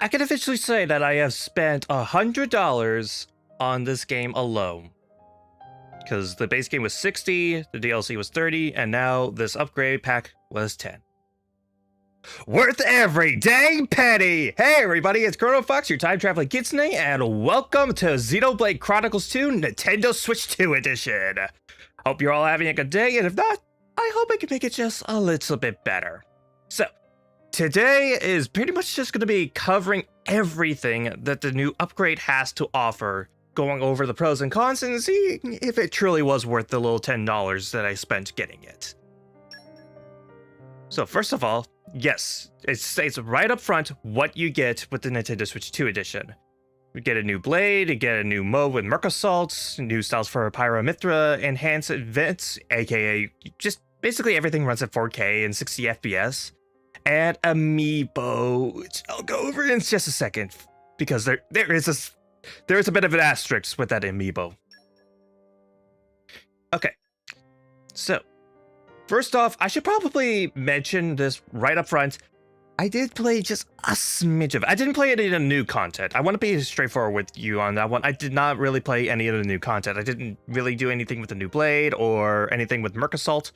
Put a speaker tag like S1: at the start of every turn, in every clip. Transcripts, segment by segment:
S1: can officially say that I have spent $100 on this game alone. Because the base game was 60, the DLC was 30, and now this upgrade pack was 10. Worth every dang penny! Hey everybody, it's Chronofahx, your time-traveling Kitsune, and welcome to Xenoblade Chronicles 2 Nintendo Switch 2 Edition! Hope you're all having a good day, and if not, I hope I can make it just a little bit better. So, today is pretty much just going to be covering everything that the new upgrade has to offer, going over the pros and cons, and seeing if it truly was worth the little $10 that I spent getting it. So first of all, yes, it states right up front what you get with the Nintendo Switch 2 edition. You get a new blade, you get a new mode with Merc-Assault, new styles for Pyra/Mythra, enhanced events, aka just basically everything runs at 4K and 60 FPS, and Amiibo, which I'll go over in just a second, because there is a bit of an asterisk with that Amiibo. Okay, so first off, I should probably mention this right up front. I did play just a smidge of it. I didn't play any of the new content. I want to be straightforward with you on that one. I did not really play any of the new content. I didn't really do anything with the new blade or anything with Merc-Assault.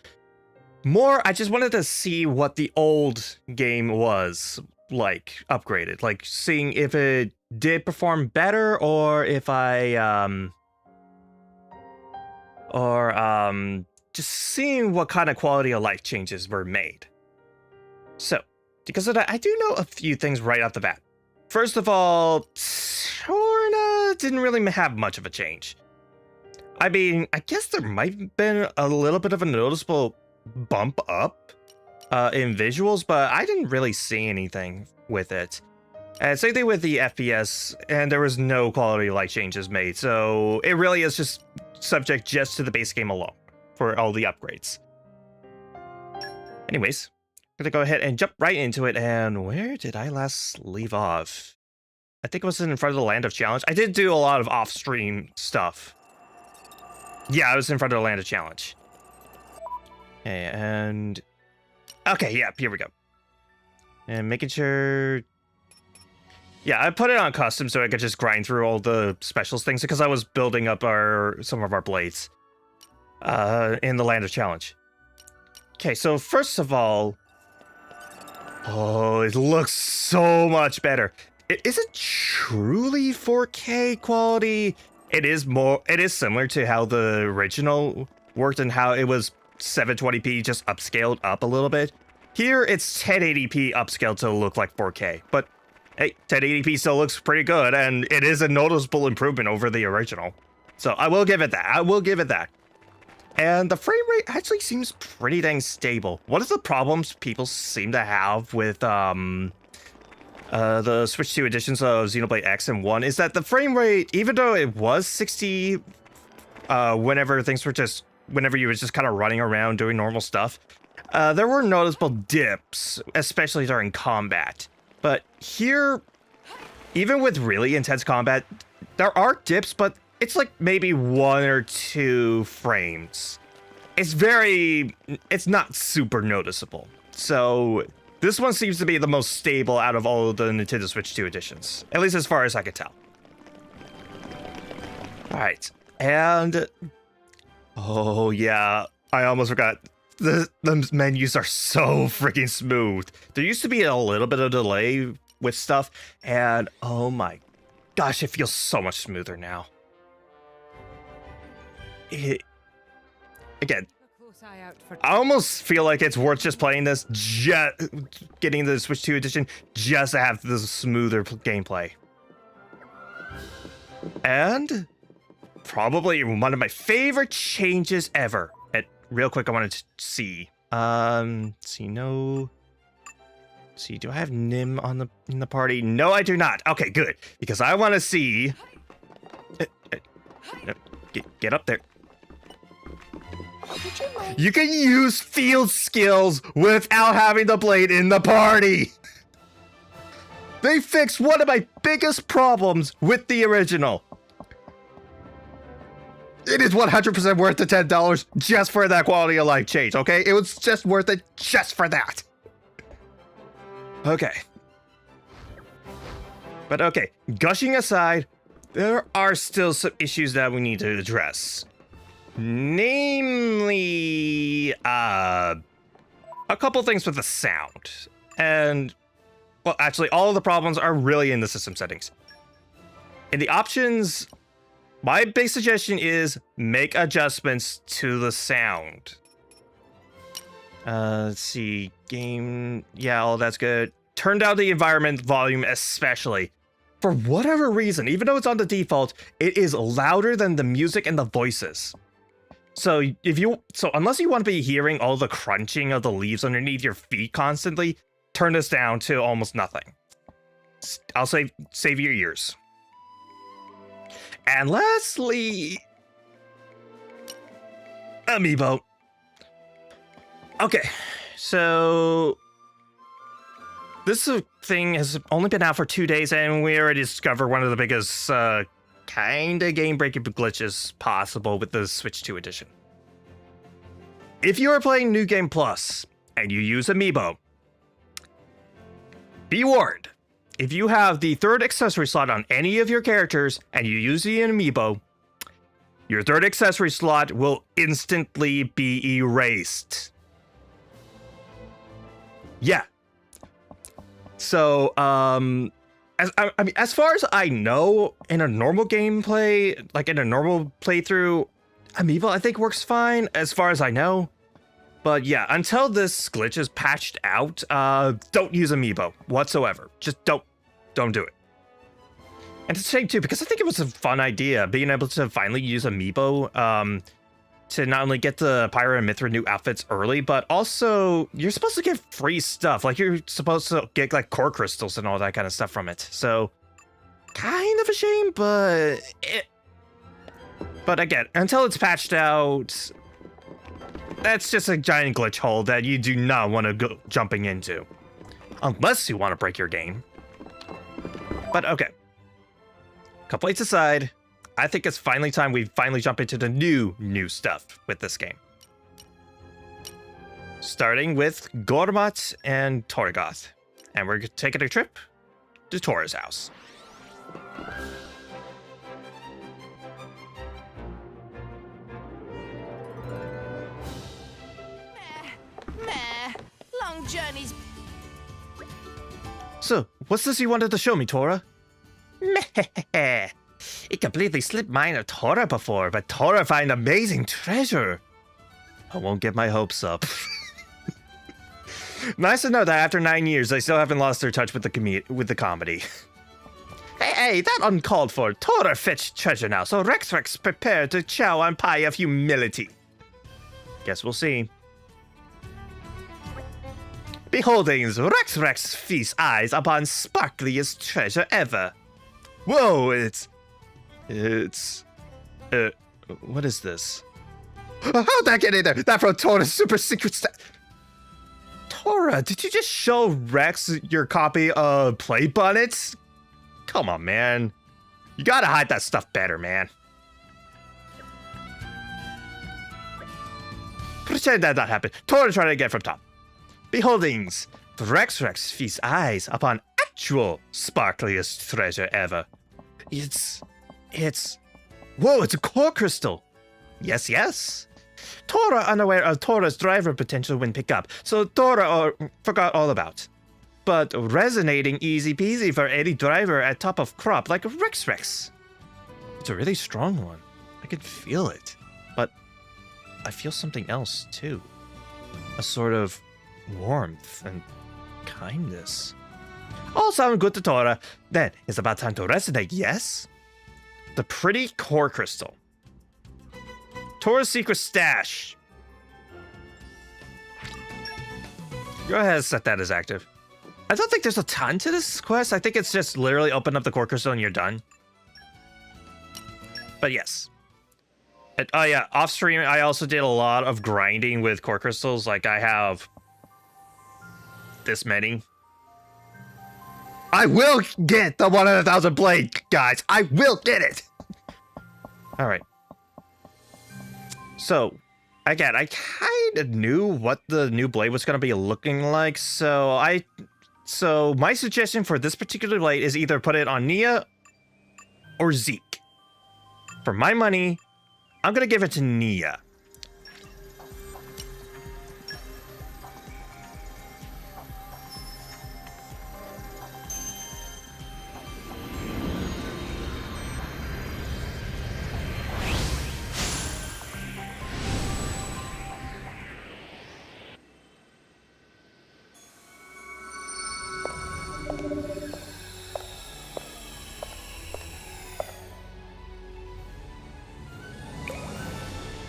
S1: More, I just wanted to see what the old game was like, upgraded. Like, seeing if it did perform better, or if just seeing what kind of quality of life changes were made. So, because of that, I do know a few things right off the bat. First of all, Sorna didn't really have much of a change. I mean, I guess there might have been a little bit of a noticeable bump up in visuals, but I didn't really see anything with it. And same thing with the FPS, and there was no quality of life changes made, so it really is just subject just to the base game alone for all the upgrades. Anyways, I'm gonna go ahead and jump right into it, and where did I last leave off? I think it was in front of the Land of Challenge. I did do a lot of off-stream stuff. Yeah, I was in front of the Land of Challenge. Okay, and... okay, yeah, here we go. And making sure... yeah, I put it on custom so I could just grind through all the specials things, because I was building up some of our blades in the Land of Challenge. Okay, so first of all... oh, it looks so much better. Is it truly 4K quality? It is similar to how the original worked and how it was 720p just upscaled up a little bit. Here, it's 1080p upscaled to look like 4K, but hey, 1080p still looks pretty good, and it is a noticeable improvement over the original. So I will give it that. I will give it that. And the frame rate actually seems pretty dang stable. One of the problems people seem to have with the Switch 2 editions of Xenoblade X and 1 is that the frame rate, even though it was 60 whenever you were just kind of running around doing normal stuff, there were noticeable dips, especially during combat. But here, even with really intense combat, there are dips, but it's like maybe 1 or 2 frames. It's not super noticeable. So this one seems to be the most stable out of all of the Nintendo Switch 2 editions, at least as far as I could tell. All right, and oh yeah, I almost forgot. The menus are so freaking smooth. There used to be a little bit of delay with stuff, and oh my gosh, it feels so much smoother now. Again, I almost feel like it's worth just playing this, getting the Switch 2 edition, just to have the smoother gameplay. And probably one of my favorite changes ever. Real quick, I wanted to see. See, do I have Nim in the party? No, I do not. Okay, good, because I want to see. Get up there. You can use field skills without having the blade in the party. They fixed one of my biggest problems with the original. It is 100% worth the $10 just for that quality of life change, okay? It was just worth it just for that. Okay. But okay, gushing aside, there are still some issues that we need to address. Namely, a couple things with the sound. And, well, actually, all of the problems are really in the system settings. In the options, my big suggestion is make adjustments to the sound. Let's see, game, yeah, all that's good. Turn down the environment volume especially. For whatever reason, even though it's on the default, it is louder than the music and the voices. So unless you want to be hearing all the crunching of the leaves underneath your feet constantly, turn this down to almost nothing. I'll save your ears. And lastly, Amiibo. Okay, so this thing has only been out for 2 days, and we already discovered one of the biggest kind of game-breaking glitches possible with the Switch 2 edition. If you are playing New Game Plus and you use Amiibo, be warned. If you have the third accessory slot on any of your characters and you use the Amiibo, your third accessory slot will instantly be erased. Yeah. So, as far as I know, in a normal gameplay, like in a normal playthrough, Amiibo I think works fine, as far as I know. But yeah, until this glitch is patched out, don't use Amiibo whatsoever. Just don't do it. And it's a shame too, because I think it was a fun idea, being able to finally use Amiibo, to not only get the Pyra and Mithra new outfits early, but also you're supposed to get free stuff. Like you're supposed to get like core crystals and all that kind of stuff from it. So kind of a shame, but again, until it's patched out, that's just a giant glitch hole that you do not want to go jumping into. Unless you want to break your game. But okay. Complaints aside, I think it's finally time we finally jump into the new stuff with this game. Starting with Gormat and Torigoth. And we're taking a trip to Tora's house.
S2: Meh. Long journeys.
S1: So, what's this you wanted to show me, Tora? Meh. It completely slipped mine of Tora before, but Tora find amazing treasure. I won't get my hopes up. Nice to know that after 9 years, they still haven't lost their touch with the comedy. Hey, that uncalled for. Tora fetched treasure now, so Rex prepare to chow on pie of humility. Guess we'll see. Beholdings, Rex feast eyes upon sparkliest treasure ever. Whoa, what is this? How'd that get in there? That from Tora's super secret Tora, did you just show Rex your copy of Play Bunnets? Come on, man. You gotta hide that stuff better, man. Pretend that happened. Tora trying to get from top. Beholdings, Rex feast eyes upon actual sparkliest treasure ever. Whoa, it's a core crystal. Yes. Tora unaware of Tora's driver potential when pick up, so Tora forgot all about. But resonating easy peasy for any driver at top of crop like Rex. It's a really strong one. I can feel it. But I feel something else too. A sort of warmth and kindness. All sound good to Tora. Then it's about time to resonate, yes? The pretty core crystal. Tora's secret stash. Go ahead and set that as active. I don't think there's a ton to this quest. I think it's just literally open up the core crystal and you're done. But yes. Oh yeah, off stream I also did a lot of grinding with core crystals. Like I have this many. I will get the 100,000 blade, guys. I will get it. All right. So, again, I kind of knew what the new blade was going to be looking like, so I So my suggestion for this particular blade is either put it on Nia or Zeke. For my money, I'm gonna give it to Nia.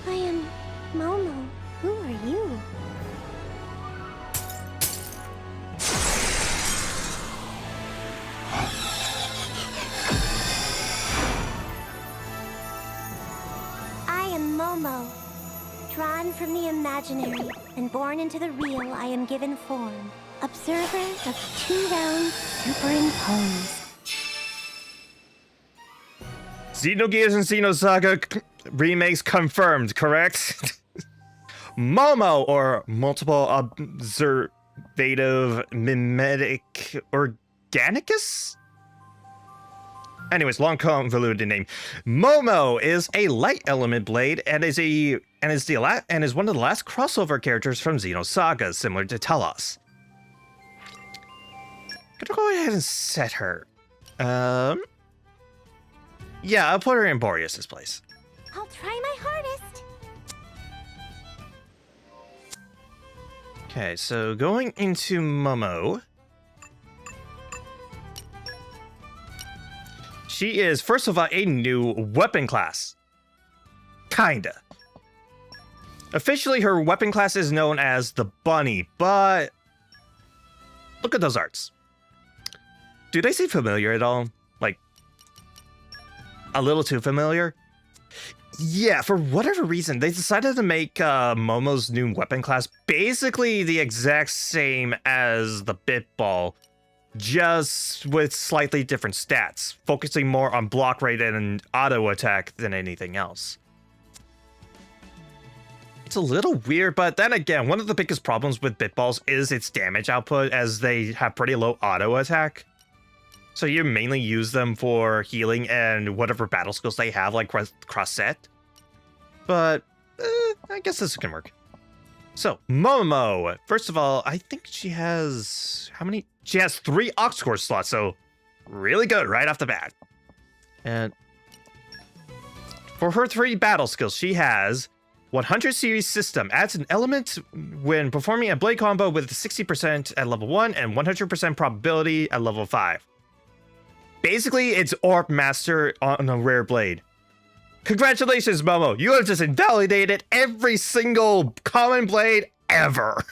S3: I am Momo. Who are you? I am Momo. Drawn from the imaginary and born into the real, I am given form. Observer of 2 realms superimposed.
S1: Xenogears and Xenosaga remakes confirmed, correct? Momo, or multiple observative mimetic organicus? Anyways, long convoluted name. Momo is a light element blade and is one of the last crossover characters from Xenosaga, similar to Telos. Gonna go ahead and set her. Yeah, I'll put her in Boreas's place.
S3: I'll try my hardest.
S1: Okay, so going into Momo. She is, first of all, a new weapon class. Kinda. Officially, her weapon class is known as the Bunny, but look at those arts. Do they seem familiar at all? Like, a little too familiar? Yeah, for whatever reason, they decided to make Momo's new weapon class basically the exact same as the Bitball, just with slightly different stats, focusing more on block rate and auto attack than anything else. It's a little weird, but then again, one of the biggest problems with Bitballs is its damage output, as they have pretty low auto attack. So you mainly use them for healing and whatever battle skills they have, like cross set. But I guess this can work. So, Momo. First of all, I think she has... how many? She has 3 Ox-Core slots, so really good right off the bat. And for her 3 battle skills, she has 100 series system. Adds an element when performing a blade combo with 60% at level 1 and 100% probability at level 5. Basically, it's Orb Master on a rare blade. Congratulations, Momo. You have just invalidated every single common blade ever.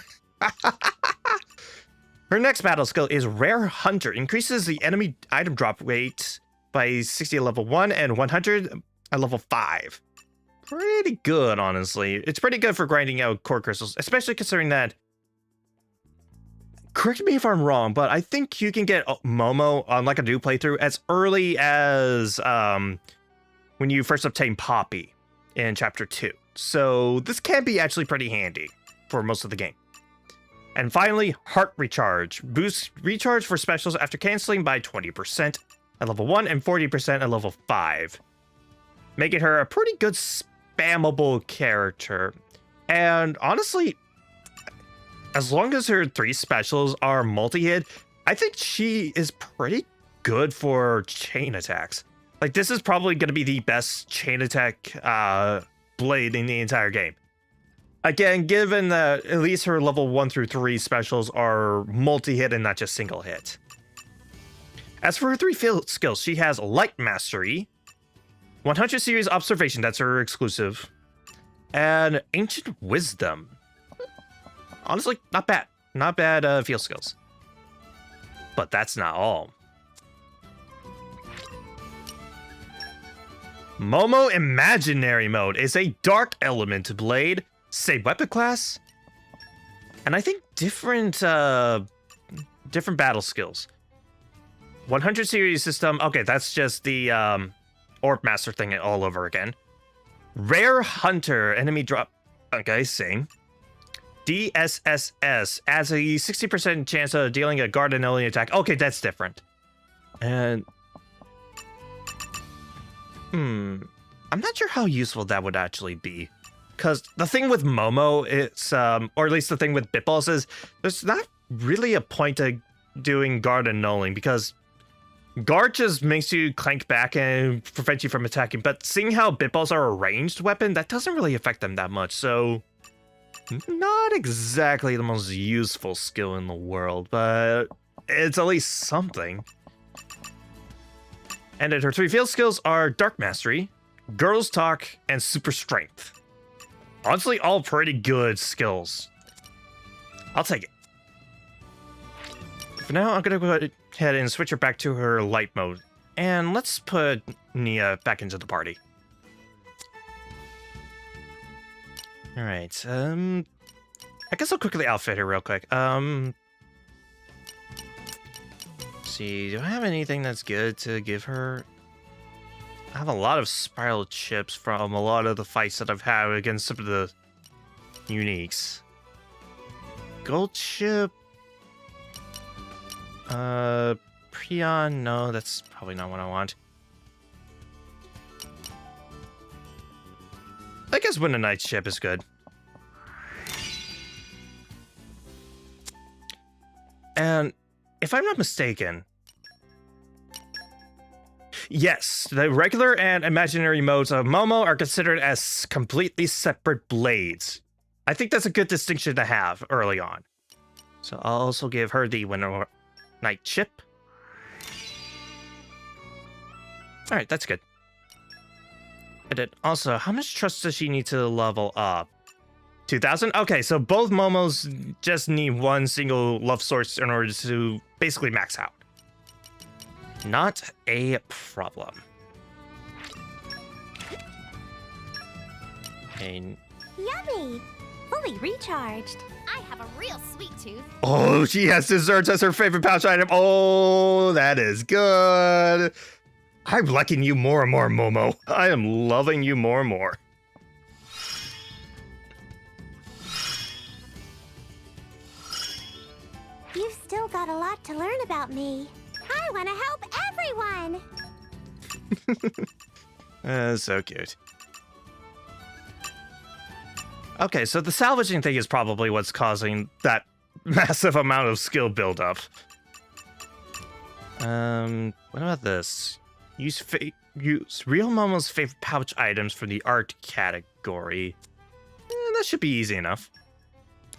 S1: Her next battle skill is Rare Hunter. Increases the enemy item drop rate by 60 at level 1 and 100 at level 5. Pretty good, honestly. It's pretty good for grinding out core crystals, especially considering that... correct me if I'm wrong, but I think you can get Momo on like a new playthrough as early as when you first obtain Poppy in Chapter 2. So this can be actually pretty handy for most of the game. And finally, Heart Recharge. Boosts recharge for specials after canceling by 20% at level 1 and 40% at level 5. Making her a pretty good spammable character. And honestly, as long as her 3 specials are multi-hit, I think she is pretty good for chain attacks. Like, this is probably going to be the best chain attack blade in the entire game. Again, given that at least her level 1 through 3 specials are multi-hit and not just single hit. As for her 3 field skills, she has Light Mastery, 100 series Observation, that's her exclusive, and Ancient Wisdom. Honestly, not bad. Not bad field skills. But that's not all. Momo Imaginary Mode is a dark element blade, same weapon class, and I think different battle skills. 100 series system, okay, that's just the Orb Master thing all over again. Rare Hunter, enemy drop, okay, same. DSSS adds a 60% chance of dealing a Ardainian attack. Okay, that's different. And I'm not sure how useful that would actually be. Because the thing with Momo, it's or at least the thing with Bitballs is there's not really a point to doing guard annulling because guard just makes you clank back and prevent you from attacking. But seeing how Bitballs are a ranged weapon, that doesn't really affect them that much. So not exactly the most useful skill in the world, but it's at least something. And then her 3 field skills are Dark Mastery, Girls Talk, and Super Strength. Honestly, all pretty good skills. I'll take it. For now, I'm going to go ahead and switch her back to her light mode. And let's put Nia back into the party. Alright, I guess I'll quickly outfit her real quick. See, do I have anything that's good to give her? I have a lot of spiral chips from a lot of the fights that I've had against some of the uniques. Gold chip. Prion, no, that's probably not what I want. I guess Winter Night chip is good. And if I'm not mistaken, yes, the regular and imaginary modes of Momo are considered as completely separate blades. I think that's a good distinction to have early on. So I'll also give her the Winter Night chip. Alright, that's good. And then also, how much trust does she need to level up? 2,000? Okay, so both Momos just need one single love source in order to basically max out. Not a problem. And
S3: Yummy! Fully recharged.
S2: I have a real sweet tooth.
S1: oh, she has desserts as her favorite pouch item. Oh, that is good. I'm liking you more and more, Momo. I am loving you more and more.
S3: You've still got a lot to learn about me. I want to help everyone.
S1: So cute. Okay, so the salvaging thing is probably what's causing that massive amount of skill buildup. What about this? Use real Momo's favorite pouch items from the art category. That should be easy enough.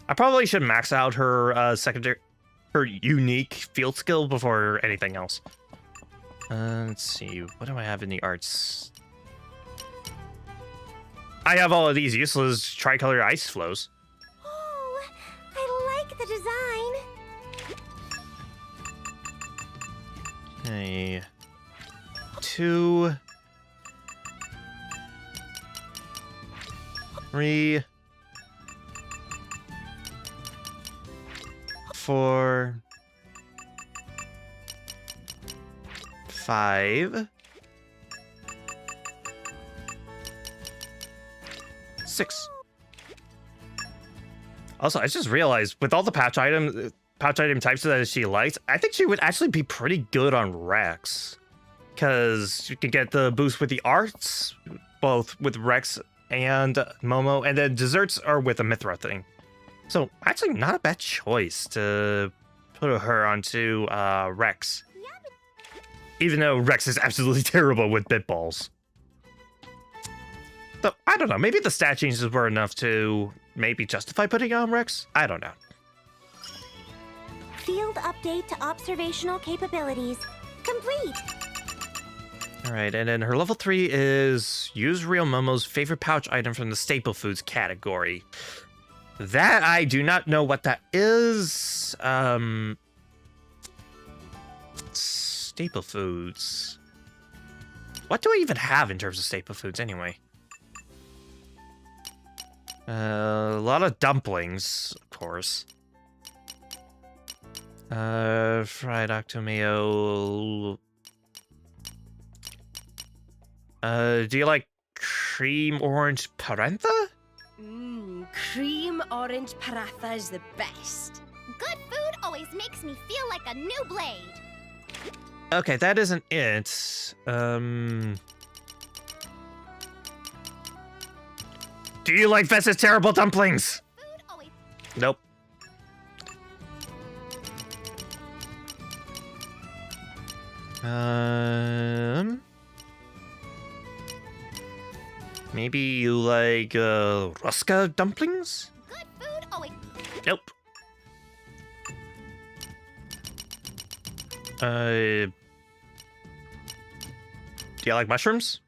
S1: I probably should max out her her unique field skill before anything else. Let's see, what do I have in the arts? I have all of these useless tricolor ice flows.
S3: Oh, I like the design.
S1: Okay. 2, 3, 4, 5, 6. Also, I just realized with all the pouch item types that she likes, I think she would actually be pretty good on Rex. Because you can get the boost with the arts, both with Rex and Momo, and then desserts are with a Mithra thing. So actually not a bad choice to put her onto Rex. Even though Rex is absolutely terrible with Bitballs. So, I don't know, maybe the stat changes were enough to maybe justify putting on Rex? I don't know.
S3: Field update to observational capabilities. Complete.
S1: Alright, and then her level 3 is use Real Momo's favorite pouch item from the staple foods category. That I do not know what that is. Staple foods. What do I even have in terms of staple foods anyway? A lot of dumplings, of course. Fried octomayo. Do you like cream orange parentha?
S4: cream orange paratha's the best.
S2: Good food always makes me feel like a new blade.
S1: Okay, that isn't it. Do you like Vess's terrible dumplings?
S2: Food always.
S1: Nope. Maybe you like Ruska dumplings?
S2: Good food always.
S1: Nope. Do you like mushrooms?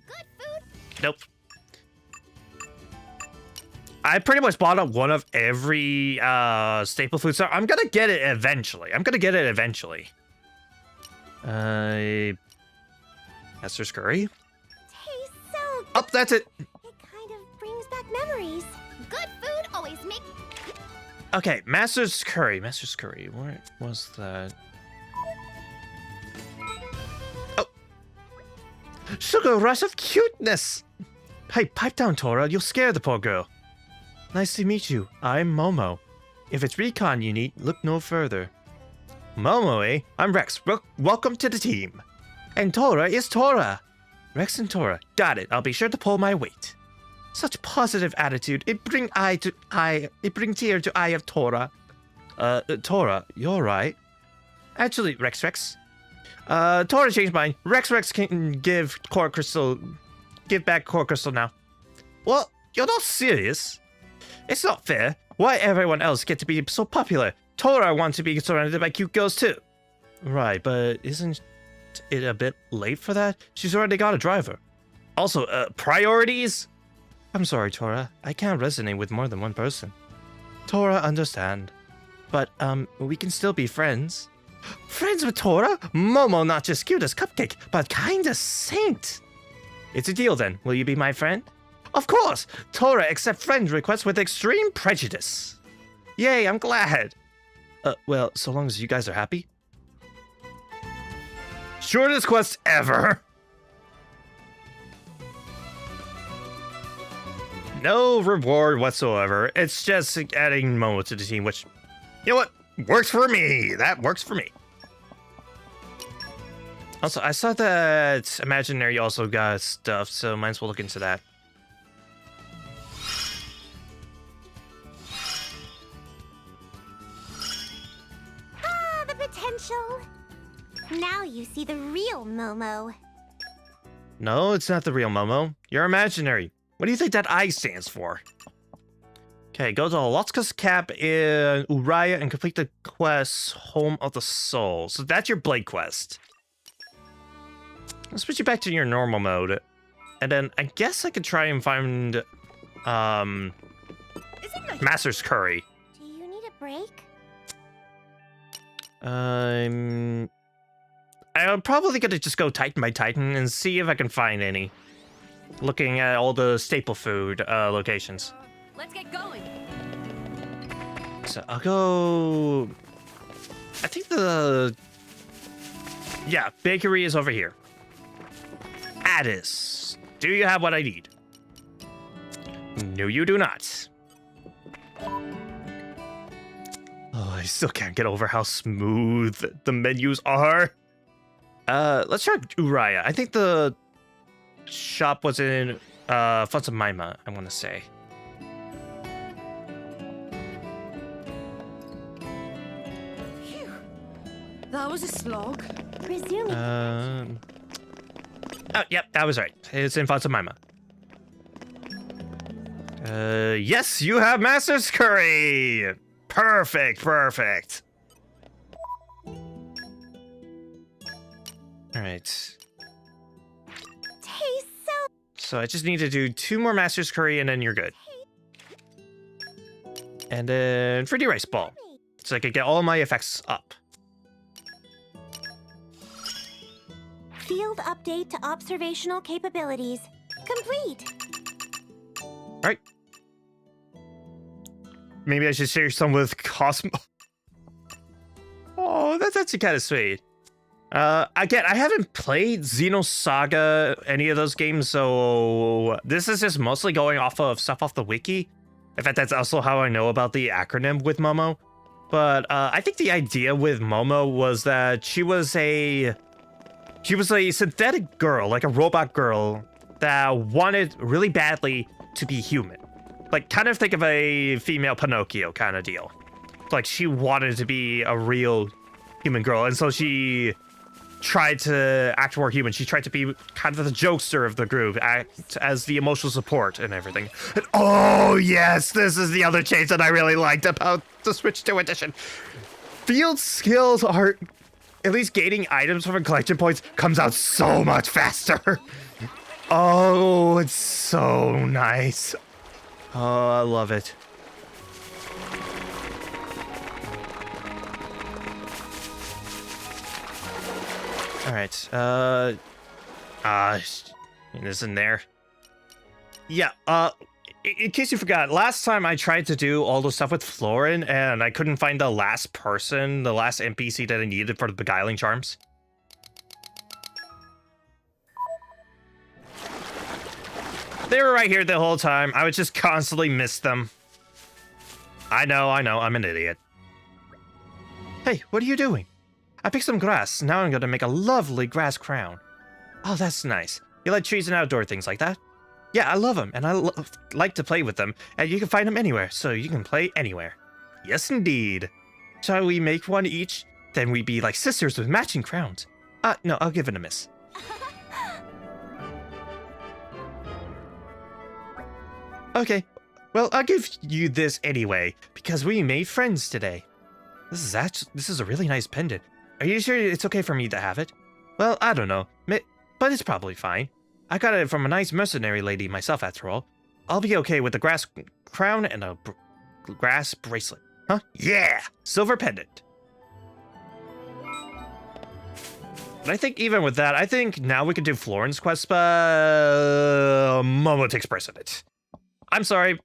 S2: Good food.
S1: Nope. I pretty much bought up one of every staple food store. I'm gonna get it eventually. Master's curry?
S3: Tastes so good.
S1: Oh, that's it.
S3: It kind of brings back memories.
S2: Good food always make.
S1: Okay, Master's curry. Where was that? Oh. Sugar rush of cuteness. Hey, pipe down, Tora. You'll scare the poor girl. Nice to meet you. I'm Momo. If it's recon you need, look no further. Momo, eh? I'm Rex. Welcome to the team. And Tora is Tora. Rex and Tora. Got it. I'll be sure to pull my weight. Such positive attitude. It bring tear to eye of Tora. Tora, you're right. Actually, Rex. Tora changed mine. Rex can give back core crystal now. Well, you're not serious. It's not fair. Why everyone else get to be so popular? Tora wants to be surrounded by cute girls too. Right, but isn't it a bit late for that? She's already got a driver. Also, priorities? I'm sorry, Tora. I can't resonate with more than one person. Tora, understand. But, we can still be friends. Friends with Tora? Momo not just cute as cupcake, but kinda saint. It's a deal then. Will you be my friend? Of course! Tora accept friend requests with extreme prejudice. Yay, I'm glad. Well, so long as you guys are happy. Shortest quest ever. No reward whatsoever. It's just adding Momo to the team, which, you know what? Works for me. That works for me. Also, I saw that Imaginary also got stuff, so might as well look into that.
S3: Ah, the potential. Now you see the real Momo.
S1: No, it's not the real Momo. You're imaginary. What do you think that I stands for? Okay, go to Lotska's Cap in Uraya and complete the quest Home of the Soul. So that's your Blade quest. I'll switch you back to your normal mode. And then I guess I could try and find Master's Curry.
S3: Do you need a break?
S1: I'm probably gonna just go Titan by Titan and see if I can find any. Looking at all the staple food locations.
S4: Let's get going.
S1: So I'll go. I think yeah, bakery is over here. Addis, do you have what I need? No, you do not. Oh, I still can't get over how smooth the menus are. Let's try Uraya. I think the shop was in Funsamaima, I want to say.
S4: Phew. That was a slog.
S3: Presumably.
S1: Oh, yep, that was right. It's in Funsamaima. Yes, you have Master's Curry! Perfect. Alright.
S3: Tastes
S1: So I just need to do 2 more Master's Curry and then you're good. And then 3D Rice Ball. So I could get all my effects up.
S3: Field update to observational capabilities. Complete.
S1: Alright. Maybe I should share some with Cosmo. Oh, that's actually kind of sweet. Again, I haven't played Xenosaga, any of those games, so this is just mostly going off of stuff off the wiki. In fact, that's also how I know about the acronym with Momo. But I think the idea with Momo was that she was a synthetic girl, like a robot girl that wanted really badly to be human. Like, kind of think of a female Pinocchio kind of deal. Like, she wanted to be a real human girl, and so she tried to act more human. She tried to be kind of the jokester of the group, act as the emotional support and everything. And, oh, yes, this is the other change that I really liked about the Switch 2 edition. Field skills are, at least gaining items from collection points comes out so much faster. Oh, it's so nice. Oh, I love it. All right. It isn't there. Yeah. In case you forgot, last time I tried to do all the stuff with Florin, and I couldn't find the last person, the last NPC that I needed for the beguiling charms. They were right here the whole time. I would just constantly miss them. I know, I'm an idiot. Hey, what are you doing? I picked some grass. Now I'm gonna make a lovely grass crown. Oh, that's nice. You like trees and outdoor things like that? Yeah, I love them, and I like to play with them, and you can find them anywhere, so you can play anywhere. Yes, indeed. Shall we make one each? Then we'd be like sisters with matching crowns. No, I'll give it a miss. Okay, well, I'll give you this anyway, because we made friends today. This is a really nice pendant. Are you sure it's okay for me to have it? Well, I don't know, but it's probably fine. I got it from a nice mercenary lady myself, after all. I'll be okay with the grass crown and a grass bracelet. Huh? Yeah! Silver pendant. But I think even with that, I think now we can do Florin's quest, but Momo takes precedent. I'm sorry.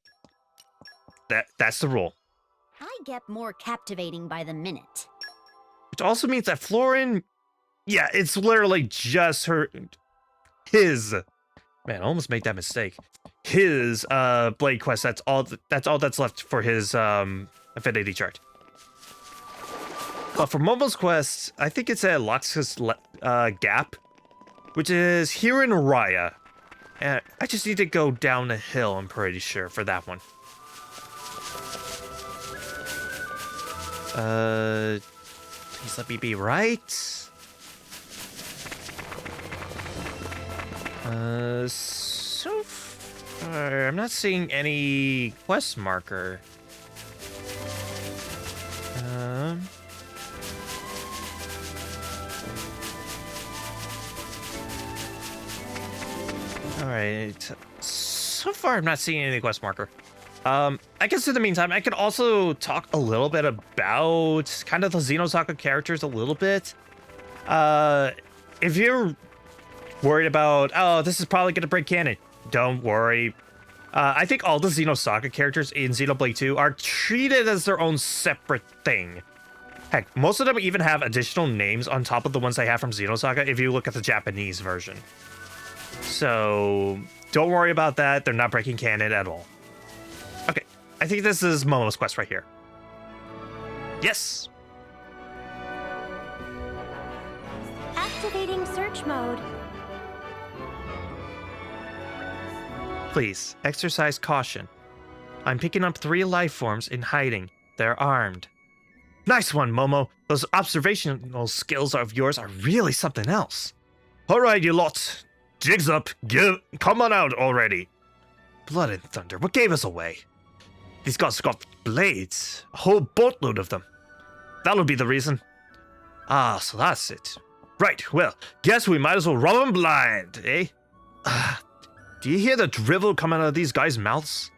S1: That's the rule.
S2: I get more captivating by the minute.
S1: Which also means that Florin, yeah, it's literally just his. Man, I almost made that mistake. His blade quest. That's all that's left for his affinity chart. But for Momo's quest, I think it's at Loxus Gap, which is here in Raya. And I just need to go down the hill, I'm pretty sure, for that one. Please let me be right. So far, I'm not seeing any quest marker. Alright. So far, I'm not seeing any quest marker. I guess in the meantime, I could also talk a little bit about kind of the Xenosaga characters a little bit. If you're worried about, oh, this is probably going to break canon, don't worry. I think all the Xenosaga characters in Xenoblade 2 are treated as their own separate thing. Heck, most of them even have additional names on top of the ones they have from Xenosaga if you look at the Japanese version. So, don't worry about that. They're not breaking canon at all. Okay, I think this is Momo's quest right here. Yes!
S3: Activating search mode.
S1: Please, exercise caution. I'm picking up 3 life forms in hiding. They're armed. Nice one, Momo. Those observational skills of yours are really something else. Alright, you lot. Jigs up. Come on out already. Blood and thunder, what gave us away? These guys got blades. A whole boatload of them. That'll be the reason. Ah, so that's it. Right, well, guess we might as well run them blind, eh? Do you hear the drivel coming out of these guys' mouths?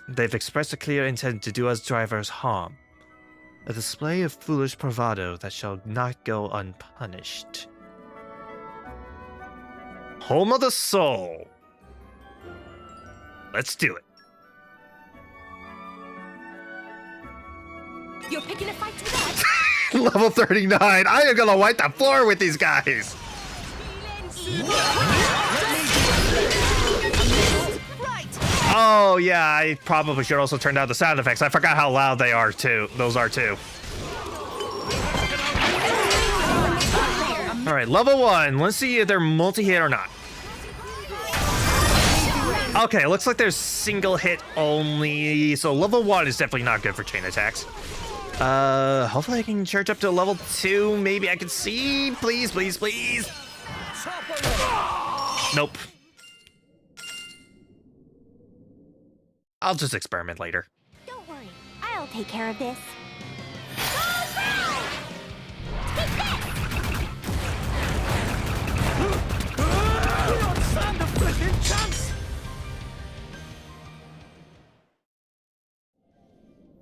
S1: They've expressed a clear intent to do us drivers harm. A display of foolish bravado that shall not go unpunished. Home of the Soul. Let's do it.
S2: You're picking a fight with us?
S1: Level 39. I am gonna wipe the floor with these guys. Oh, yeah, I probably should also turn down the sound effects. I forgot how loud they are, too. Those are, too. All right, level 1. Let's see if they're multi-hit or not. Okay, looks like there's single hit only. So level 1 is definitely not good for chain attacks. Hopefully I can charge up to level 2. Maybe I can see. Please, please, please. Nope. I'll just experiment later.
S3: Don't worry, I'll take care of this.
S2: Take this!
S5: You don't stand a freaking chance!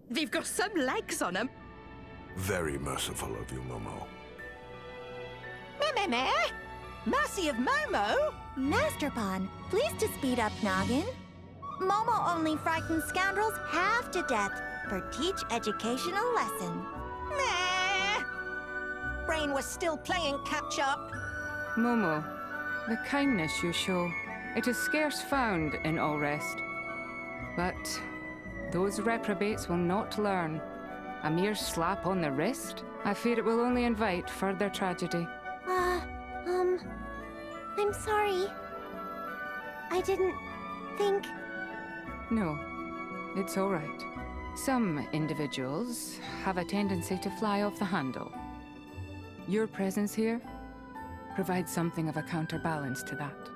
S4: They've got some legs on them.
S6: Very merciful of you, Momo.
S3: Meh.
S4: Mercy of Momo?
S3: Master Pawn, please to speed up, Noggin. Momo only frightens scoundrels half to death for teach educational lesson.
S4: Meh. Brain was still playing catch up.
S7: Momo, the kindness you show, it is scarce found in all rest. But those reprobates will not learn. A mere slap on the wrist? I fear it will only invite further tragedy.
S3: I'm sorry. I didn't think...
S7: No, it's all right. Some individuals have a tendency to fly off the handle. Your presence here provides something of a counterbalance to that.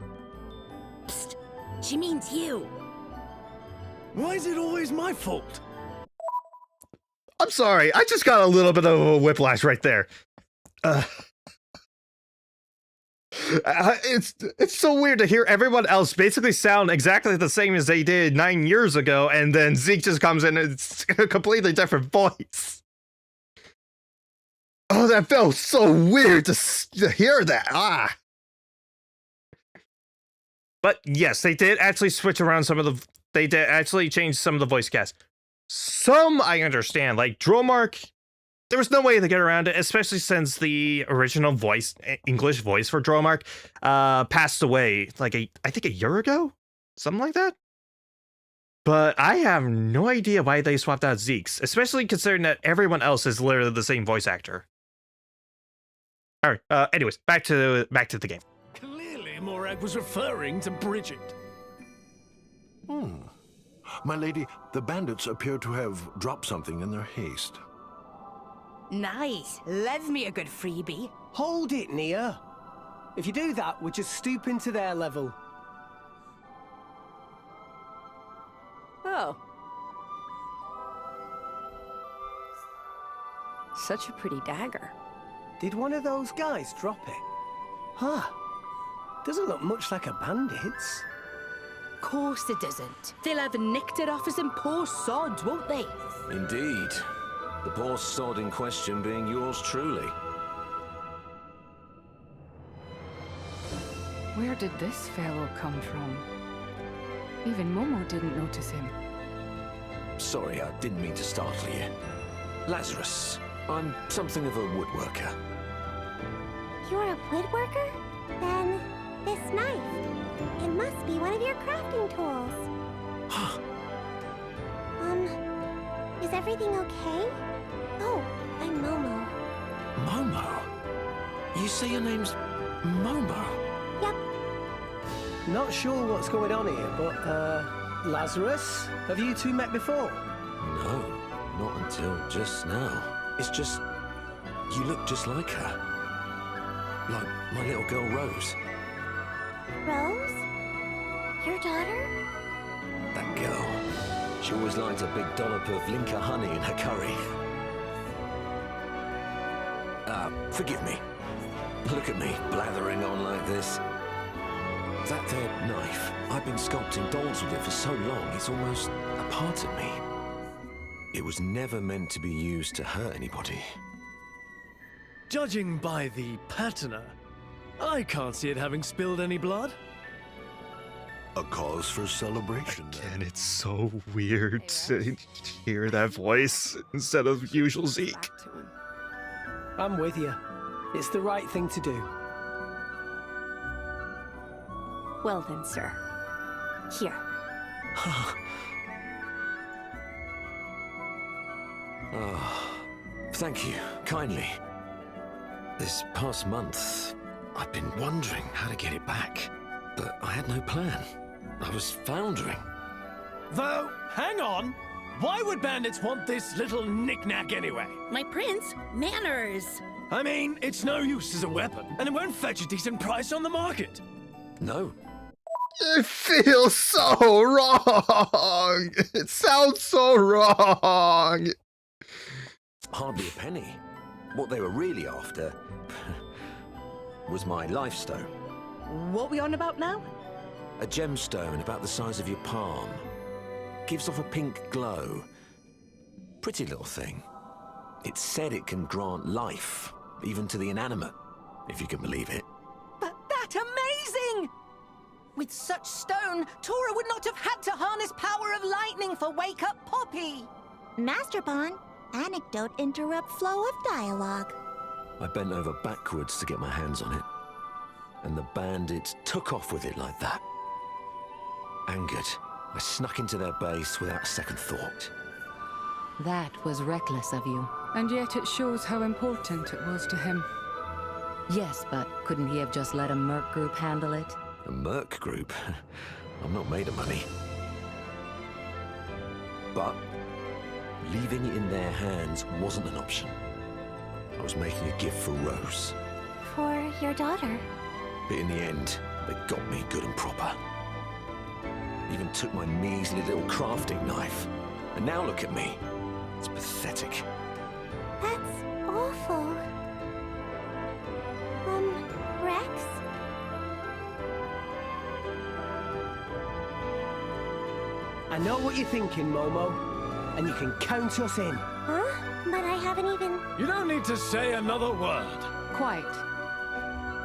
S4: Psst. She means you.
S5: Why is it always my fault?
S1: I'm sorry. I just got a little bit of a whiplash right there. It's so weird to hear everyone else basically sound exactly the same as they did 9 years ago, and then Zeke just comes in and it's a completely different voice. Oh, that felt so weird to hear that. But yes, they did actually switch around some of the... They did actually change some of the voice cast. Some I understand, like Dromark. There was no way to get around it, especially since the original voice, English voice for Dromark, passed away like I think a year ago, something like that. But I have no idea why they swapped out Zeke's, especially considering that everyone else is literally the same voice actor. All right. Anyways, back to the game.
S5: Clearly, Morag was referring to Bridget.
S6: My lady, the bandits appear to have dropped something in their haste.
S4: Nice. Love me a good freebie.
S8: Hold it, Nia. If you do that, we're just stooping to their level.
S4: Oh.
S7: Such a pretty dagger.
S8: Did one of those guys drop it? Huh. Doesn't look much like a bandit's.
S4: Course it doesn't. They'll have nicked it off us in poor sods, won't they?
S9: Indeed. The poor sod in question being yours truly.
S7: Where did this fellow come from? Even Momo didn't notice him.
S9: Sorry, I didn't mean to startle you. Lazarus, I'm something of a woodworker.
S3: You're a woodworker? Then this knife. It must be one of your crafting tools. Is everything okay? Oh, I'm Momo.
S9: Momo? You say your name's Momo?
S3: Yep.
S8: Not sure what's going on here, but, Lazarus, have you two met before?
S9: No, not until just now. It's just... you look just like her. Like my little girl Rose.
S3: Rose? Your daughter?
S9: That girl. She always liked a big dollop of Linka honey in her curry. Forgive me. Look at me, blathering on like this. That there knife, I've been sculpting dolls with it for so long, it's almost a part of me. It was never meant to be used to hurt anybody.
S5: Judging by the patina, I can't see it having spilled any blood.
S6: A cause for celebration, then.
S1: And it's so weird to hear that voice instead of usual Zeke.
S8: I'm with you. It's the right thing to do.
S10: Well then, sir. Here.
S9: Oh, thank you, kindly. This past month, I've been wondering how to get it back, but I had no plan. I was floundering.
S5: Though, hang on. Why would bandits want this little knick-knack anyway?
S4: My prince, manners.
S5: I mean, it's no use as a weapon, and it won't fetch a decent price on the market.
S9: No.
S1: It feels so wrong. It sounds so wrong.
S9: Hardly a penny. What they were really after was my life stone.
S4: What we on about now?
S9: A gemstone about the size of your palm. Gives off a pink glow. Pretty little thing. It said it can grant life, even to the inanimate, if you can believe it.
S4: But that's amazing! With such stone, Tora would not have had to harness power of lightning for Wake Up Poppy.
S3: Master Bon, anecdote interrupt flow of dialogue.
S9: I bent over backwards to get my hands on it, and the bandits took off with it like that. Angered, I snuck into their base without a second thought.
S7: That was reckless of you. And yet it shows how important it was to him.
S10: Yes, but couldn't he have just let a merc group handle it?
S9: A merc group? I'm not made of money. But leaving it in their hands wasn't an option. I was making a gift for Rose.
S3: For your daughter.
S9: But in the end, they got me good and proper. Even took my measly little crafting knife. And now look at me. It's pathetic.
S3: That's awful. Rex?
S8: I know what you're thinking, Momo. And you can count us in.
S3: Huh? But I haven't even...
S5: You don't need to say another word.
S7: Quite.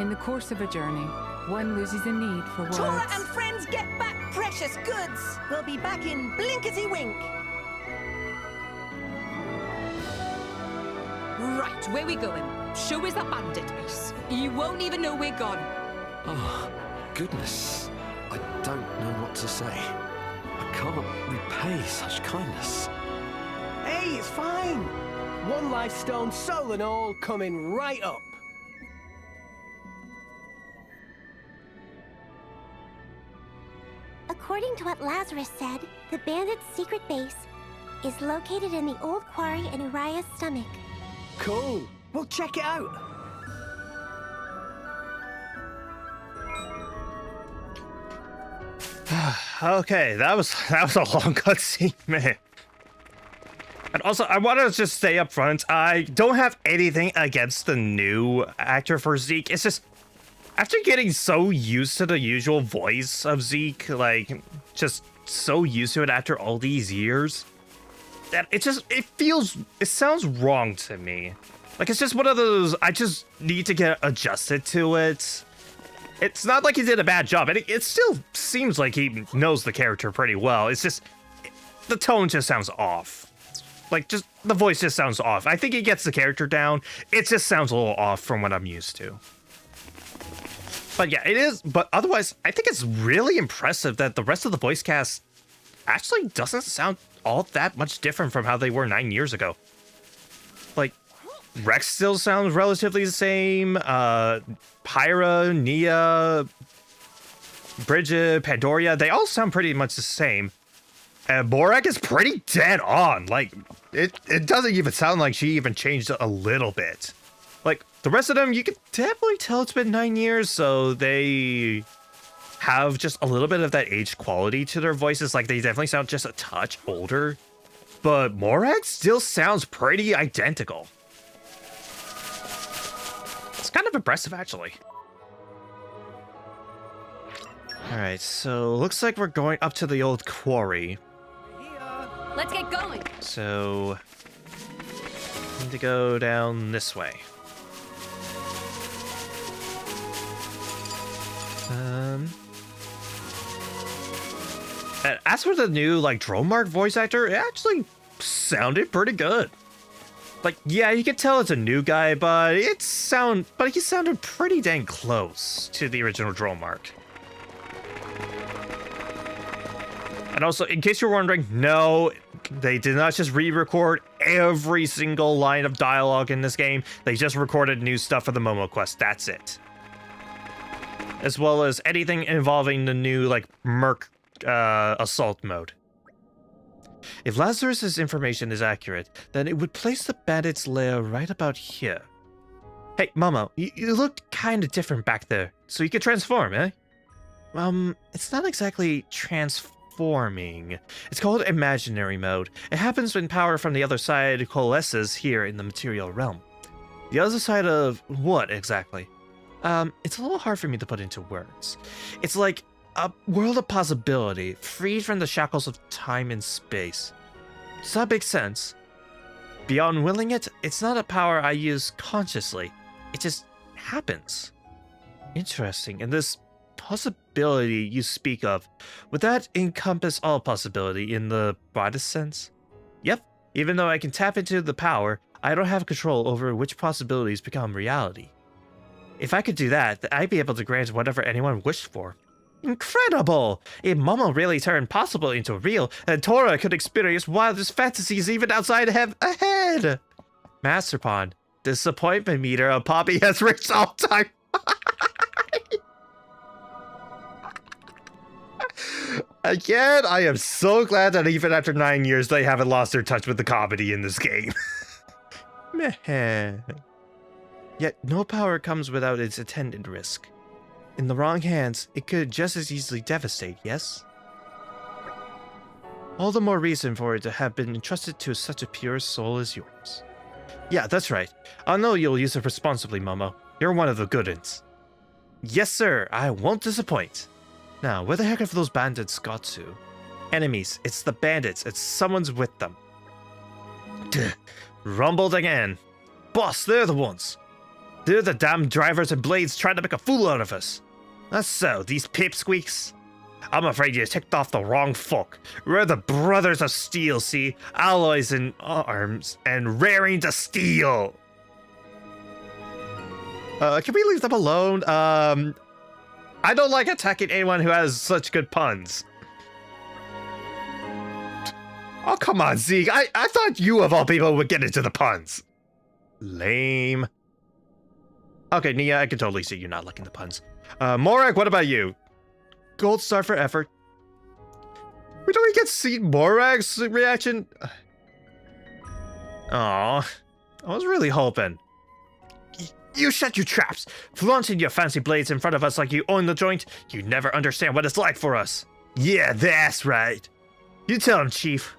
S7: In the course of a journey, one loses the need for words.
S4: Tora and friends get back precious goods. We'll be back in blinkety-wink.
S10: Right, where we going? Show us the bandit base. You won't even know we're gone.
S9: Oh, goodness. I don't know what to say. I can't repay such kindness.
S8: Hey, it's fine. One life stone, soul and all, coming right up.
S3: According to what Lazarus said, the bandit's secret base is located in the old quarry in Uriah's stomach.
S8: Cool. We'll check it out.
S1: Okay, that was a long cutscene, man. And also, I want to just stay up front. I don't have anything against the new actor for Zeke. It's just, after getting so used to the usual voice of Zeke, like, just so used to it after all these years, that it sounds wrong to me. Like, it's just one of those, I just need to get adjusted to it. It's not like he did a bad job, and it still seems like he knows the character pretty well. It's just, the tone just sounds off. Like, just, the voice just sounds off. I think he gets the character down. It just sounds a little off from what I'm used to. But yeah, it is. But otherwise, I think it's really impressive that the rest of the voice cast actually doesn't sound all that much different from how they were 9 years ago. Like, Rex still sounds relatively the same. Pyra, Nia, Bridget, Pandoria, they all sound pretty much the same. And Borak is pretty dead on. Like, it doesn't even sound like she even changed a little bit. Like, the rest of them, you can definitely tell it's been 9 years, so they have just a little bit of that aged quality to their voices. Like, they definitely sound just a touch older. But Morak still sounds pretty identical. It's kind of impressive, actually. Alright, so looks like we're going up to the old quarry.
S10: Let's get going.
S1: So, need to go down this way. And as for the new, like, Dromark voice actor, it actually sounded pretty good. Like, yeah, you can tell it's a new guy, but he sounded pretty dang close to the original Dromark. And also, in case you're wondering, no, they did not just re-record every single line of dialogue in this game. They just recorded new stuff for the Momo quest. That's it. As well as anything involving the new, like, Merc assault mode. If Lazarus's information is accurate, then it would place the bandits' lair right about here. Hey, Momo, you looked kind of different back there, so you could transform, eh? It's not exactly transforming. It's called imaginary mode. It happens when power from the other side coalesces here in the material realm. The other side of what exactly? It's a little hard for me to put into words. It's like a world of possibility, freed from the shackles of time and space. Does that make sense? Beyond willing it, it's not a power I use consciously. It just happens. Interesting. And this possibility you speak of, would that encompass all possibility in the broadest sense? Yep. Even though I can tap into the power, I don't have control over which possibilities become reality. If I could do that, I'd be able to grant whatever anyone wished for. Incredible! If Momo really turned possible into real, then Tora could experience wildest fantasies even outside ahead! Master Pond, disappointment meter of Poppy has reached all-time. Again, I am so glad that even after 9 years, they haven't lost their touch with the comedy in this game. Meh. Yet, no power comes without its attendant risk. In the wrong hands, it could just as easily devastate, yes? All the more reason for it to have been entrusted to such a pure soul as yours. Yeah, that's right. I'll know you'll use it responsibly, Momo. You're one of the good uns. Yes, sir. I won't disappoint. Now, where the heck have those bandits got to? Enemies. It's the bandits. It's someone's with them. Rumbled again. Boss, they're the ones. They're the damn drivers and blades trying to make a fool out of us. That's so, these pipsqueaks. I'm afraid you ticked off the wrong folk. We're the brothers of steel, see? Alloys in arms and raring to steel. Can we leave them alone? I don't like attacking anyone who has such good puns. Oh, come on, Zeke. I thought you, of all people, would get into the puns. Lame. Okay, Nia, I can totally see you not liking the puns. Morag, what about you? Gold star for effort. We don't even get to see Morag's reaction. Aw, I was really hoping. You shut your traps. Flaunting your fancy blades in front of us like you own the joint. You never understand what it's like for us. Yeah, that's right. You tell him, Chief.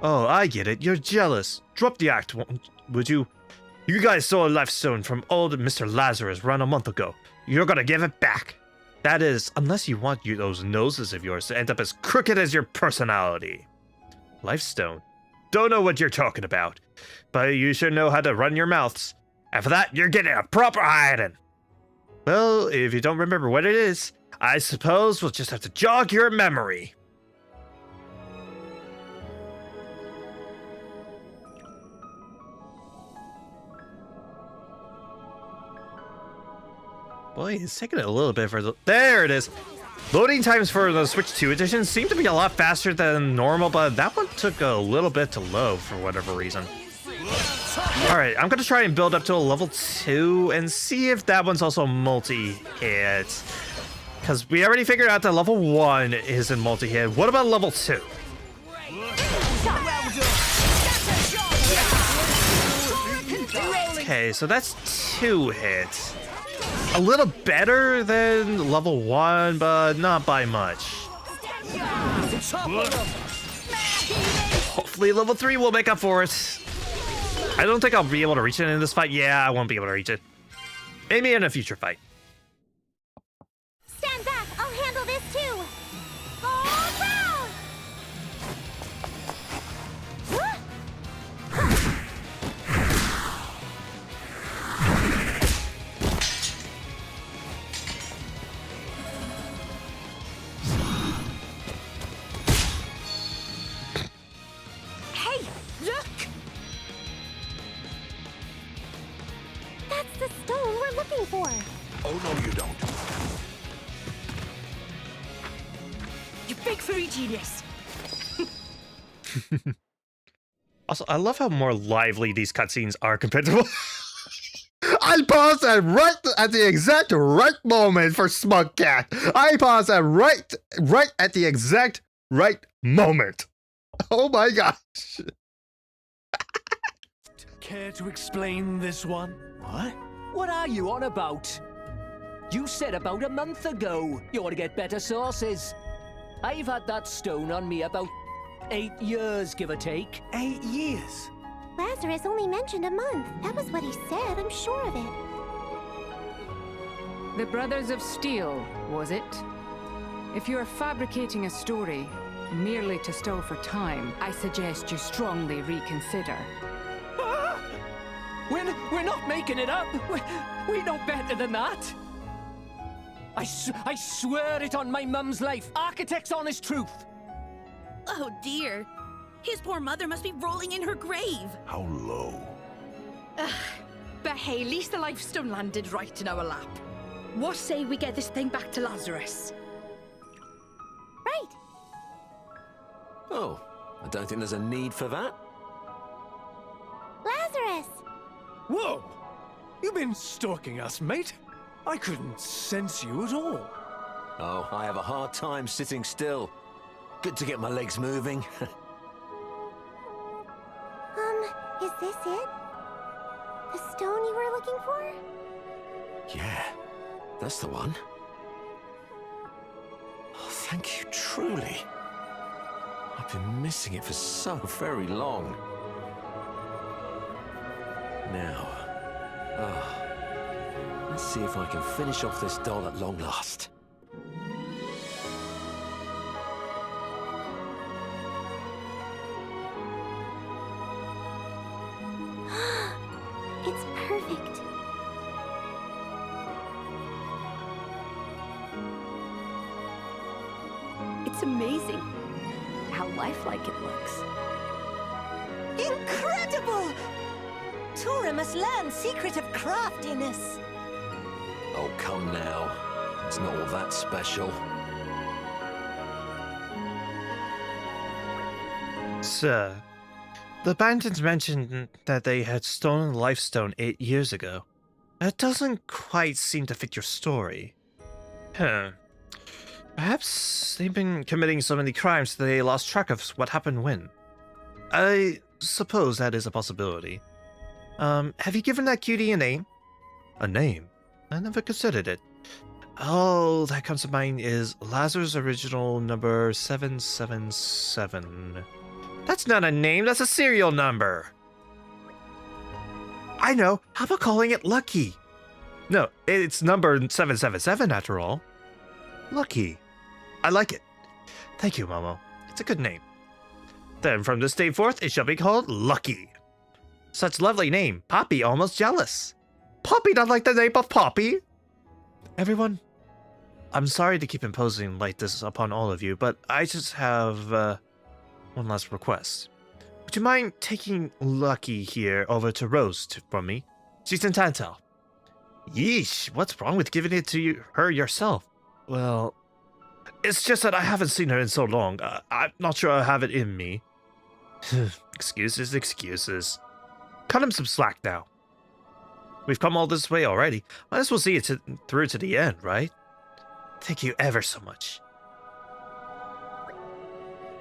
S1: Oh, I get it. You're jealous. Drop the act, would you? You guys stole a life stone from old Mr. Lazarus around a month ago. You're gonna give it back. That is, unless you want those noses of yours to end up as crooked as your personality. Lifestone. Don't know what you're talking about, but you should know how to run your mouths. And for that, you're getting a proper hiding. Well, if you don't remember what it is, I suppose we'll just have to jog your memory. Boy, it's taking it a little bit for the... There it is! Loading times for the Switch 2 edition seem to be a lot faster than normal, but that one took a little bit to load for whatever reason. Alright, I'm gonna try and build up to a level 2 and see if that one's also multi-hit. Because we already figured out that level 1 isn't multi-hit. What about level 2? Okay, so that's 2 hits. A little better than level 1, but not by much. Hopefully level 3 will make up for it. I don't think I'll be able to reach it in this fight. Yeah, I won't be able to reach it. Maybe in a future fight.
S3: Stand back! I'll handle this too! Fall down!
S4: Hey, look!
S3: That's the stone we're looking for!
S6: Oh, no, you don't.
S4: You big furry genius!
S1: Also, I love how more lively these cutscenes are compared to. I paused at right at the exact right moment for Smug Cat. I paused at right at the exact right moment. Oh my gosh.
S5: Care to explain this one?
S8: What?
S11: What are you on about? You said about a month ago you want to get better sources. I've had that stone on me about 8 years, give or take.
S8: 8 years?
S3: Lazarus only mentioned a month. That was what he said, I'm sure of it.
S7: The Brothers of Steel, was it? If you are fabricating a story merely to stall for time, I suggest you strongly reconsider.
S11: Ah! We're not making it up. We know better than that. I swear it on my mum's life. Architect's honest truth.
S10: Oh dear. His poor mother must be rolling in her grave.
S6: How low?
S10: But hey, at least the life stone landed right in our lap. What say we get this thing back to Lazarus?
S3: Right.
S9: Oh, I don't think there's a need for that.
S3: Lazarus!
S5: Whoa! You've been stalking us, mate. I couldn't sense you at all.
S9: Oh, I have a hard time sitting still. Good to get my legs moving.
S3: Is this it? The stone you were looking for?
S9: Yeah, that's the one. Oh, thank you, truly. I've been missing it for so very long. Now, let's see if I can finish off this doll at long last.
S3: It's perfect.
S2: It's amazing how lifelike it looks.
S4: Incredible! Tora must learn secret of craftiness.
S9: Oh, come now. It's not all that special.
S1: Sir, the bandits mentioned that they had stolen the Life Stone 8 years ago. That doesn't quite seem to fit your story. Huh. Perhaps they've been committing so many crimes that they lost track of what happened when. I suppose that is a possibility. Have you given that cutie a name? A name? I never considered it. All that comes to mind is Lazarus original number 777. That's not a name, that's a serial number. I know, how about calling it Lucky? No, it's number 777 after all. Lucky. I like it. Thank you, Momo. It's a good name. Then from this day forth, it shall be called Lucky. Such lovely name. Poppy almost jealous. Poppy not like the name of Poppy. Everyone, I'm sorry to keep imposing like this upon all of you, but I just have one last request. Would you mind taking Lucky here over to Rose for me? She's in Tantal. Yeesh, what's wrong with giving it to her yourself? Well, it's just that I haven't seen her in so long. I'm not sure I have it in me. Excuses. Cut him some slack now. We've come all this way already. Might as well see it through to the end, right? Thank you ever so much.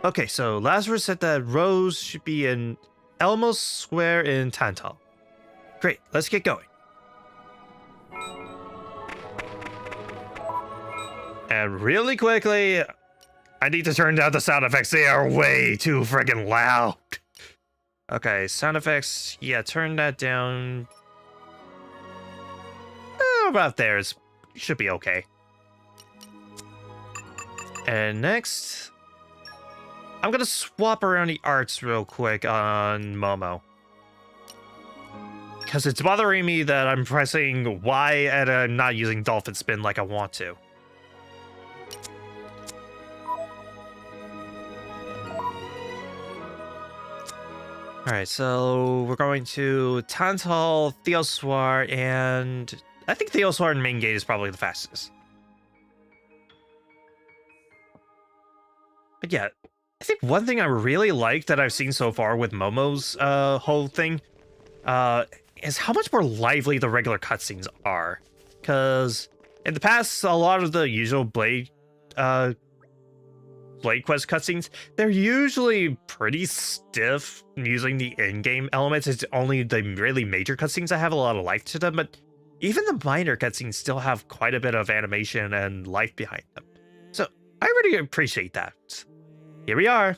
S1: Okay, so Lazarus said that Rose should be in Elmos Square in Tantal. Great, let's get going. And really quickly, I need to turn down the sound effects. They are way too friggin' loud. Okay, sound effects. Yeah, turn that down. About there should be okay. And next, I'm gonna swap around the arts real quick on Momo. Because it's bothering me that I'm pressing Y and I'm not using Dolphin Spin like I want to. Alright, so we're going to Tantal, Theoswar, and I think Theoswar and Main Gate is probably the fastest. But yeah, I think one thing I really like that I've seen so far with Momo's whole thing is how much more lively the regular cutscenes are. Because in the past, a lot of the usual Blade Quest cutscenes, they're usually pretty stiff using the in-game elements. It's only the really major cutscenes that have a lot of life to them, but even the minor cutscenes still have quite a bit of animation and life behind them. So I really appreciate that. Here we are.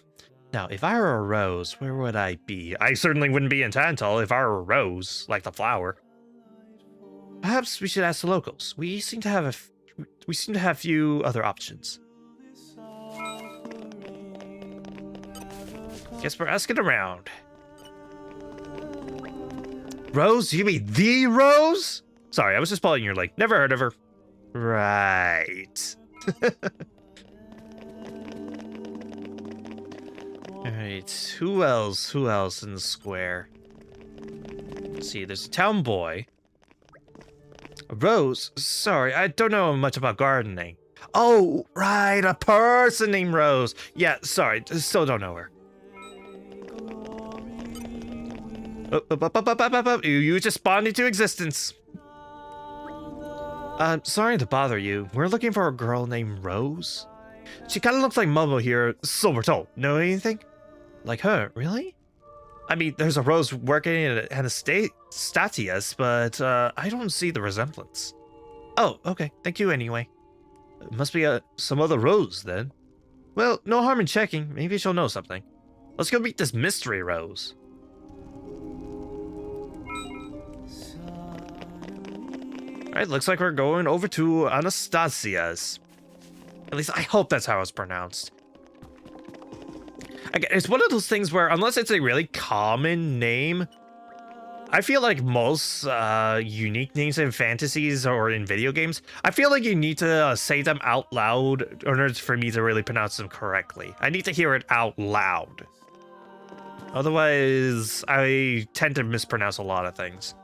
S1: Now, if I were a rose, where would I be? I certainly wouldn't be in Tantal if I were a rose, like the flower. Perhaps we should ask the locals. We seem to have few other options. Guess we're asking around. Rose? You mean the Rose? Sorry, I was just following your link. Never heard of her. Right. Alright, who else? Who else in the square? Let's see, there's a town boy. A Rose? Sorry, I don't know much about gardening. Oh, right, a person named Rose. Yeah, sorry, still don't know her. You just spawned into existence. Sorry to bother you. We're looking for a girl named Rose. She kind of looks like Momo here, so we're told. Know anything? Like her, really? I mean, there's a Rose working in Anastasia's, but I don't see the resemblance. Oh, okay. Thank you anyway. It must be some other Rose, then. Well, no harm in checking. Maybe she'll know something. Let's go meet this mystery Rose. Alright, looks like we're going over to Anastasia's. At least I hope that's how it's pronounced. Again, it's one of those things where, unless it's a really common name, I feel like most unique names in fantasies or in video games, I feel like you need to say them out loud in order for me to really pronounce them correctly. I need to hear it out loud. Otherwise, I tend to mispronounce a lot of things.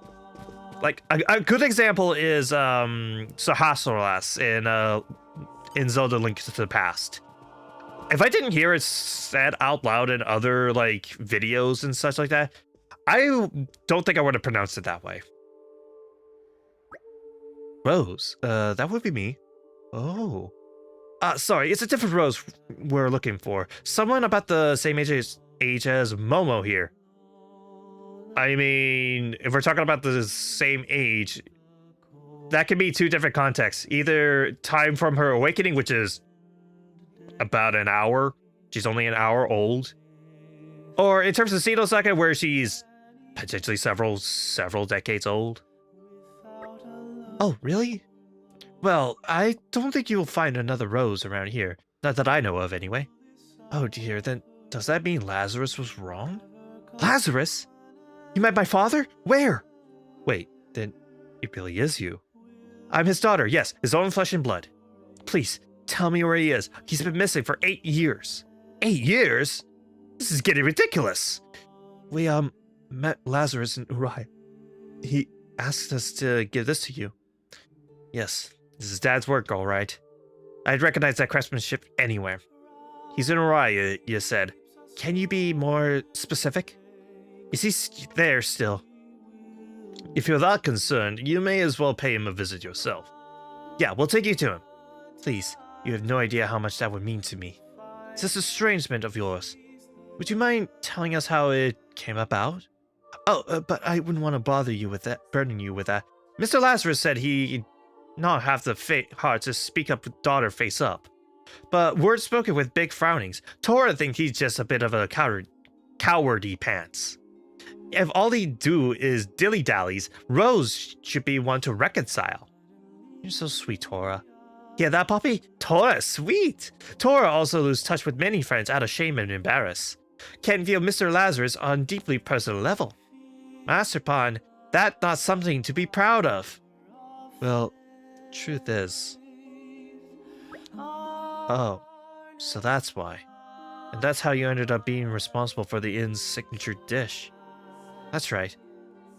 S1: Like, a good example is Sahasralas in Zelda Link to the Past. If I didn't hear it said out loud in other, like, videos and such like that, I don't think I would have pronounced it that way. Rose? That would be me. Oh. Sorry, it's a different Rose we're looking for. Someone about the same age as Momo here. I mean, if we're talking about the same age, that could be two different contexts. Either time from her awakening, which is about an hour. She's only an hour old. Or in terms of Xenosaga, where she's potentially several decades old. Oh, really? Well, I don't think you will find another Rose around here. Not that I know of, anyway. Oh dear, then does that mean Lazarus was wrong? Lazarus? You met my father? Where? Wait, then it really is you. I'm his daughter, yes, his own flesh and blood. Please, tell me where he is. He's been missing for 8 years. 8 years? This is getting ridiculous. We, met Lazarus in Uriah. He asked us to give this to you. Yes, this is Dad's work, all right. I'd recognize that craftsmanship anywhere. He's in Uriah, you said. Can you be more specific? Is he there still? If you're that concerned, you may as well pay him a visit yourself. Yeah, we'll take you to him. Please, you have no idea how much that would mean to me. It's this estrangement of yours. Would you mind telling us how it came about? Oh, but I wouldn't want to bother you with that, burden you with that. Mr. Lazarus said he'd not have the heart to speak up with daughter face up. But words spoken with big frownings. Tora thinks he's just a bit of a cowardy pants. If all he do is dilly-dallies, Rose should be one to reconcile. You're so sweet, Tora. Yeah, that puppy? Tora, sweet! Tora also lose touch with many friends out of shame and embarrass. Can feel Mr. Lazarus on deeply personal level. Master Pond, that's not something to be proud of. Well, truth is... Oh, so that's why. And that's how you ended up being responsible for the inn's signature dish. That's right.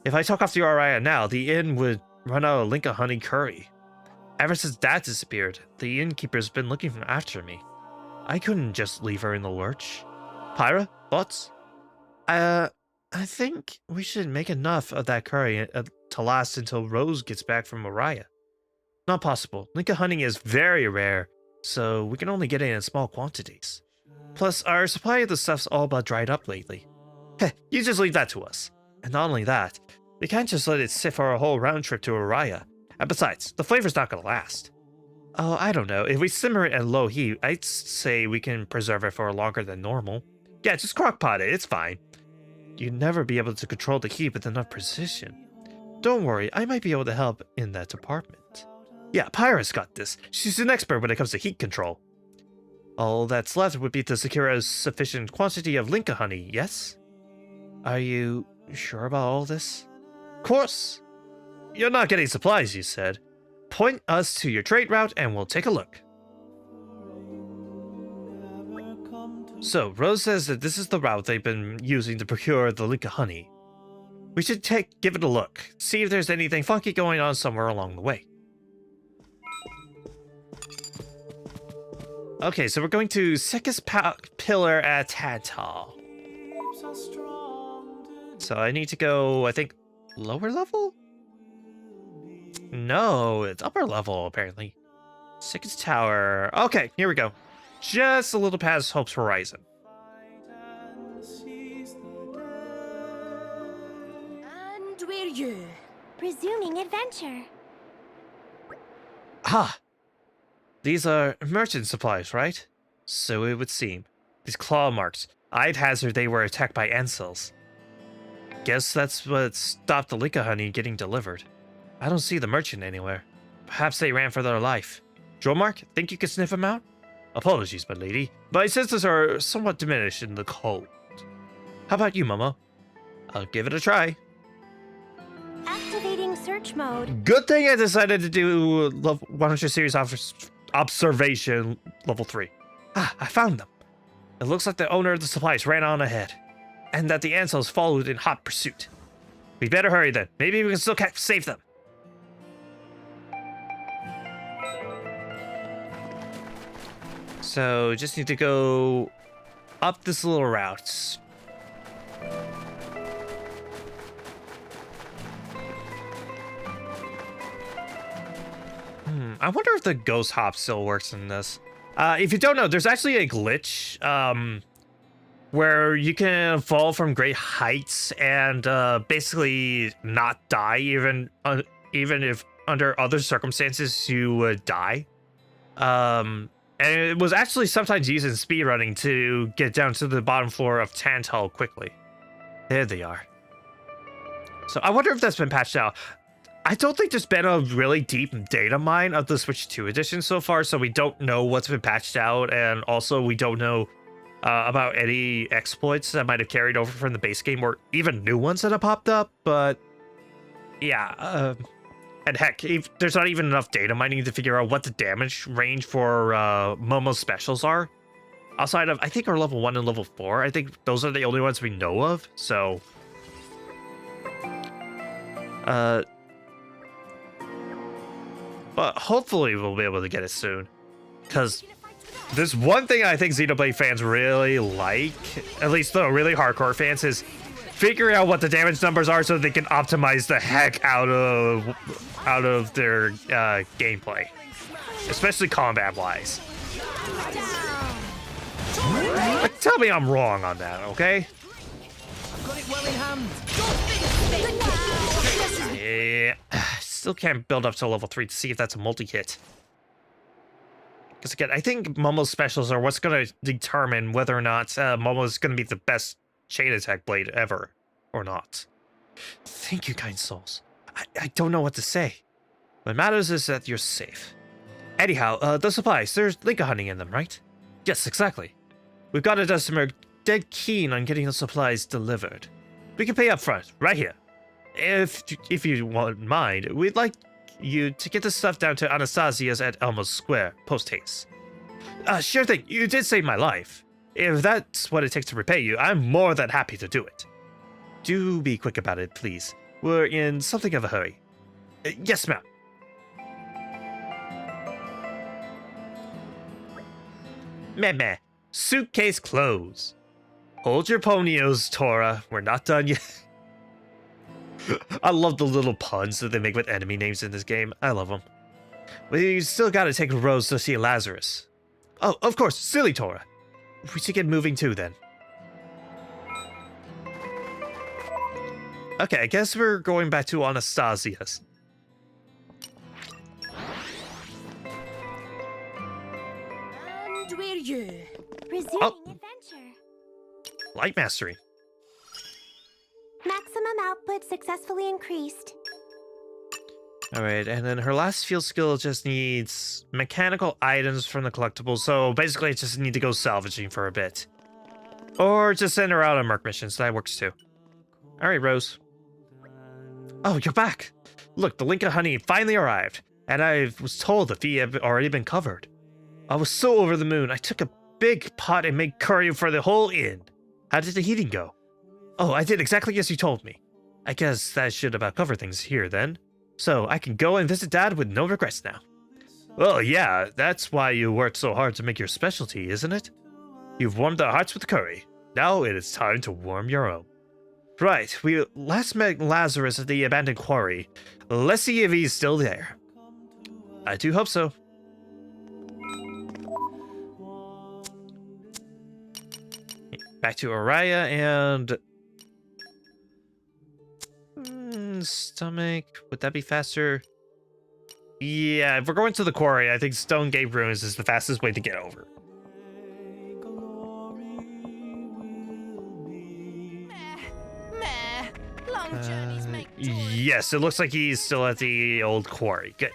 S1: If I talk off to Uriah now, the inn would run out of Linka honey curry. Ever since Dad disappeared, the innkeeper's been looking after me. I couldn't just leave her in the lurch. Pyra, thoughts? I think we should make enough of that curry to last until Rose gets back from Mariah. Not possible. Linka honey is very rare, so we can only get it in small quantities. Plus, our supply of the stuff's all but dried up lately. Heh, you just leave that to us. And not only that, we can't just let it sit for a whole round trip to Araya. And besides, the flavor's not gonna last. Oh, I don't know. If we simmer it at low heat, I'd say we can preserve it for longer than normal. Yeah, just crockpot it, it's fine. You'd never be able to control the heat with enough precision. Don't worry, I might be able to help in that department. Yeah, Pyra's got this. She's an expert when it comes to heat control. All that's left would be to secure a sufficient quantity of Linka honey, yes? Are you sure about all this? Of course! You're not getting supplies, you said. Point us to your trade route and we'll take a look. So, Rose says that this is the route they've been using to procure the Linka honey. We should give it a look, see if there's anything funky going on somewhere along the way. Okay, so we're going to Sekis Pillar at Tadtal. So I need to go, I think, lower level? No, it's upper level, apparently. Sekis Tower. Okay, here we go. Just a little past Hope's Horizon.
S10: And where you?
S3: Resuming adventure.
S1: Ah! These are merchant supplies, right? So it would seem. These claw marks. I'd hazard they were attacked by Ansels. Guess that's what stopped the Linka honey getting delivered. I don't see the merchant anywhere. Perhaps they ran for their life. Dromark, think you could sniff them out? Apologies, my lady. My senses are somewhat diminished in the cold. How about you, Momo? I'll give it a try.
S3: Activating search mode.
S1: Good thing I decided to do 100 series observation level 3. Ah, I found them. It looks like the owner of the supplies ran on ahead, and that the Ansels followed in hot pursuit. We better hurry then. Maybe we can still save them. So, just need to go up this little route. I wonder if the ghost hop still works in this. If you don't know, there's actually a glitch where you can fall from great heights and basically not die, even if under other circumstances you would die. And it was actually sometimes used in speedrunning to get down to the bottom floor of Tantal quickly. There they are. So I wonder if that's been patched out. I don't think there's been a really deep data mine of the Switch 2 edition so far, so we don't know what's been patched out, and also we don't know about any exploits that might have carried over from the base game, or even new ones that have popped up, but yeah, and heck, there's not even enough data mining to figure out what the damage range for Momo's specials are. Outside of, I think, our level 1 and level 4, I think those are the only ones we know of, so... But hopefully we'll be able to get it soon. Because there's one thing I think Xenoblade fans really like, at least the really hardcore fans, is figuring out what the damage numbers are so they can optimize the heck out of their gameplay. Especially combat-wise. Like, tell me I'm wrong on that, okay?
S8: I've got it well in hand.
S1: Yeah, still can't build up to level 3 to see if that's a multi-hit. Because again, I think Momo's specials are what's going to determine whether or not Momo's going to be the best chain attack blade ever, or not. Thank you, kind souls. I don't know what to say. What matters is that you're safe. Anyhow, the supplies, there's Linka honey in them, right? Yes, exactly. We've got a customer dead keen on getting the supplies delivered. We can pay up front, right here. If you won't mind, we'd like you to get the stuff down to Anastasia's at Elmo's Square, post-haste. Sure thing, you did save my life. If that's what it takes to repay you, I'm more than happy to do it. Do be quick about it, please. We're in something of a hurry. Yes, ma'am. Meh. Suitcase closed. Hold your ponios, Tora. We're not done yet. I love the little puns that they make with enemy names in this game. I love them. We still gotta take Rose to see Lazarus. Oh, of course, silly Tora. We should get moving too, then. Okay, I guess we're going back to Anastasia's.
S10: And we're you.
S3: Resuming adventure.
S1: Light mastery.
S3: Maximum output successfully increased.
S1: Alright, and then her last field skill just needs mechanical items from the collectibles, so basically I just need to go salvaging for a bit. Or just send her out on merc missions, that works too. Alright, Rose. Oh, you're back! Look, the link of honey finally arrived, and I was told the fee had already been covered. I was so over the moon, I took a big pot and made curry for the whole inn. How did the heating go? Oh, I did exactly as you told me. I guess that should about cover things here then. So I can go and visit Dad with no regrets now. Well, yeah, that's why you worked so hard to make your specialty, isn't it? You've warmed our hearts with curry. Now it is time to warm your own. Right, we last met Lazarus at the abandoned quarry. Let's see if he's still there. I do hope so. Back to Araya and... stomach, would that be faster? Yeah, if we're going to the quarry, I think Stone Gate Ruins is the fastest way to get over.
S2: Long journeys make
S1: Yes, it looks like he's still at the old quarry. Good.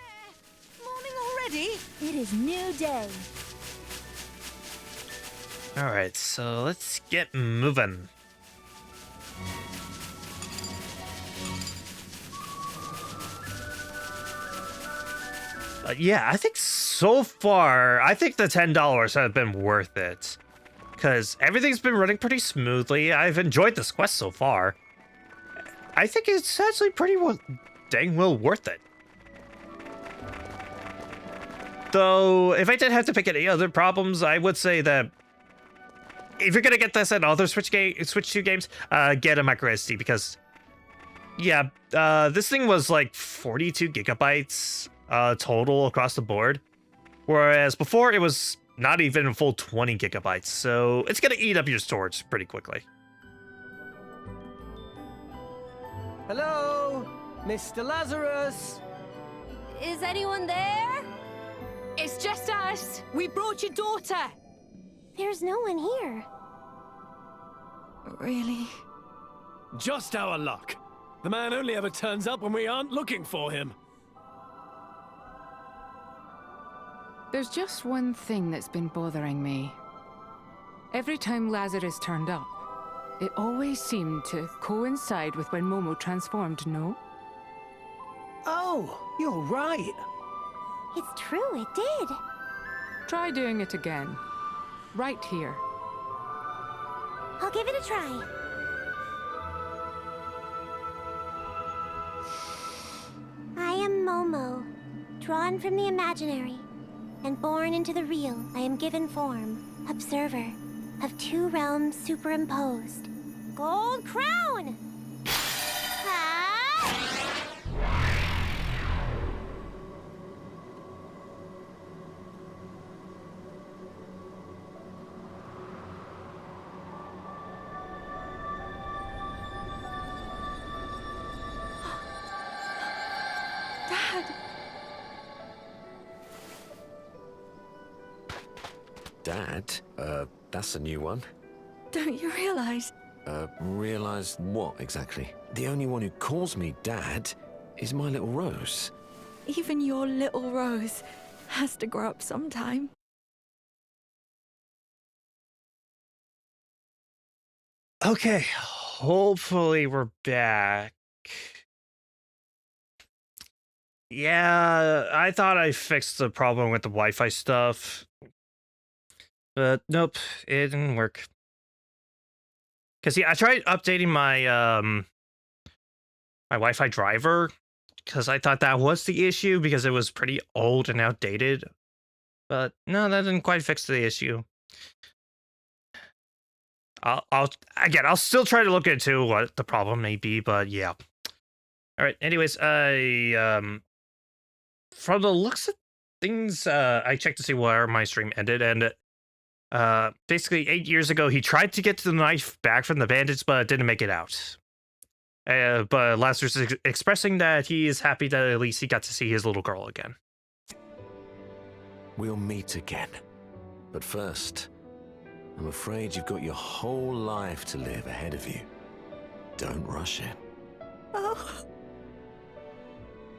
S4: Morning already?
S3: It is new day.
S1: Alright, so let's get moving. Yeah, I think so far, I think the $10 have been worth it. Because everything's been running pretty smoothly. I've enjoyed this quest so far. I think it's actually pretty dang well worth it. Though, if I did have to pick any other problems, I would say that if you're gonna get this at other Switch 2 games, get a micro SD because, yeah, this thing was like 42 gigabytes total across the board, whereas before it was not even a full 20 gigabytes, so it's gonna eat up your storage pretty quickly.
S8: Hello, Mr. Lazarus.
S3: Is anyone there?
S10: It's just us. We brought your daughter.
S3: There's no one here.
S10: Really?
S5: Just our luck. The man only ever turns up when we aren't looking for him.
S7: There's just one thing that's been bothering me. Every time Lazarus turned up, it always seemed to coincide with when Momo transformed, no?
S8: Oh, you're right.
S3: It's true, it did.
S7: Try doing it again. Right here.
S3: I'll give it a try. I am Momo, drawn from the imaginary, and born into the real. I am given form, observer, of two realms superimposed. Gold crown!
S9: Dad? That's a new one.
S10: Don't you realize?
S9: Realize what exactly? The only one who calls me Dad is my little Rose.
S10: Even your little Rose has to grow up sometime.
S1: Okay, hopefully we're back. Yeah, I thought I fixed the problem with the Wi-Fi stuff. But nope, it didn't work. Cause yeah, I tried updating my my Wi-Fi driver because I thought that was the issue because it was pretty old and outdated. But no, that didn't quite fix the issue. I'll still try to look into what the problem may be, but yeah. All right. Anyways, from the looks of things, I checked to see where my stream ended, and basically 8 years ago, he tried to get the knife back from the bandits, but didn't make it out. But Lazarus is expressing that he is happy that at least he got to see his little girl again.
S9: We'll meet again. But first, I'm afraid you've got your whole life to live ahead of you. Don't rush it.
S4: Oh.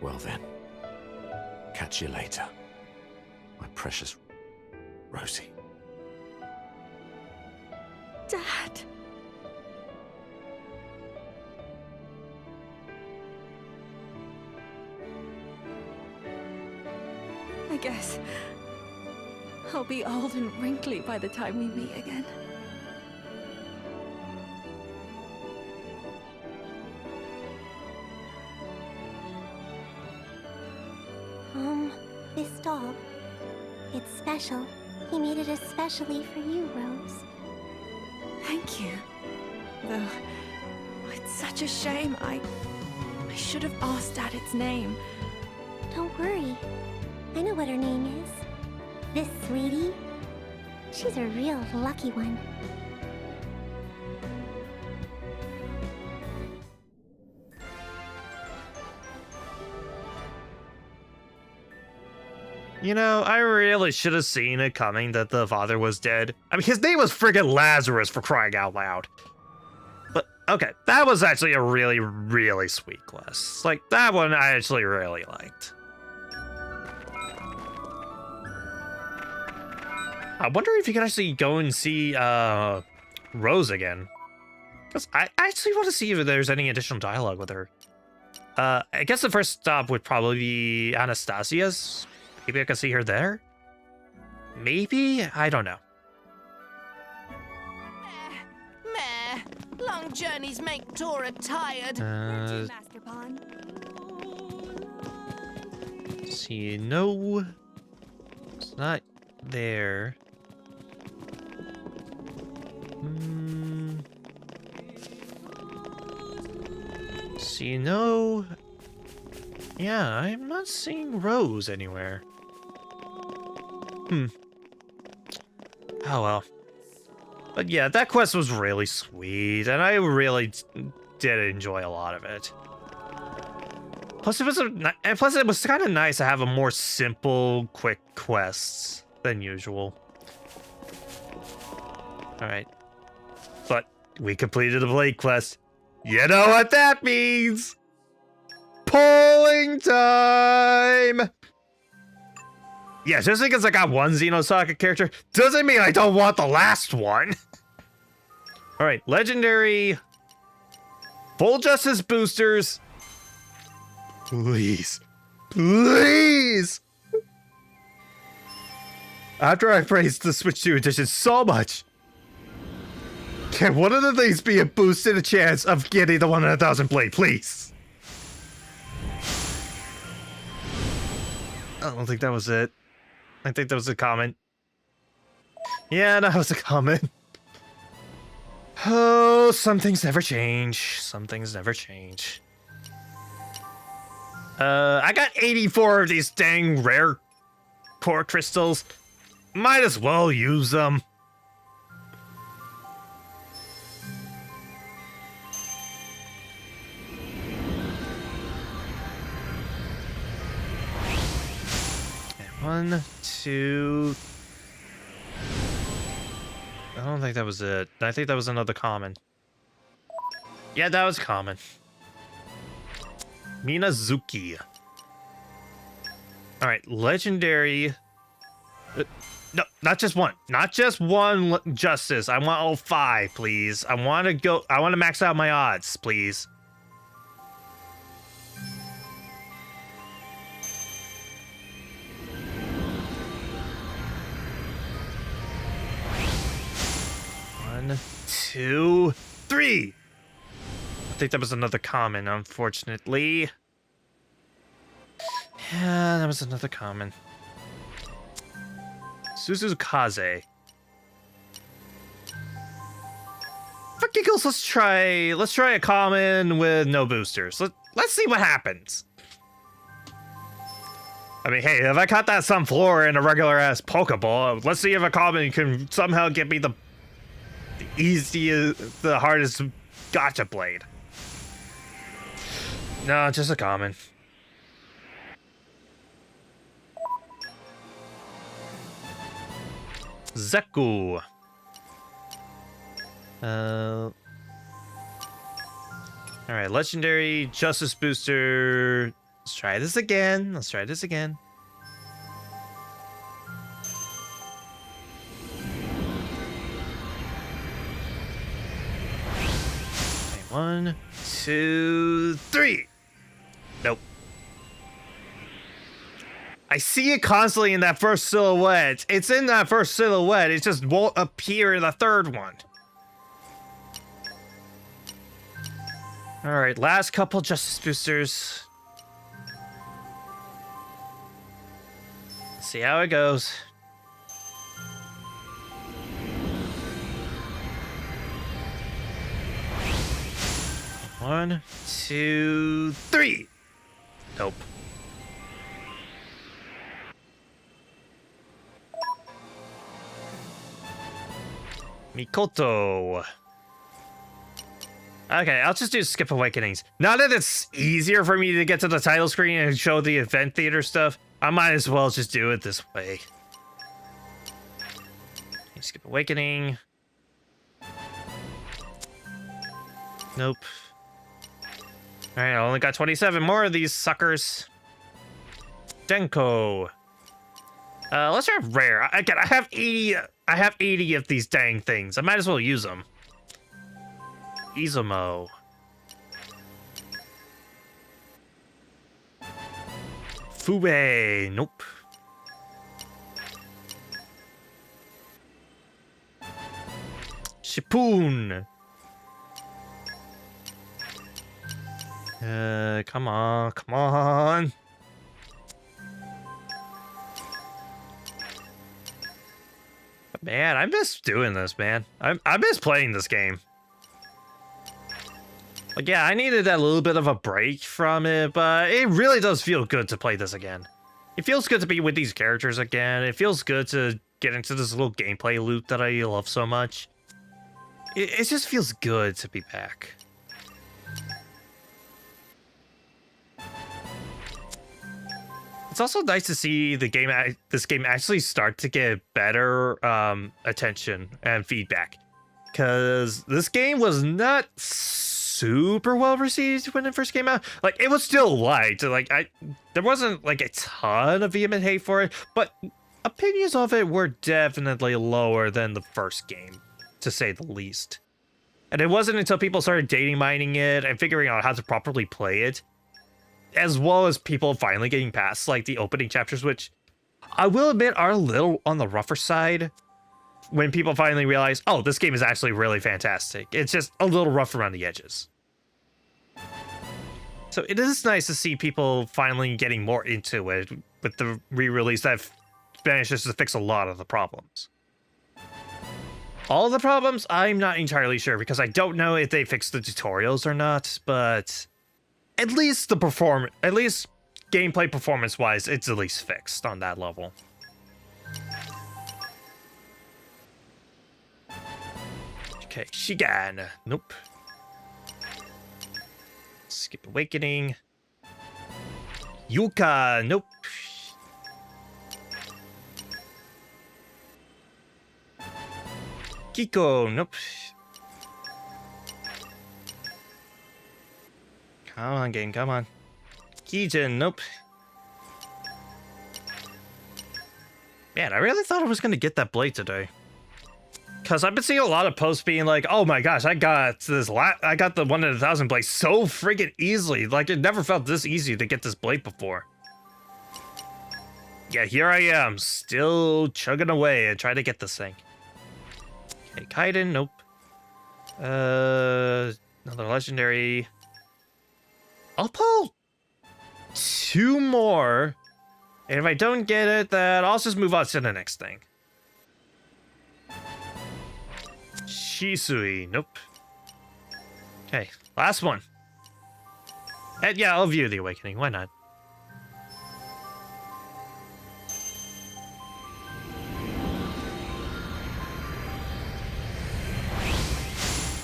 S9: Well then, catch you later, my precious Rosie.
S4: Dad.
S12: I guess I'll be old and wrinkly by the time we meet again.
S3: This doll, it's special. He made it especially for you, Rose.
S12: Thank you. Though, it's such a shame. I should have asked Dad its name.
S3: Don't worry. I know what her name is. This sweetie. She's a real lucky one.
S1: You know, I really should have seen it coming that the father was dead. I mean, his name was friggin' Lazarus, for crying out loud. But, okay, that was actually a really, really sweet quest. Like, that one I actually really liked. I wonder if you can actually go and see, Rose again. Because I actually want to see if there's any additional dialogue with her. I guess the first stop would probably be Anastasia's. Maybe I can see her there? Maybe? I don't know.
S4: Meh. Long journeys make Tora tired.
S3: Master Pawn.
S1: See, no. It's not there. See, no. Yeah, I'm not seeing Rose anywhere. Oh well. But yeah, that quest was really sweet, and I really did enjoy a lot of it. Plus, it was kind of nice to have a more simple, quick quests than usual. All right, but we completed the Blade quest. You know what that means? Polling time! Yeah, just because I got one Xenosaga character doesn't mean I don't want the last one. Alright, legendary full justice boosters. Please. Please! After I praised the Switch 2 edition so much, can one of the things be a boost in a chance of getting the 100,000 blade, please? I don't think that was it. I think that was a comment. Yeah, that was a comment. Oh, some things never change. Some things never change. I got 84 of these dang rare core crystals. Might as well use them. One, two. I don't think that was it. I think that was another common. Yeah, that was common. Minazuki. All right, legendary. No, not just one. Not just one justice. I want all 5, please. I want to max out my odds, please. One, 2, 3. I think that was another common, unfortunately. Yeah, that was another common. Suzukaze. for giggles, let's try a common with no boosters. Let's see what happens. I mean, hey, if I caught that Sunflora in a regular ass Pokeball, let's see if a common can somehow get me the easiest, the hardest gotcha blade. No, just a common. Zeku. Alright, legendary justice booster. Let's try this again. Okay, 1, 2, 3. Nope. I see it constantly in that first silhouette. It's in that first silhouette. It just won't appear in the third one. Alright, last couple justice boosters. Let's see how it goes. One, 2, 3. Nope. Mikoto. Okay, I'll just do Skip Awakenings. Now that it's easier for me to get to the title screen and show the event theater stuff, I might as well just do it this way. Okay, Skip Awakening. Nope. Alright, I only got 27 more of these suckers. Denko. Let's try rare. Again, I have 80 of these dang things. I might as well use them. Izumo. Fube. Nope. Shipun. Come on. Man, I miss doing this, man. I miss playing this game. Like, yeah, I needed that little bit of a break from it, but it really does feel good to play this again. It feels good to be with these characters again. It feels good to get into this little gameplay loop that I love so much. It just feels good to be back. It's also nice to see this game actually start to get better attention and feedback, because this game was not super well received when it first came out. Like, it was still liked. Like, there wasn't like a ton of vehement hate for it, but opinions of it were definitely lower than the first game, to say the least. And it wasn't until people started dating mining it and figuring out how to properly play it, as well as people finally getting past like the opening chapters, which I will admit are a little on the rougher side, when people finally realize, oh, this game is actually really fantastic. It's just a little rough around the edges. So it is nice to see people finally getting more into it with the re-release that manages to fix a lot of the problems. All of the problems, I'm not entirely sure, because I don't know if they fixed the tutorials or not, but at least gameplay performance-wise, it's at least fixed on that level. Okay, Shigan. Nope. Skip Awakening. Yuka. Nope. Kiko. Nope. Come on, game. Come on. Kijin. Nope. Man, I really thought I was going to get that blade today. Because I've been seeing a lot of posts being like, oh my gosh, I got the 1 in 1,000 blade so friggin' easily. Like, it never felt this easy to get this blade before. Yeah, here I am, still chugging away and trying to get this thing. Okay, Kaiden, nope. Another legendary. I'll pull 2 more. And if I don't get it, then I'll just move on to the next thing. Shisui, nope. Okay, last one. And yeah, I'll view the awakening. Why not?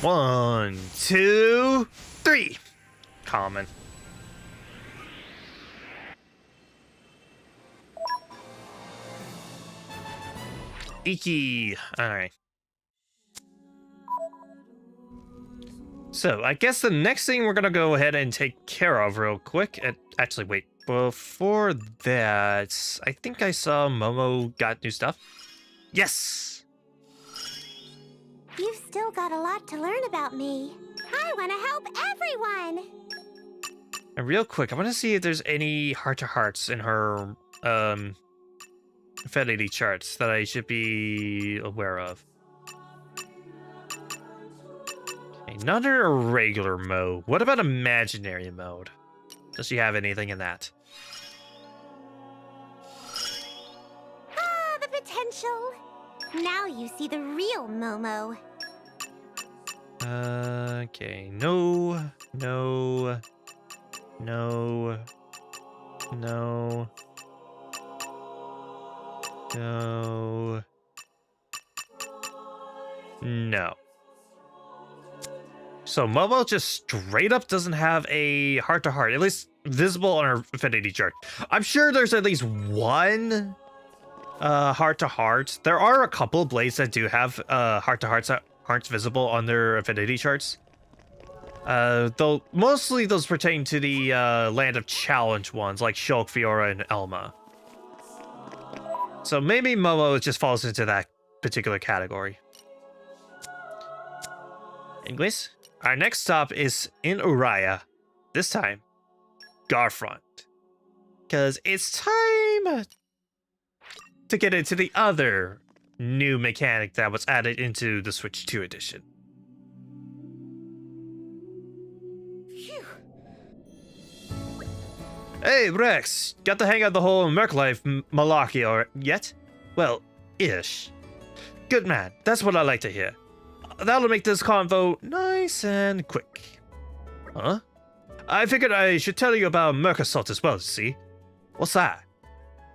S1: One, two, three. Common. Iki. Alright. So, I guess the next thing we're gonna go ahead and take care of real quick. Actually, wait. Before that, I think I saw Momo got new stuff. Yes!
S3: You've still got a lot to learn about me. I want to help everyone.
S1: And real quick, I want to see if there's any heart-to-hearts in her, affinity charts that I should be aware of. Okay, not her regular mode. What about imaginary mode? Does she have anything in that?
S3: Ah, the potential. Now you see the real Momo.
S1: Okay. No. No. No. No. No. No. So Momo just straight up doesn't have a heart-to-heart, at least visible on her affinity chart. I'm sure there's at least one heart-to-heart. There are a couple blades that do have heart-to-hearts that aren't visible on their affinity charts. Though mostly those pertain to the Land of Challenge ones, like Shulk, Fiora, and Elma. So maybe Momo just falls into that particular category. Anyways, our next stop is in Uriah. This time, Garfront. Because it's time to get into the other new mechanic that was added into the Switch 2 edition.
S10: Phew.
S1: Hey, Rex, got the hang of the whole Merc life malarkey or yet? Well, ish. Good man, that's what I like to hear. That'll make this convo nice and quick. Huh? I figured I should tell you about Merc Assault as well, see? What's that?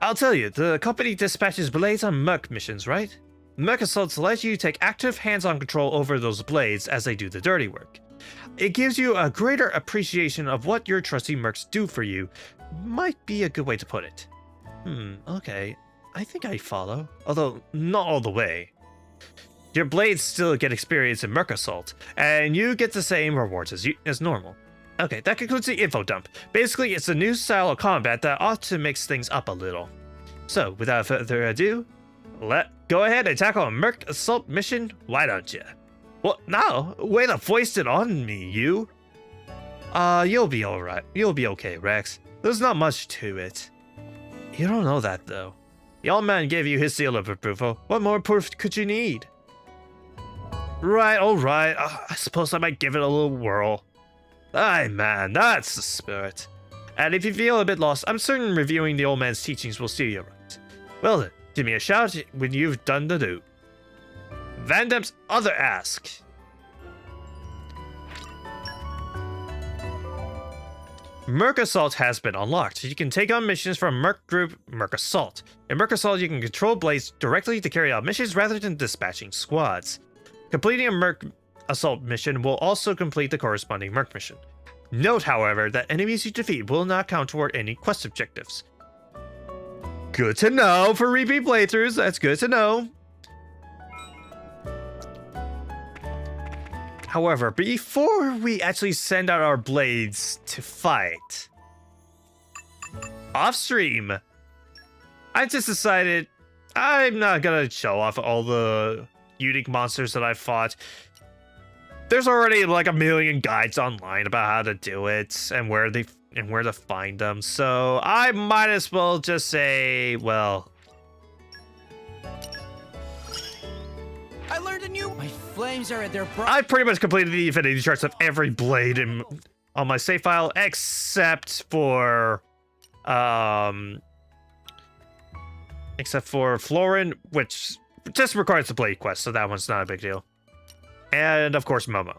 S1: I'll tell you, the company dispatches blades on Merc missions, right? Merc Assaults let you take active hands-on control over those blades as they do the dirty work. It gives you a greater appreciation of what your trusty Mercs do for you. Might be a good way to put it. Okay. I think I follow. Although, not all the way. Your blades still get experience in Merc Assault, and you get the same rewards as normal. Okay, that concludes the info dump. Basically, it's a new style of combat that ought to mix things up a little. So, without further ado, go ahead and tackle a Merc Assault mission, why don't you? Well, now, way to foist it on me, you. You'll be alright. You'll be okay, Rex. There's not much to it. You don't know that, though. The old man gave you his seal of approval. What more proof could you need? Right, alright. I suppose I might give it a little whirl. Aye, man, that's the spirit. And if you feel a bit lost, I'm certain reviewing the old man's teachings will steer you right. Well then, give me a shout when you've done the do. Vandam's other ask. Merc Assault has been unlocked. You can take on missions from Merc Group Merc Assault. In Merc Assault, you can control blades directly to carry out missions rather than dispatching squads. Completing a Merc Assault mission will also complete the corresponding Merc mission. Note, however, that enemies you defeat will not count toward any quest objectives. Good to know for repeat playthroughs, that's good to know. However, before we actually send out our blades to fight, off stream, I just decided I'm not gonna show off all the unique monsters that I fought. There's already like a million guides online about how to do it and where to find them. So I might as well just say, well,
S13: I learned a new. My flames are at their.
S1: I pretty much completed the affinity charts of every blade on my save file except for Florin, which just requires the blade quest, so that one's not a big deal. And of course, Momo.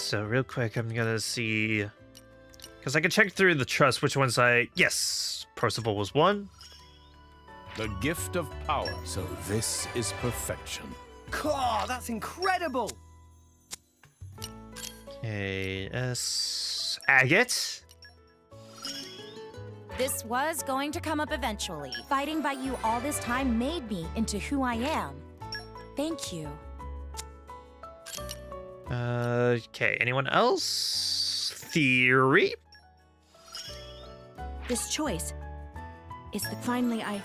S1: So real quick, I'm gonna see, because I can check through the trust which ones yes, Percival was one.
S5: The gift of power. So this is perfection.
S8: Caw, that's incredible!
S1: Okay, S. Agate.
S14: This was going to come up eventually. Fighting by you all this time made me into who I am. Thank you.
S1: Okay, anyone else? Theory?
S12: This choice is that finally I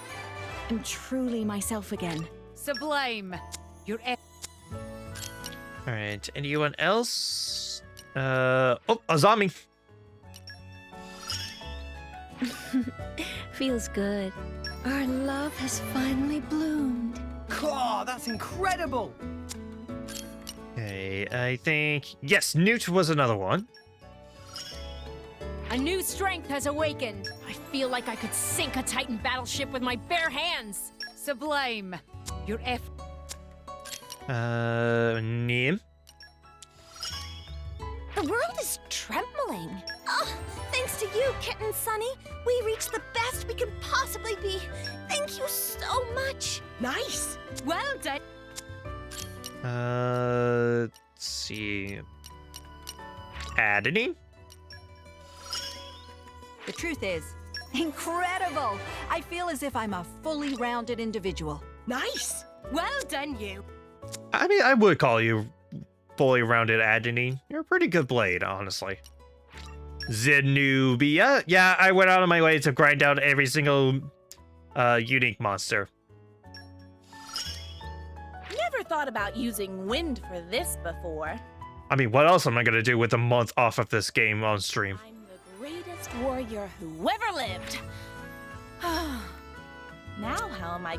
S12: am truly myself again.
S10: Sublime. You're
S1: Alright, anyone else? Oh, Azami.
S12: Feels good. Our love has finally bloomed.
S8: Caw, that's incredible!
S1: Okay, I think, yes, Newt was another one.
S10: A new strength has awakened. I feel like I could sink a Titan battleship with my bare hands. Sublime. You're
S1: Nim.
S3: The world is trembling. Oh, thanks to you, Kitten Sunny, we reached the best we can possibly be. Thank you so much.
S10: Nice. Well done.
S1: Let's see. Ardainian?
S4: The truth is, incredible! I feel as if I'm a fully rounded individual.
S10: Nice. Well done, you.
S1: I mean, I would call you fully rounded Ardainian. You're a pretty good blade, honestly. Zenubia. Yeah, I went out of my way to grind out every single unique monster.
S14: Never thought about using wind for this before.
S1: I mean, what else am I gonna do with a month off of this game on stream?
S14: I'm the greatest warrior who ever lived. Now how am I?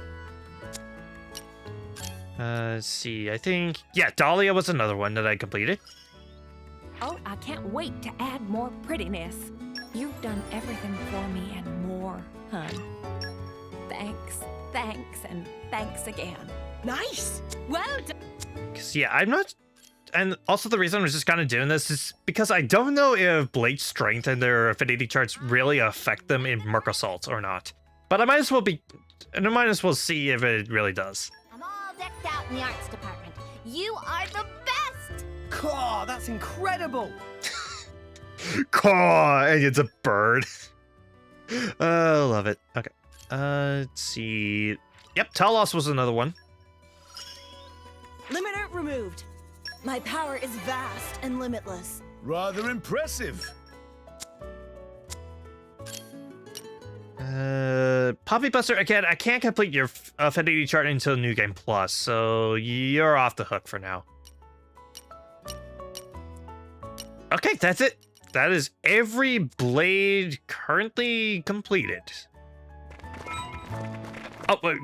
S1: Let's see, I think, yeah, Dahlia was another one that I completed.
S12: Oh, I can't wait to add more prettiness. You've done everything for me and more, hun. Thanks, and thanks again.
S10: Nice. Well done.
S1: Because, yeah, I'm not... And also the reason I'm just kind of doing this is because I don't know if Blade Strength and their affinity charts really affect them in Merc Assault or not. But I might as well see if it really does.
S2: I'm all decked out in the arts department. You are the best!
S8: Caw, that's incredible!
S1: Caw, and it's a bird. I love it. Okay. Let's see. Yep, Talos was another one.
S4: Limiter removed. My power is vast and limitless.
S5: Rather impressive.
S1: Poppy Buster, again, I can't complete your affinity chart until New Game Plus, so you're off the hook for now. Okay, that's it. That is every blade currently completed. Oh, wait.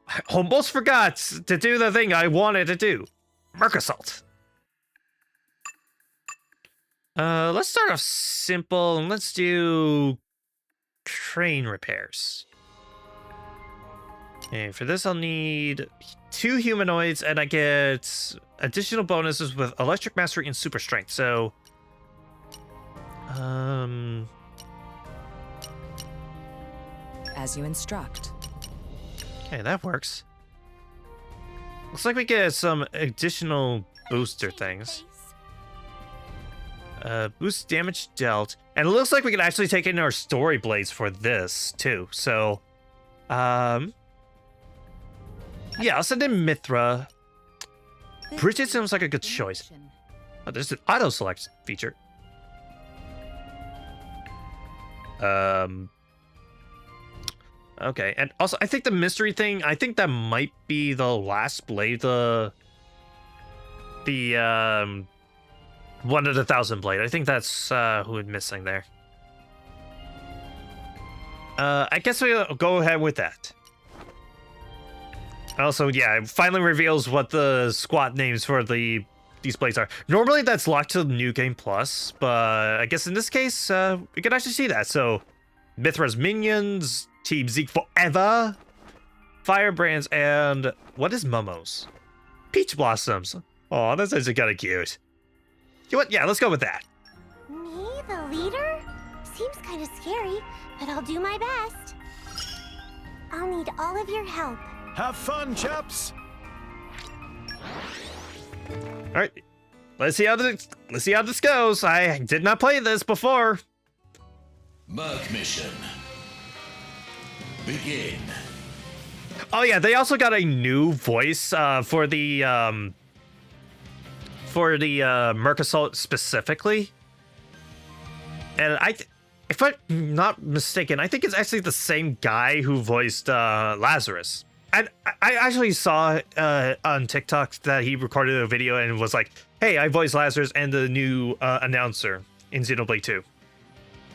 S1: I almost forgot to do the thing I wanted to do. Merc Assault. Let's start off simple and let's do train repairs. Okay, for this I'll need 2 humanoids and I get additional bonuses with Electric Mastery and Super Strength. So,
S12: As you instruct.
S1: okay, that works. Looks like we get some additional booster things. Boost damage dealt. And it looks like we can actually take in our story blades for this, too. So, yeah, I'll send in Mithra. Bridget seems like a good choice. Oh, there's an auto-select feature. Okay, and also, I think the mystery thing, I think that might be the last blade, the one of the 1,000 blade. I think that's who I'm missing there. I guess we'll go ahead with that. Also, yeah, it finally reveals what the squad names for these blades are. Normally that's locked to New Game Plus, but I guess in this case, we can actually see that. So, Mithra's minions, Team Zeke Forever, Firebrands, and what is Momo's? Peach Blossoms. Oh, that's actually kind of cute. know what? Yeah, let's go with that.
S3: Me, the leader? Seems kind of scary, but I'll do my best. I'll need all of your help.
S13: Have fun, chaps.
S1: All right, let's see how this goes. I did not play this before.
S15: Merc mission. Begin.
S1: Oh yeah, they also got a new voice for the Merc Assault specifically, and if I'm not mistaken, I think it's actually the same guy who voiced Lazarus. And I actually saw on TikTok that he recorded a video and was like, "Hey, I voiced Lazarus and the new announcer in Xenoblade 2."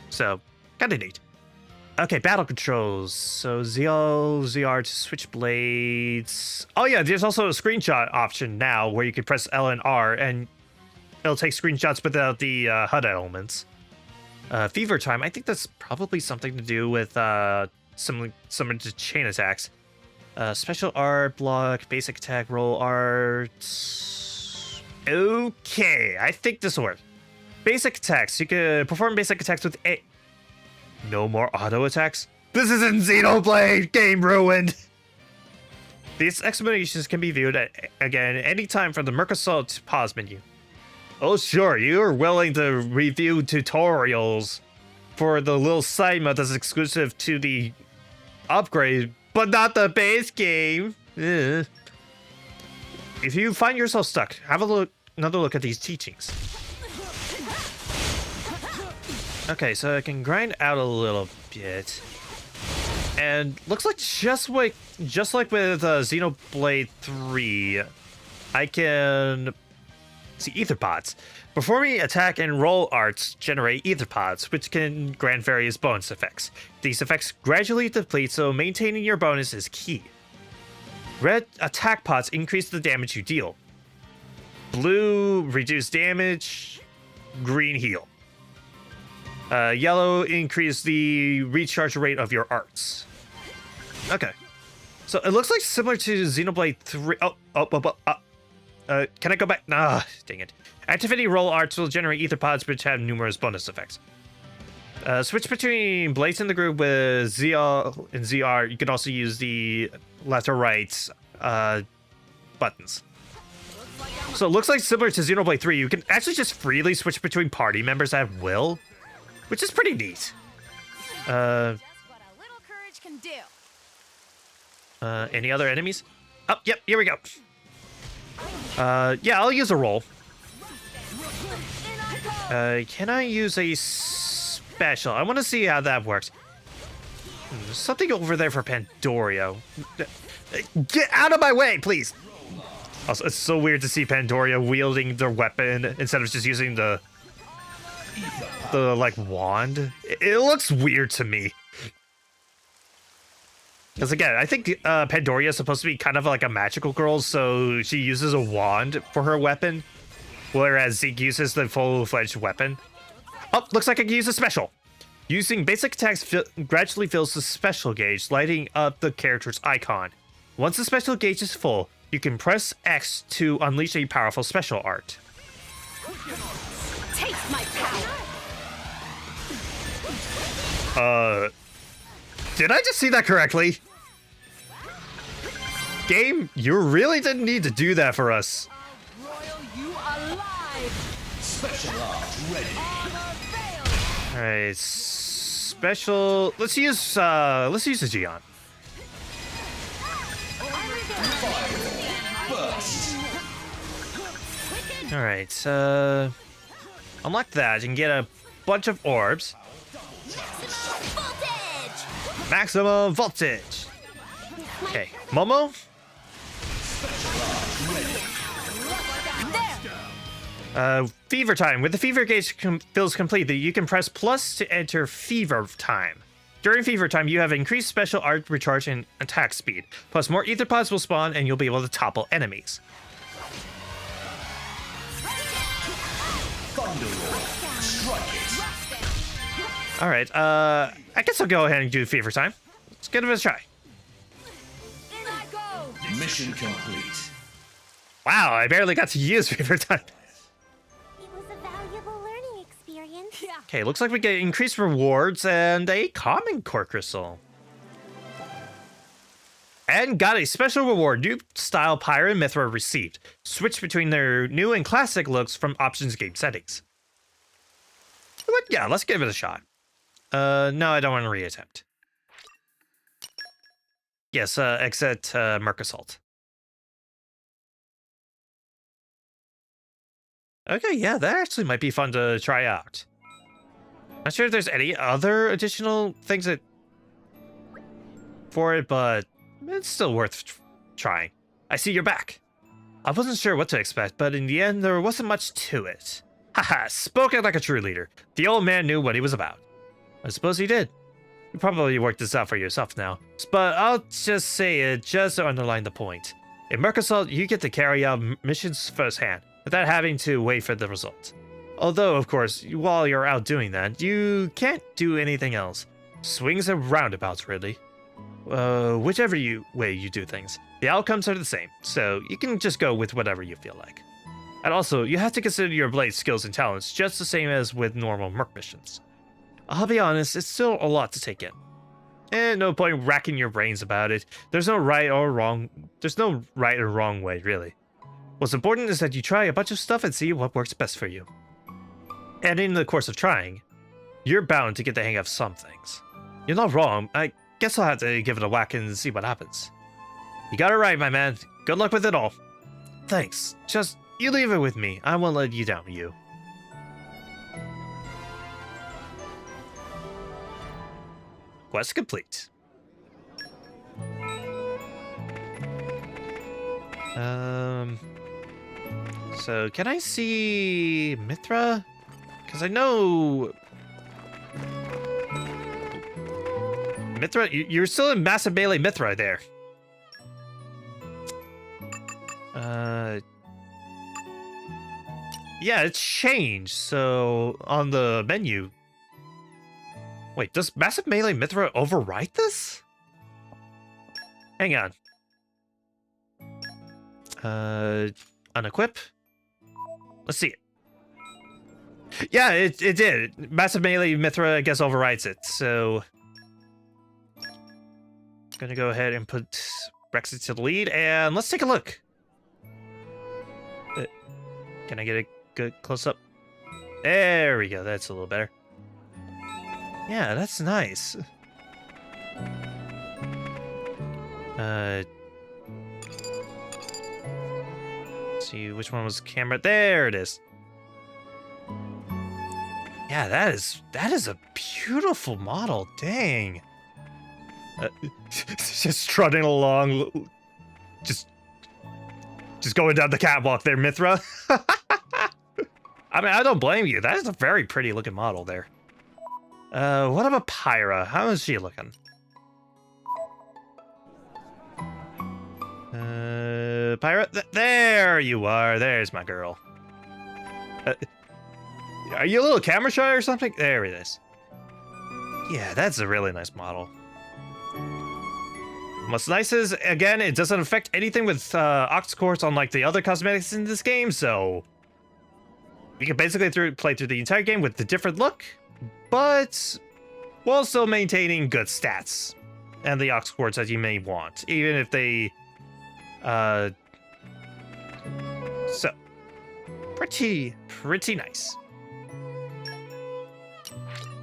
S1: So kind of neat. Okay, battle controls. So ZR to switch blades. Oh yeah, there's also a screenshot option now where you can press L and R and it'll take screenshots without the HUD elements. Fever time. I think that's probably something to do with similar to chain attacks. Special art, block, basic attack, roll art. Okay, I think this will work. Basic attacks. You can perform basic attacks with a. No more auto attacks? This isn't Xenoblade! Game ruined! These explanations can be viewed again anytime from the Merc Assault pause menu. Oh sure, you're willing to review tutorials for the little side mode that's exclusive to the upgrade, but not the base game. Ugh. If you find yourself stuck, have another look at these teachings. Okay, so I can grind out a little bit, and looks like just like with Xenoblade 3, I can see ether pods. Performing attack and roll arts generate ether pods, which can grant various bonus effects. These effects gradually deplete, so maintaining your bonus is key. Red attack pods increase the damage you deal. Blue reduce damage. Green heal. Yellow increase the recharge rate of your arts. Okay. So it looks like similar to Xenoblade 3. Can I go back? Nah, dang it. Activity roll arts will generate ether pods which have numerous bonus effects. Switch between blades in the group with ZL and ZR. You can also use the left or right buttons. So it looks like similar to Xenoblade 3. You can actually just freely switch between party members at will, which is pretty neat.
S2: Just what a little courage can do.
S1: Any other enemies? Oh, yep, here we go. Yeah, I'll use a roll. Can I use a special? I want to see how that works. There's something over there for Pandoria. Get out of my way, please! Also, it's so weird to see Pandoria wielding their weapon instead of just using the like wand. It looks weird to me. Because again, I think Pandoria is supposed to be kind of like a magical girl, so she uses a wand for her weapon, whereas Zeke uses the full-fledged weapon. Oh, looks like I can use a special. Using basic attacks gradually fills the special gauge, lighting up the character's icon. Once the special gauge is full, you can press X to unleash a powerful special art.
S2: Taste my power.
S1: Did I just see that correctly? Game, you really didn't need to do that for us.
S4: Royal, you alive!
S15: Special art ready.
S1: All right, special. Let's use a Gion. All right, unlock that. You can get a bunch of orbs. Maximum voltage. Okay, Momo. Fever time. With the fever gauge fills complete, you can press plus to enter fever time. During fever time, you have increased special art recharge and attack speed. Plus, more ether pods will spawn, and you'll be able to topple enemies. All right. I guess I'll go ahead and do fever time. Let's give it a try.
S15: Mission complete.
S1: Wow, I barely got to use fever time.
S3: It was a
S1: Okay, looks like we get increased rewards and a common core crystal. And got a special reward, new style Pyra and Mithra received. Switch between their new and classic looks from options game settings. Yeah, let's give it a shot. No, I don't want to reattempt. Yes, exit Merc Assault. Okay, yeah, that actually might be fun to try out. Not sure if there's any other additional things that for it, but it's still worth trying. I see you're back. I wasn't sure what to expect, but in the end, there wasn't much to it. Haha, spoken like a true leader. The old man knew what he was about. I suppose he did. You probably worked this out for yourself now, but I'll just say it just to underline the point. In Merc Assault, you get to carry out missions firsthand, without having to wait for the result. Although, of course, while you're out doing that, you can't do anything else. Swings and roundabouts, really. Whichever way you do things, the outcomes are the same, so you can just go with whatever you feel like. And also, you have to consider your blade skills and talents just the same as with normal Merc missions. I'll be honest, it's still a lot to take in. And no point racking your brains about it. There's no right or wrong way, really. What's important is that you try a bunch of stuff and see what works best for you. And in the course of trying, you're bound to get the hang of some things. You're not wrong. I guess I'll have to give it a whack and see what happens. You got it right, my man. Good luck with it all. Thanks. Just, you leave it with me. I won't let you down, you. Quest complete. So can I see Mithra? Because I know Mithra, you're still in Massive Melee Mithra there. Yeah, it's changed. So on the menu. Wait, does Massive Melee Mithra override this? Hang on. Unequip? Let's see it. Yeah, it did. Massive Melee Mithra, I guess, overrides it, so... Gonna go ahead and put Brexit to the lead, and let's take a look. Can I get a good close-up? There we go, that's a little better. Yeah, that's nice. Let's see which one was camera. There it is. Yeah, that is a beautiful model. Dang. Just strutting along, just going down the catwalk there, Mithra. I mean, I don't blame you. That is a very pretty looking model there. What about Pyra? How is she looking? Pyra, there you are. There's my girl. Are you a little camera shy or something? There it is. Yeah, that's a really nice model. What's nice is, again, it doesn't affect anything with Ox Quartz unlike the other cosmetics in this game, so you can basically play through the entire game with the different look, but while still maintaining good stats and the Ox Quartz that you may want, even if they so pretty nice.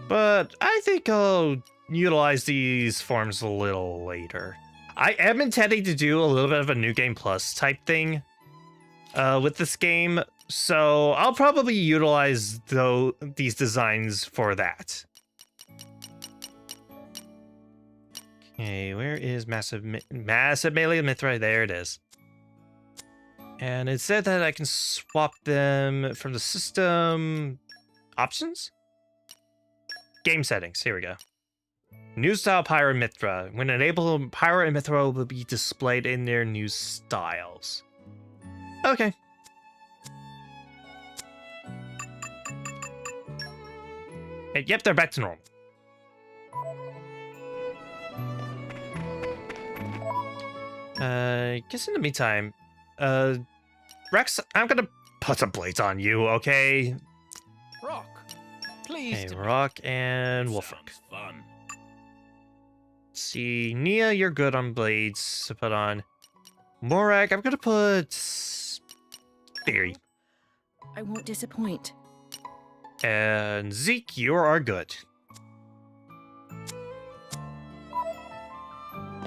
S1: But I think I'll utilize these forms a little later. I am intending to do a little bit of a New Game Plus type thing with this game, so I'll probably utilize these designs for that. Okay, where is Massive Melee Mithra? There it is. And it said that I can swap them from the system options? Game settings, here we go. New style Pyra and Mithra. When enabled, Pyra and Mithra will be displayed in their new styles. Okay. And yep, they're back to normal. I guess in the meantime, Rex, I'm gonna put some blades on you, okay?
S13: Rock,
S15: Pleased
S1: Okay,
S15: to
S1: Rock and Wolfrock.
S15: fun.
S1: See, Nia, you're good on blades to put on. Morak, I'm gonna put Fairy.
S14: I won't disappoint.
S1: And Zeke, you are good.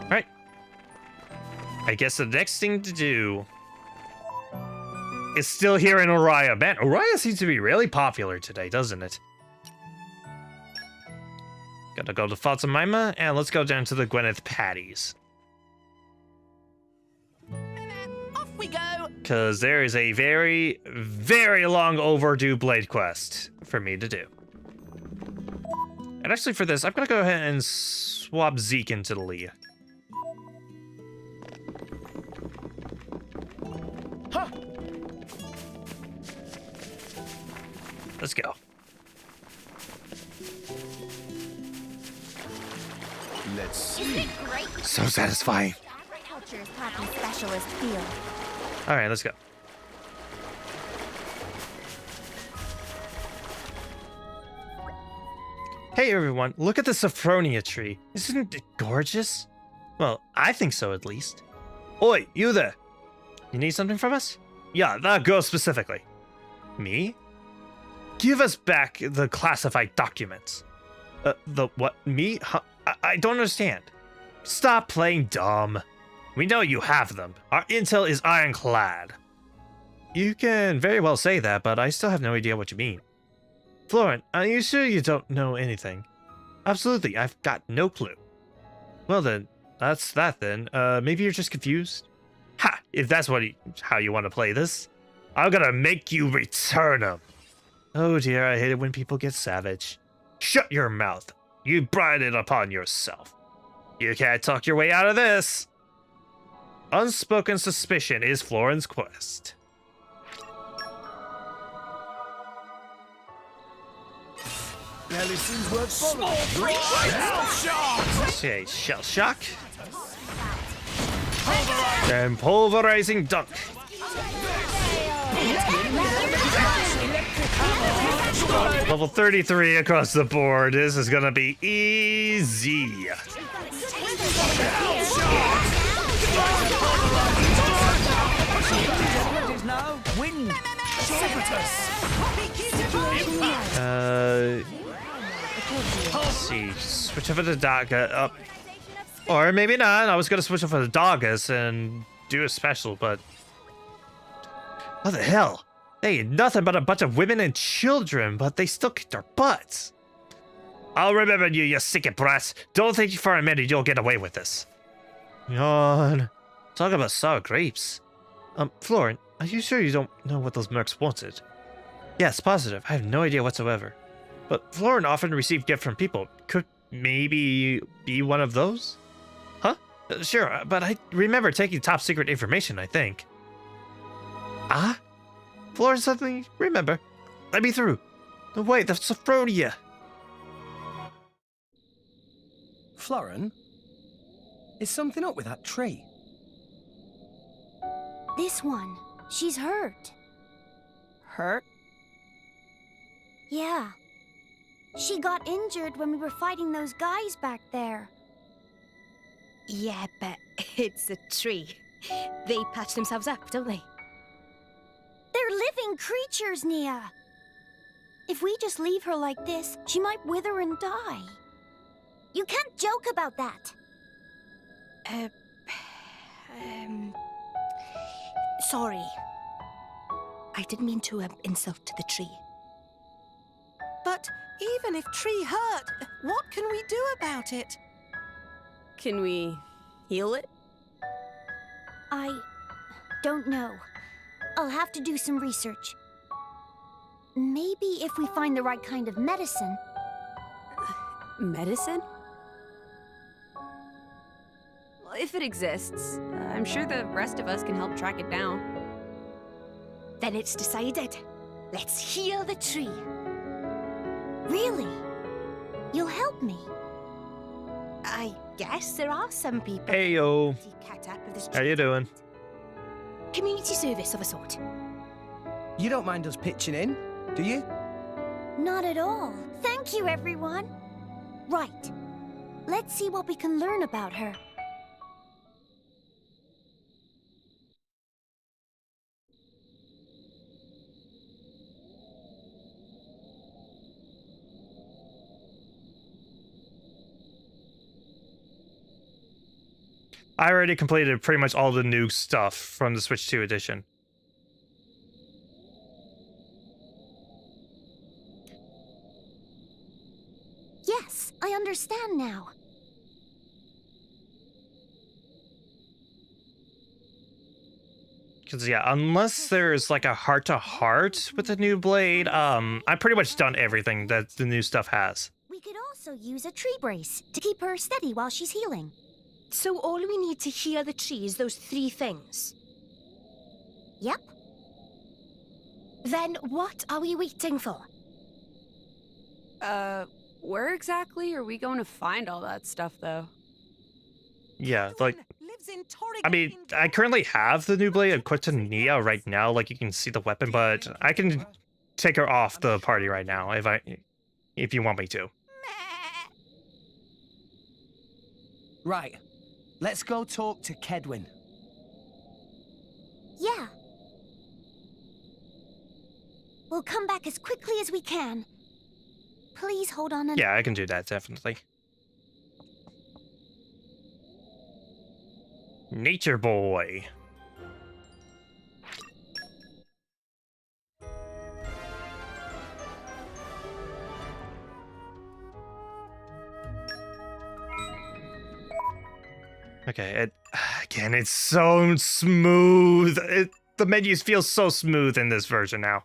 S1: Alright. I guess the next thing to do is still here in Oriah. Man, Oriah seems to be really popular today, doesn't it? Gotta go to Fatima, and let's go down to the Gwyneth Patties.
S4: Off we go.
S1: Because there is a very, very long overdue blade quest for me to do. And actually for this, I'm gonna go ahead and swap Zeke into the Leah.
S5: Huh.
S1: Let's go.
S13: Let's see.
S1: So satisfying.
S3: Agriculture's cotton specialist field.
S1: All right, let's go. Hey everyone, look at the Sophronia tree. Isn't it gorgeous? Well, I think so at least. Oi, you there. You need something from us? Yeah, that girl specifically. Me? Give us back the classified documents. The what? Me? Huh? I don't understand. Stop playing dumb. We know you have them. Our intel is ironclad. You can very well say that, but I still have no idea what you mean. Florent, are you sure you don't know anything? Absolutely, I've got no clue. Well then, that's that then. Maybe you're just confused? Ha! If that's how you want to play this, I'm gonna make you return them. Oh dear, I hate it when people get savage. Shut your mouth. You brought it upon yourself. You can't talk your way out of this. Unspoken suspicion is Florent's quest.
S13: Barely seems worth following. Shell shock!
S1: Okay, shell shock. Then pulverizing dunk. Level 33 across the board. This is gonna be easy. Let's see. Switch over to Daga up. Or maybe not. I was gonna switch over to Dagas and do a special, but what the hell? They ain't nothing but a bunch of women and children, but they still kicked our butts. I'll remember you, you sick brats. Don't think for a minute you'll get away with this. Yawn. Talk about sour grapes. Florent, are you sure you don't know what those mercs wanted? Yes, positive. I have no idea whatsoever. But Florent often received gifts from people. Could maybe be one of those? Huh? Sure, but I remember taking top secret information, I think. Ah? Florent suddenly remember. Let me through. No, wait, that's Sophronia.
S8: Florin, is something up with that tree?
S3: This one. She's hurt.
S14: Hurt?
S3: Yeah. She got injured when we were fighting those guys back there.
S2: Yeah, but it's a tree. They patch themselves up, don't they?
S3: They're living creatures, Nia. If we just leave her like this, she might wither and die. You can't joke about that.
S2: Sorry. I didn't mean to insult the tree.
S4: But even if tree hurt, what can we do about it?
S12: Can we heal it?
S3: I don't know. I'll have to do some research. Maybe if we find the right kind of medicine.
S12: Medicine? Well, if it exists, I'm sure the rest of us can help track it down.
S2: Then it's decided. Let's heal the tree.
S3: Really? You'll help me?
S2: I guess there are some people.
S1: Heyo. How you doing?
S2: Community service of a sort.
S8: You don't mind us pitching in, do you?
S3: Not at all. Thank you, everyone. Right. Let's see what we can learn about her.
S1: I already completed pretty much all the new stuff from the Switch 2 edition.
S3: Yes, I understand now.
S1: Because, yeah, unless there's like a heart-to-heart with the new blade, I'm pretty much done everything that the new stuff has.
S3: We could also use a tree brace to keep her steady while she's healing.
S2: So all we need to heal the tree is those 3 things?
S3: Yep.
S2: Then what are we waiting for?
S16: Where exactly are we going to find all that stuff, though?
S1: Yeah, like, I mean, I currently have the new blade equipped to Nia right now, like you can see the weapon, but I can take her off the party right now if you want me to.
S8: Right. Let's go talk to Kedwin.
S3: Yeah. We'll come back as quickly as we can. Please hold on.
S1: Yeah, I can do that, definitely. Nature Boy. Okay, again, it's so smooth. The menus feel so smooth in this version now.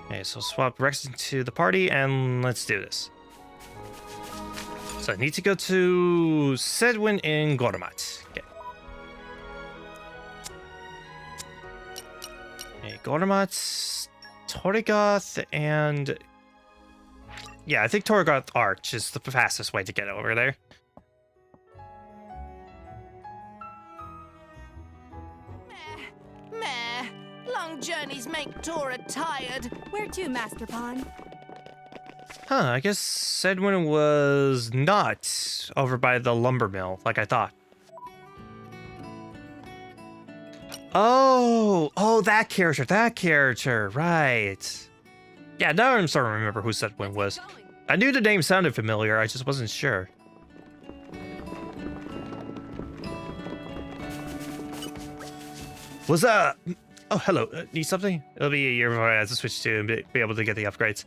S1: Okay, so swap Rex into the party, and let's do this. So I need to go to Sedwin in Gormat. Okay. Okay, Gormat, Torigoth, and... yeah, I think Torigoth Arch is the fastest way to get over there.
S4: Meh. Long journeys make Tora tired.
S14: Where to, Master Pawn?
S1: Huh, I guess Sedwin was not over by the lumber mill, like I thought. Oh, that character, right. Yeah, now I'm starting to remember who Sedwin was. I knew the name sounded familiar, I just wasn't sure. Was oh, hello, need something? It'll be a year before I have to switch to and be able to get the upgrades.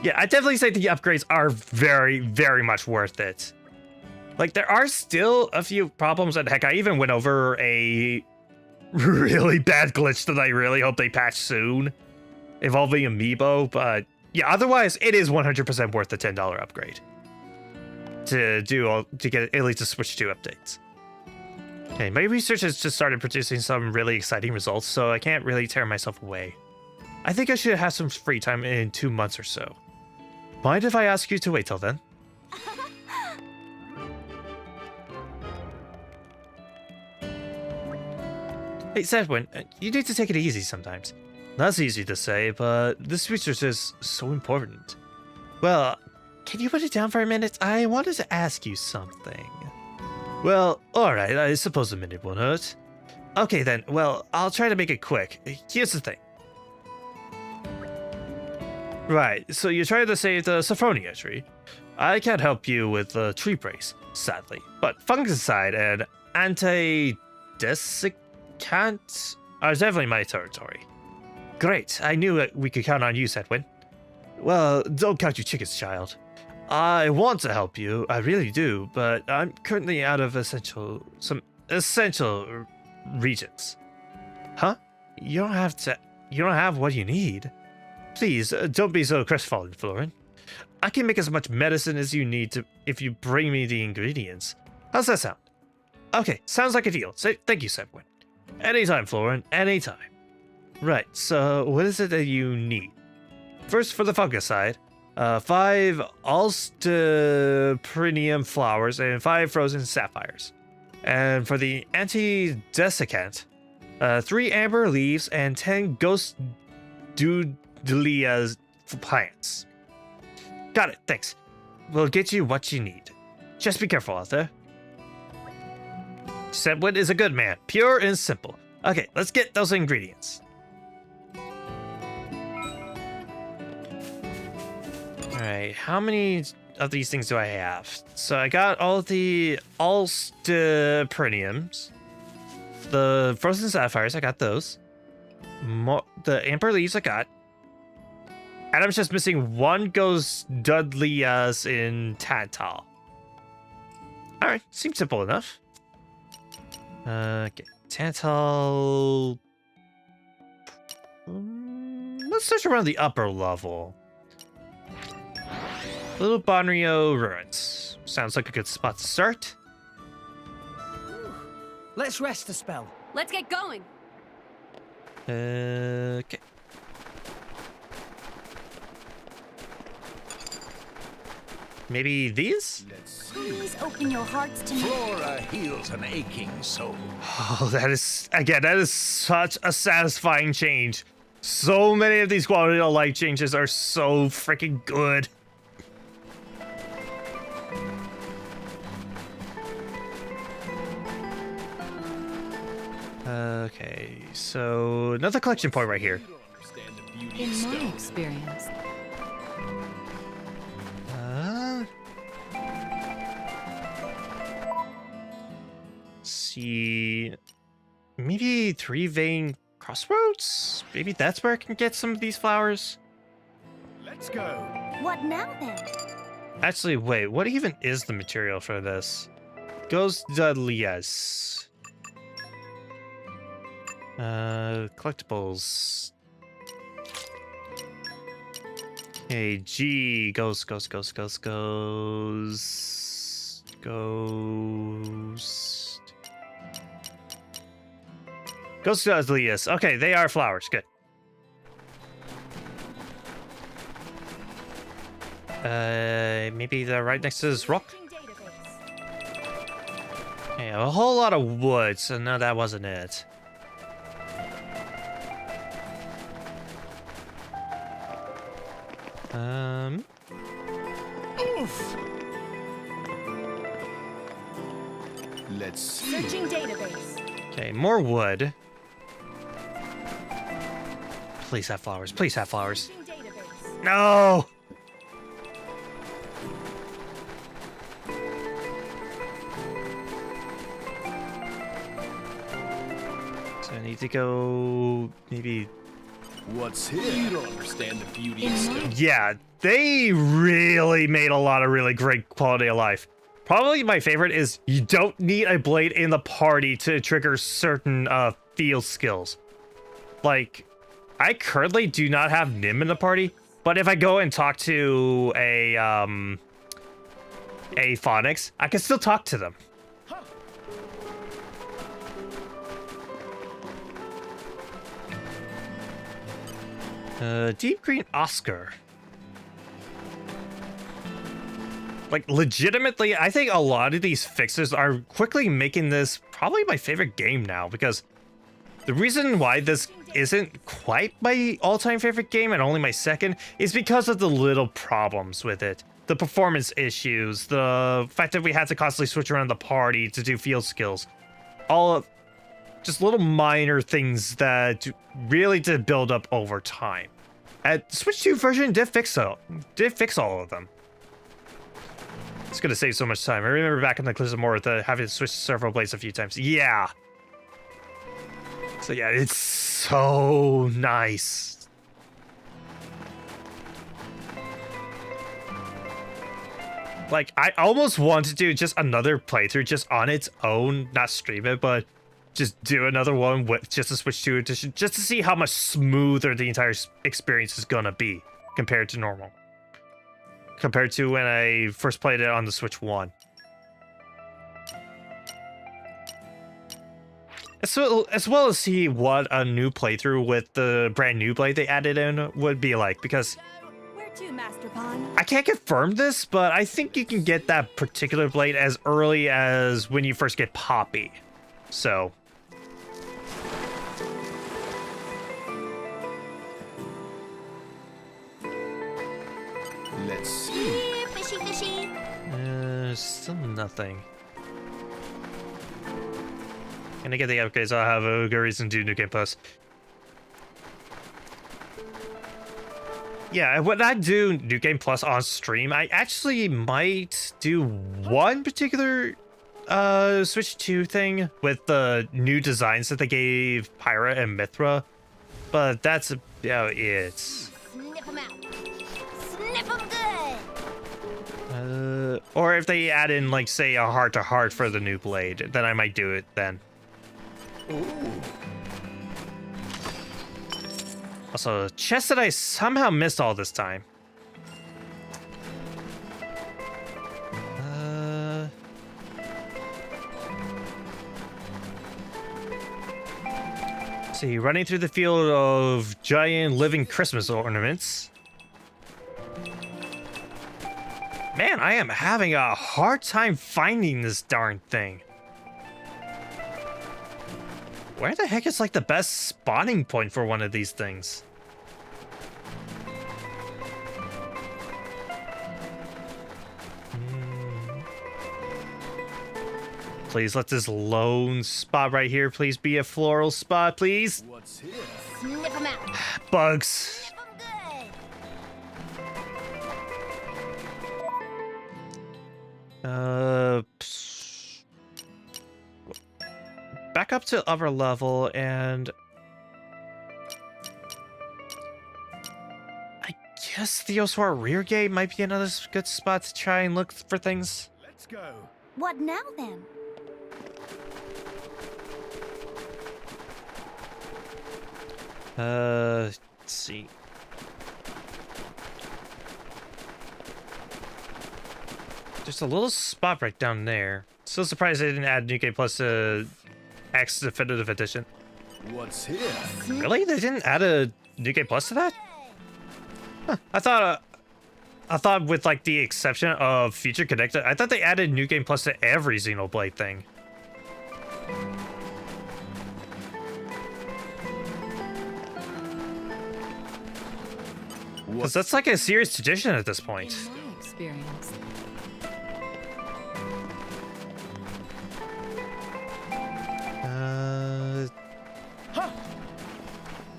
S1: Yeah, I definitely say the upgrades are very, very much worth it. Like, there are still a few problems, and heck, I even went over a really bad glitch that I really hope they patch soon, involving Amiibo, but yeah, otherwise, it is 100% worth the $10 upgrade to get at least a Switch 2 updates. Okay, my research has just started producing some really exciting results, so I can't really tear myself away. I think I should have some free time in 2 months or so. Mind if I ask you to wait till then? Hey, Sedwin, you need to take it easy sometimes. That's easy to say, but this research is so important. Well, can you put it down for a minute? I wanted to ask you something. Well, alright, I suppose a minute won't hurt. Okay then, well, I'll try to make it quick. Here's the thing. Right, so you're trying to save the Sophronia tree. I can't help you with the tree brace, sadly, but fungicide and anti-desiccant are definitely my territory. Great, I knew we could count on you, Sedwin. Well, don't count your chickens, child. I want to help you, I really do, but I'm currently out of some essential regions. Huh? You don't have what you need. Please, don't be so crestfallen, Florin. I can make as much medicine as you need to if you bring me the ingredients. How's that sound? Okay, sounds like a deal. Thank you, Sedwin. Anytime, Florin, anytime. Right, so what is it that you need? First, for the fungicide, 5 Alstoprinium flowers and 5 frozen sapphires. And for the anti-desiccant, 3 amber leaves, and 10 ghost dudelias plants. Got it, thanks. We'll get you what you need. Just be careful out there. Sedwin is a good man, pure and simple. Okay, let's get those ingredients. Alright, how many of these things do I have? So I got all the Alstipriniums. The frozen sapphires, I got those. The amber leaves I got. And I'm just missing 1 ghost Dudley's in Tantal. Alright, seems simple enough. Okay, Tantal. Let's search around the upper level. Little Bonrio Ruins. Sounds like a good spot to start.
S8: Let's rest a spell.
S16: Let's get going.
S1: Okay. Maybe these?
S3: Please open your hearts to me.
S15: Flora heals an aching soul.
S1: Oh, that is such a satisfying change. So many of these quality of life changes are so freaking good. Okay, so another collection point right here.
S7: In my experience.
S1: See, maybe 3 vein crossroads? Maybe that's where I can get some of these flowers.
S5: Let's go.
S3: What now then?
S1: Actually, wait, what even is the material for this? Ghost Dudley's. Collectibles. Hey, G, ghost. Ghost Dudley's. Okay, they are flowers. Good. Maybe they're right next to this rock? Yeah, a whole lot of wood, so no, that wasn't it.
S5: Oof. Let's see.
S3: Searching database.
S1: Okay, more wood. Please have flowers. Please have flowers. No! So I need to go maybe...
S5: What's here? You don't understand the beauty of stuff.
S1: Yeah, they really made a lot of really great quality of life. Probably my favorite is you don't need a blade in the party to trigger certain field skills. Like, I currently do not have Nim in the party, but if I go and talk to a Phonics, I can still talk to them. Deep Green Oscar. Like, legitimately, I think a lot of these fixes are quickly making this probably my favorite game now, because the reason why this isn't quite my all-time favorite game and only my second is because of the little problems with it. The performance issues, the fact that we had to constantly switch around the party to do field skills. All of just little minor things that really did build up over time. The Switch 2 version did fix all of them. It's gonna save so much time. I remember back in the Cliffs of Morth having to switch several blades a few times. Yeah. So yeah, it's so nice. Like, I almost want to do just another playthrough just on its own, not stream it, but just do another one with just a Switch 2 edition, just to see how much smoother the entire experience is gonna be compared to normal. Compared to when I first played it on the Switch 1. As well as see what a new playthrough with the brand new blade they added in would be like, because
S3: Where to, Master Pawn?
S1: I can't confirm this, but I think you can get that particular blade as early as when you first get Poppy. So
S13: Let's see.
S3: Here, fishy, fishy.
S1: Still nothing. Gonna get the upgrades. I'll have a good reason to do New Game Plus. Yeah, when I do New Game Plus on stream, I actually might do one particular Switch 2 thing with the new designs that they gave Pyra and Mithra, but that's about it.
S3: Sniff 'em out. Sniff 'em good.
S1: Or if they add in, like, say, a heart-to-heart for the new blade, then I might do it then.
S13: Ooh.
S1: Also, chest that I somehow missed all this time. See, running through the field of giant living Christmas ornaments. Man, I am having a hard time finding this darn thing. Where the heck is like the best spawning point for one of these things? Please let this lone spot right here please be a floral spot, please.
S13: What's here?
S3: Sniff 'em out.
S1: Bugs.
S3: Sniff 'em good.
S1: Back up to upper level, and I guess the Oswar rear gate might be another good spot to try and look for things.
S13: Let's go.
S3: What now then?
S1: Let's see. There's a little spot right down there. Still surprised they didn't add New Game Plus to X Definitive Edition.
S13: What's here?
S1: Really? They didn't add a New Game Plus to that? Huh. I thought with like the exception of Future Connected, I thought they added New Game Plus to every Xenoblade thing. Because that's like a serious tradition at this point.
S7: In my experience.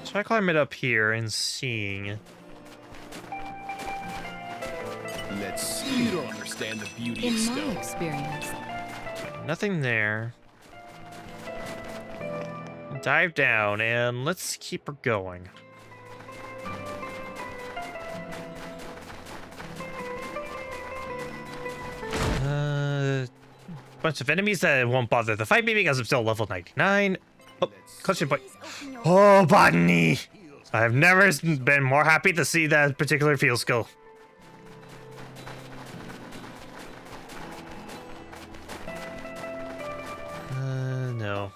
S1: Try climbing up here and seeing.
S13: Let's see. You don't understand the beauty of
S7: In
S13: stone.
S7: my experience.
S1: Nothing there. Dive down and let's keep her going. Bunch of enemies that won't bother to fight me because I'm still level 99. Oh, clutching point. Oh, botany! I have never been more happy to see that particular field skill. No.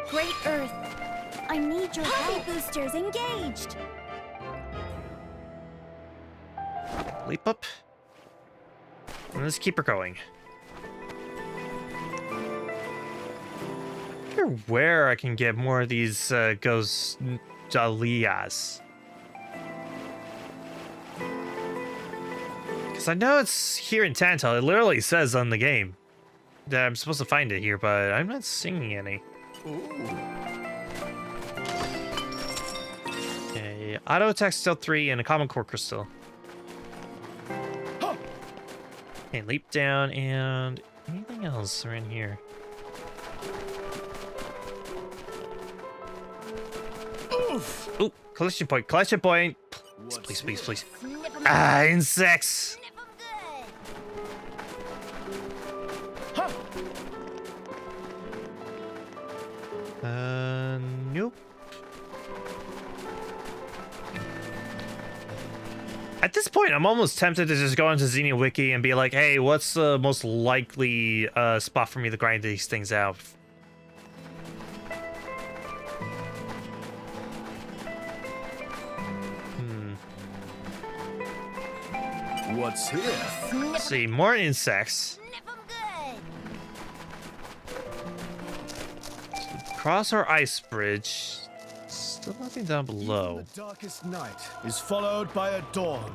S3: Great Earth. I need your help. Boosters engaged.
S1: Leap up. And let's keep her going. I wonder where I can get more of these Ghost Jalias. Because I know it's here in Tantal. It literally says on the game that I'm supposed to find it here, but I'm not seeing any. Okay, auto attack still 3 and a common core crystal. Okay, leap down and anything else around here?
S13: Oof.
S1: Oh, collision point, collision point. Please, please, please. Ah, insects. Nope. At this point, I'm almost tempted to just go into Xenia Wiki and be like, hey, what's the most likely spot for me to grind these things out?
S13: What's here?
S1: Let's see, more insects. Cross our ice bridge. Still nothing down below.
S5: Even the darkest night is followed by a dawn.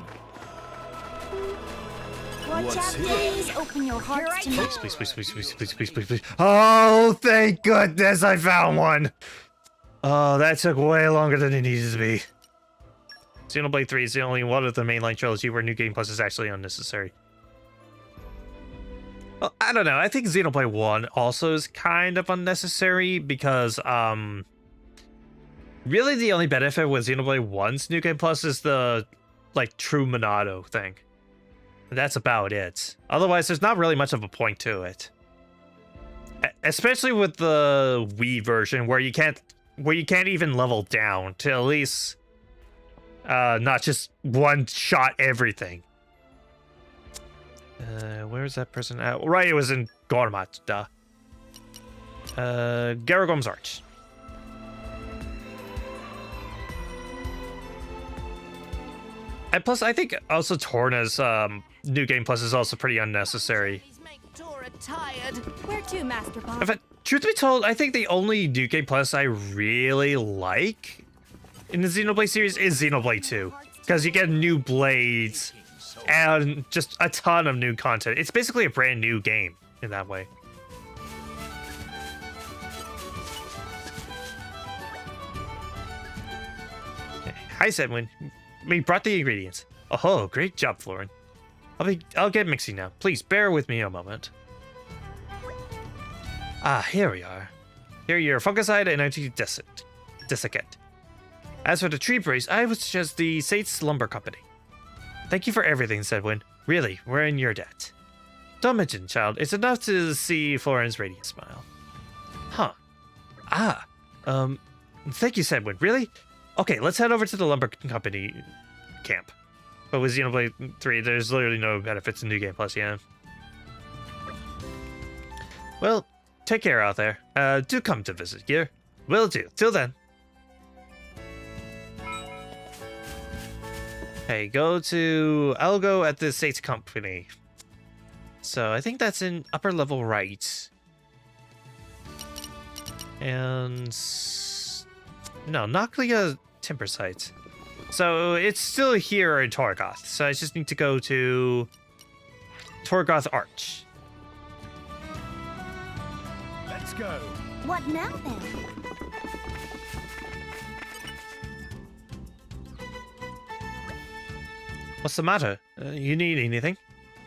S14: Watch
S5: What's
S14: out,
S5: here?
S14: days. Open your hearts to me.
S1: Please. Oh, thank goodness I found one. Oh, that took way longer than it needed to be. Xenoblade 3 is the only one of the mainline trilogy where New Game Plus is actually unnecessary. Well, I don't know. I think Xenoblade 1 also is kind of unnecessary because, really the only benefit with Xenoblade 1's New Game Plus is the, like, true Monado thing. And that's about it. Otherwise, there's not really much of a point to it. Especially with the Wii version where you can't even level down to at least not just one shot everything. Where's that person at? Right, it was in Gormat, duh. Garagom's Arch. And plus, I think also Torna's New Game Plus is also pretty unnecessary.
S14: Where to, Master Bob?
S1: In fact, truth be told, I think the only New Game Plus I really like in the Xenoblade series is Xenoblade 2. Because you get new blades and just a ton of new content. It's basically a brand new game in that way. Hi, Sedwin. We brought the ingredients. Oh, great job, Florin. I'll get mixing now. Please bear with me a moment. Ah, here we are. Here are your fungicide and anti-desiccant. As for the tree brace, I would suggest the Sates Lumber Company. Thank you for everything, Sedwin. Really, we're in your debt. Don't mention, child. It's enough to see Florin's radiant smile. Huh. Ah. Thank you, Sedwin. Really? Okay, let's head over to the Lumber Company camp. But with Xenoblade 3, there's literally no benefits in New Game Plus, yeah. Well, take care out there. Do come to visit here. Will do. Till then. Hey, I'll go at the Sates Company. So I think that's in upper level right. And no, Noclia Timber Site. So it's still here in Torigoth. So I just need to go to Torigoth Arch.
S5: Let's go.
S3: What now then?
S1: What's the matter? You need anything?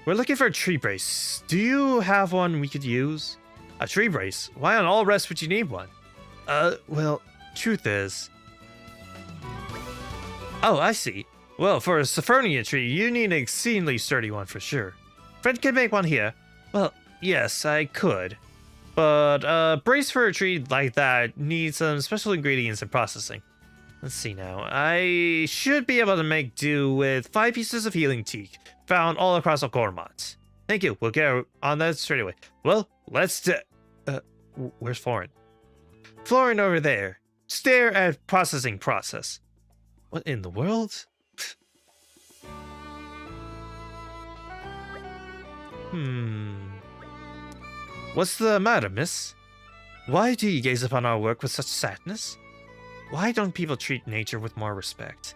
S1: We're looking for a tree brace. Do you have one we could use? A tree brace? Why on all rest would you need one? Well, truth is... Oh, I see. Well, for a Saphonia tree, you need an exceedingly sturdy one for sure. Friend can make one here. Well, yes, I could. But a brace for a tree like that needs some special ingredients and processing. Let's see now. I should be able to make do with 5 pieces of healing teak found all across Gormat. Thank you. We'll get on that straight away. Well, let's do... where's Florin? Florin over there. Stare at processing process. What in the world? What's the matter, miss? Why do you gaze upon our work with such sadness? Why don't people treat nature with more respect?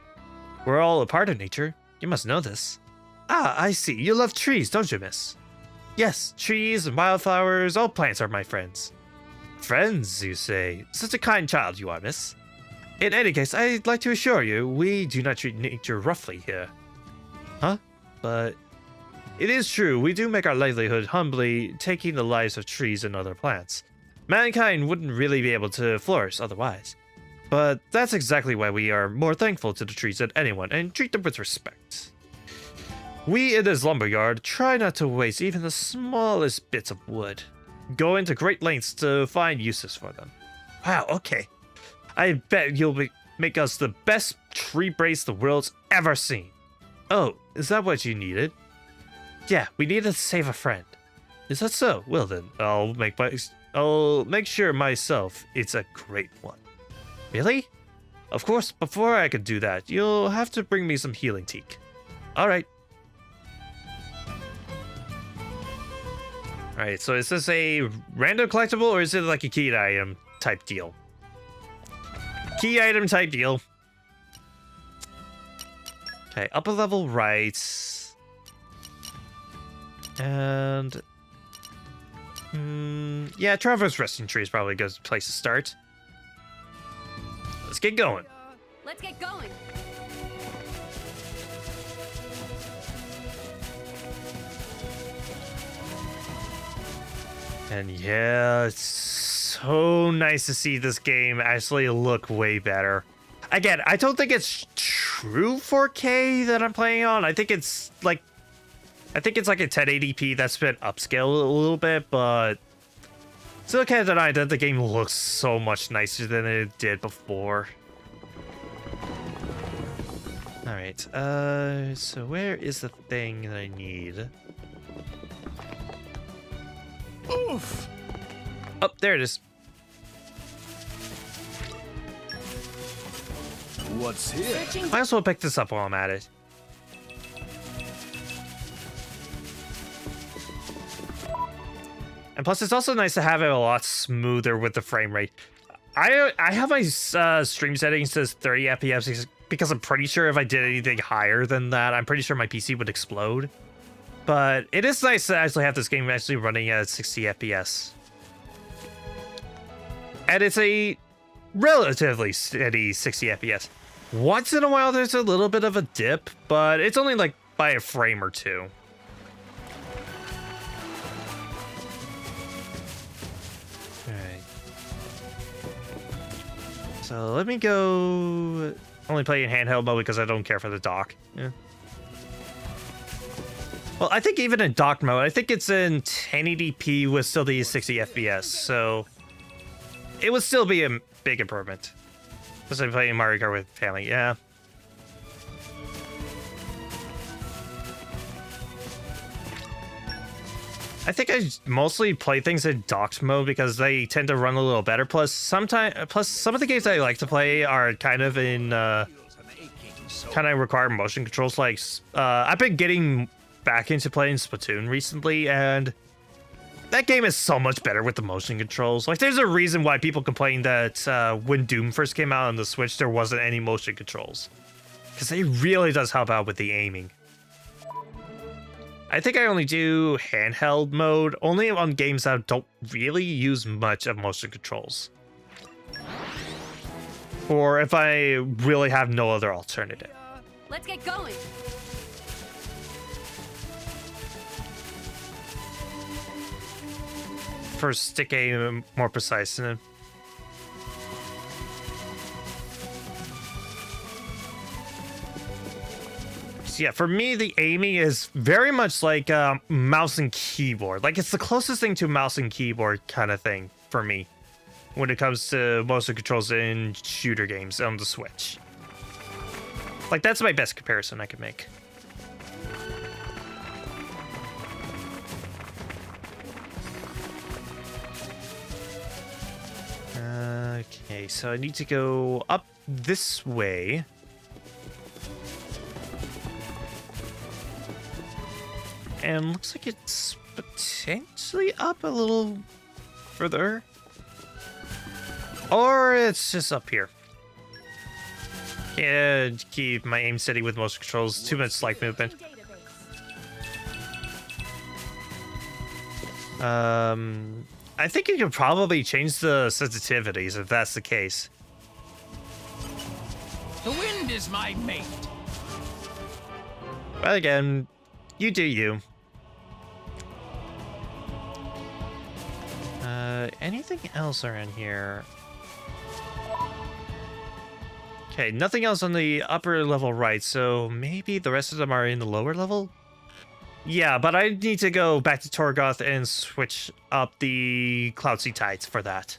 S1: We're all a part of nature. You must know this. Ah, I see. You love trees, don't you, miss? Yes, trees and wildflowers, all plants are my friends. Friends, you say? Such a kind child you are, miss. In any case, I'd like to assure you, we do not treat nature roughly here. Huh? But it is true, we do make our livelihood humbly, taking the lives of trees and other plants. Mankind wouldn't really be able to flourish otherwise. But that's exactly why we are more thankful to the trees than anyone and treat them with respect. We in this lumberyard try not to waste even the smallest bits of wood, going to great lengths to find uses for them. Wow, okay. I bet you'll make us the best tree brace the world's ever seen. Oh, is that what you needed? Yeah, we needed to save a friend. Is that so? Well then, I'll make sure myself it's a great one. Really? Of course, before I can do that, you'll have to bring me some healing teak. Alright. Alright, so is this a random collectible or is it like a keyed item type deal? Key item type deal. Okay, upper level right. And... yeah, Traverse Resting Tree is probably a good place to start. Let's get going.
S16: Let's get going.
S1: And yeah, it's so nice to see this game actually look way better. Again, I don't think it's true 4K that I'm playing on. I think it's like a 1080p that's been upscaled a little bit, but still can't deny that the game looks so much nicer than it did before. Alright, so where is the thing that I need?
S5: Oof!
S1: Oh, there it is.
S5: What's here?
S1: I also will pick this up while I'm at it. And plus, it's also nice to have it a lot smoother with the frame rate. I have my stream settings to 30 FPS because I'm pretty sure if I did anything higher than that, I'm pretty sure my PC would explode. But it is nice to actually have this game actually running at 60 FPS. And it's a relatively steady 60 FPS. Once in a while, there's a little bit of a dip, but it's only like by a frame or two. Alright. So let me go... Only play in handheld mode because I don't care for the dock. Yeah. Well, I think even in dock mode, I think it's in 1080p with still the 60 FPS, so it would still be a big improvement. Especially playing Mario Kart with family, yeah. I think I mostly play things in docked mode because they tend to run a little better. Plus, some of the games that I like to play are kind of in kind of require motion controls. Like, I've been getting back into playing Splatoon recently, and that game is so much better with the motion controls. Like, there's a reason why people complained that when Doom first came out on the Switch, there wasn't any motion controls. Because it really does help out with the aiming. I think I only do handheld mode, only on games that don't really use much of motion controls. Or if I really have no other alternative.
S16: Let's get going.
S1: For stick aim, more precise. So yeah, for me, the aiming is very much like mouse and keyboard. Like, it's the closest thing to mouse and keyboard kind of thing for me when it comes to motion controls in shooter games on the Switch. Like, that's my best comparison I can make. Okay, so I need to go up this way. And looks like it's potentially up a little further. Or it's just up here. Yeah, keep my aim steady with motion controls. Too much slide movement. I think you could probably change the sensitivities if that's the case.
S15: The wind is my mate.
S1: But again, you do you. Anything else around here? Okay, nothing else on the upper level right, so maybe the rest of them are in the lower level? Yeah, but I need to go back to Torigoth and switch up the Cloud Sea Tides for that.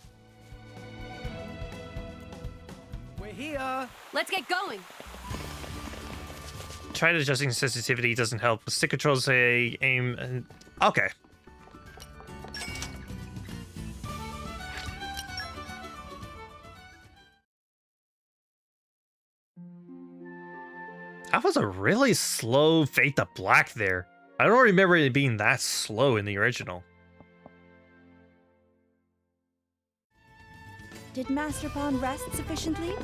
S8: We're here.
S16: Let's get going.
S1: Trying adjusting sensitivity doesn't help. Stick controls say aim and... Okay. That was a really slow fade to black there. I don't remember it being that slow in the original.
S14: Did Master Pawn rest sufficiently?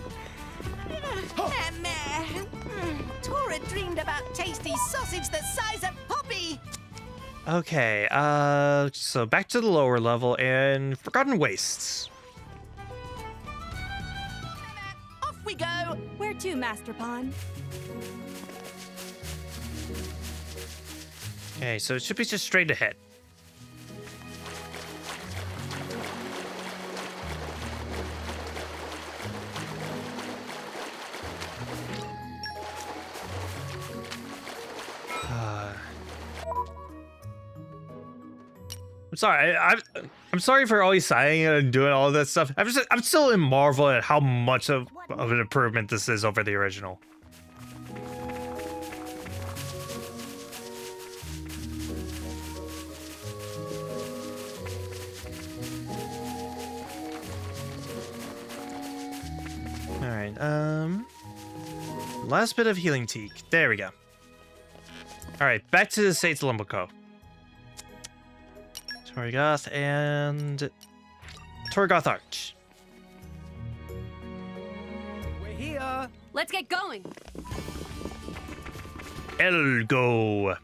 S4: Tora dreamed about tasty sausage the size of Poppy.
S1: Okay, so back to the lower level and Forgotten Wastes.
S4: Off we go.
S14: Where to, Master Pawn?
S1: Okay, so it should be just straight ahead. I'm sorry. I'm sorry for always sighing and doing all that stuff. I'm still in marvel at how much of an improvement this is over the original. All right. Last bit of healing teak. There we go. All right, back to the Saints Lumbico. Torigoth and Torigoth Arch.
S11: We're here.
S16: Let's get going.
S1: Elgo.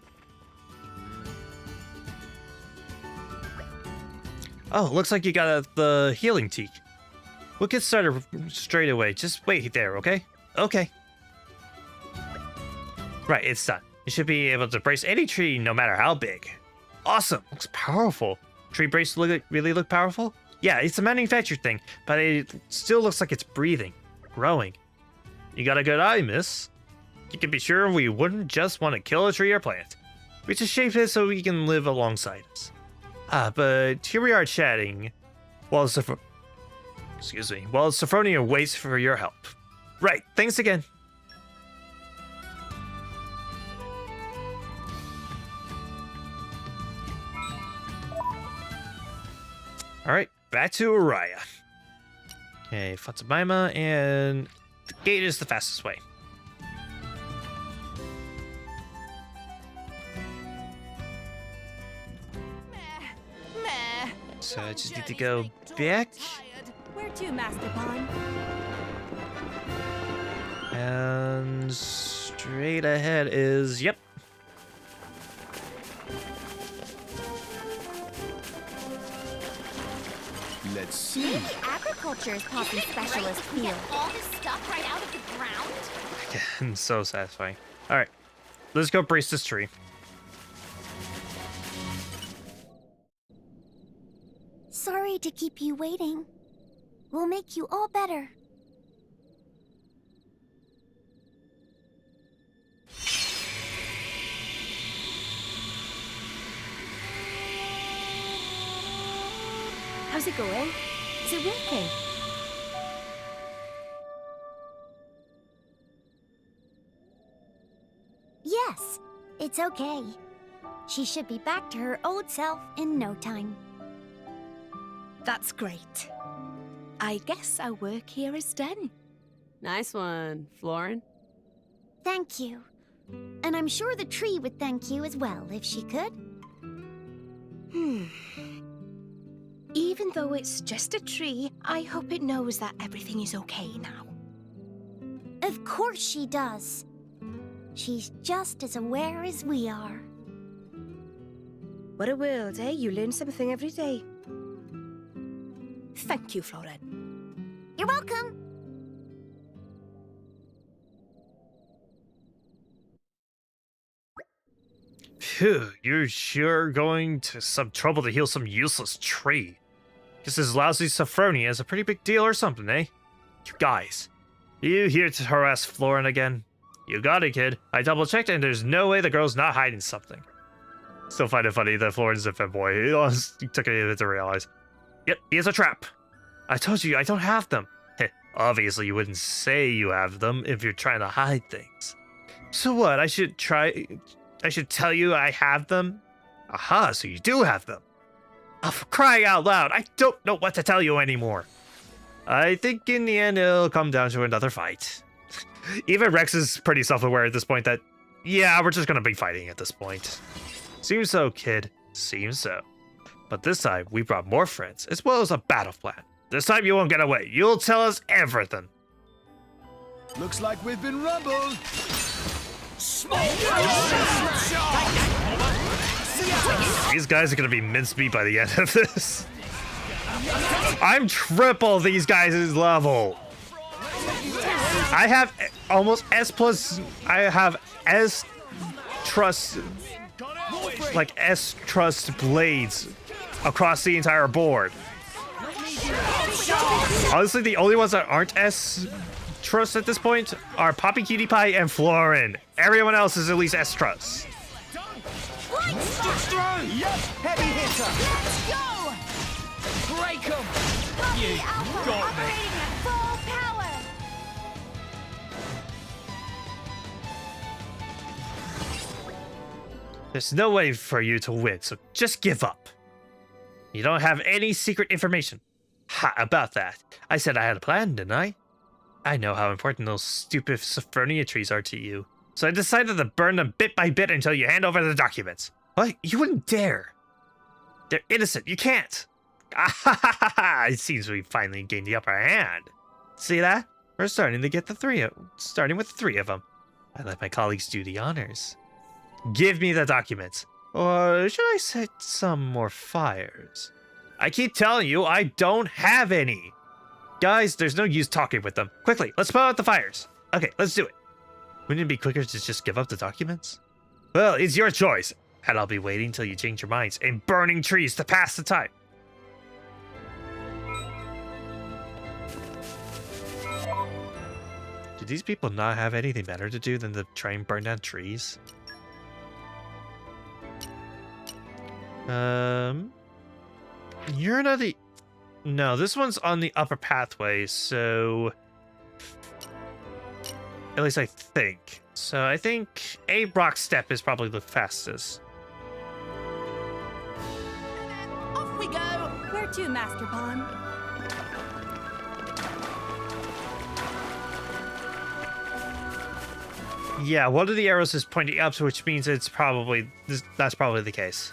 S1: Oh, looks like you got the healing teak. We'll get started straight away. Just wait there, okay? Okay. Right, it's done. You should be able to brace any tree, no matter how big. Awesome. Looks powerful. Tree brace really look powerful? Yeah, it's a manufactured thing, but it still looks like it's breathing, growing. You got a good eye, miss. You can be sure we wouldn't just want to kill a tree or plant. We just shaped it so we can live alongside us. But here we are chatting while Sophronia waits for your help. Right, thanks again. Alright, back to Araya. Okay, Fatsubaima, and the gate is the fastest way. So I just need to go back.
S14: Where to, Master Pawn?
S1: And straight ahead is, yep.
S3: Let's see. Maybe agriculture is Poppy's specialist field. Get all this stuff right out of the ground?
S1: Again, so satisfying. Alright, let's go brace this tree.
S3: Sorry to keep you waiting. We'll make you all better.
S2: How's it going? Is it working?
S3: Yes, it's okay. She should be back to her old self in no time.
S2: That's great. I guess our work here is done.
S16: Nice one, Florin.
S3: Thank you. And I'm sure the tree would thank you as well, if she could.
S2: Even though it's just a tree, I hope it knows that everything is okay now.
S3: Of course she does. She's just as aware as we are.
S2: What a world, eh? You learn something every day. Thank you, Florin.
S3: You're welcome.
S1: Phew, you're sure going to some trouble to heal some useless tree. Guess this lousy Sophronia is a pretty big deal or something, eh? You guys, you here to harass Florin again? You got it, kid. I double-checked and there's no way the girl's not hiding something. Still find it funny that Florin's a fanboy. He took a minute to realize. Yep, he is a trap. I told you, I don't have them. Obviously, you wouldn't say you have them if you're trying to hide things. So what, I should tell you I have them? Aha, so you do have them. Oh, for crying out loud, I don't know what to tell you anymore. I think in the end it'll come down to another fight. Even Rex is pretty self-aware at this point that, yeah, we're just gonna be fighting at this point. Seems so, kid. Seems so. But this time, we brought more friends, as well as a battle plan. This time you won't get away. You'll tell us everything.
S13: Looks like we've been rumbled.
S1: These guys are gonna be mincemeat by the end of this. I'm triple these guys' level. I have almost S plus. I have S trust, like S trust blades across the entire board. Honestly, the only ones that aren't S trust at this point are Poppy Cutie Pie and Florin. Everyone else is at least S trust.
S11: Yep, heavy hitter.
S4: Let's go!
S11: Break 'em.
S3: You got me. At full power.
S1: There's no way for you to win, so just give up. You don't have any secret information. Ha, about that. I said I had a plan, didn't I? I know how important those stupid Sophronia trees are to you, so I decided to burn them bit by bit until you hand over the documents. What? You wouldn't dare. They're innocent. You can't. It seems we finally gained the upper hand. See that? We're starting to get starting with three of them. I let my colleagues do the honors. Give me the documents. Or should I set some more fires? I keep telling you, I don't have any. Guys, there's no use talking with them. Quickly, let's put out the fires. Okay, let's do it. Wouldn't it be quicker to just give up the documents? Well, it's your choice. And I'll be waiting till you change your minds and burning trees to pass the time. Do these people not have anything better to do than to try and burn down trees? You're not the... No, this one's on the upper pathway, so... At least I think. So I think a rock step is probably the fastest.
S4: Off we go!
S14: Where to, Master Pawn?
S1: Yeah, one of the arrows is pointing up, which means it's probably... That's probably the case.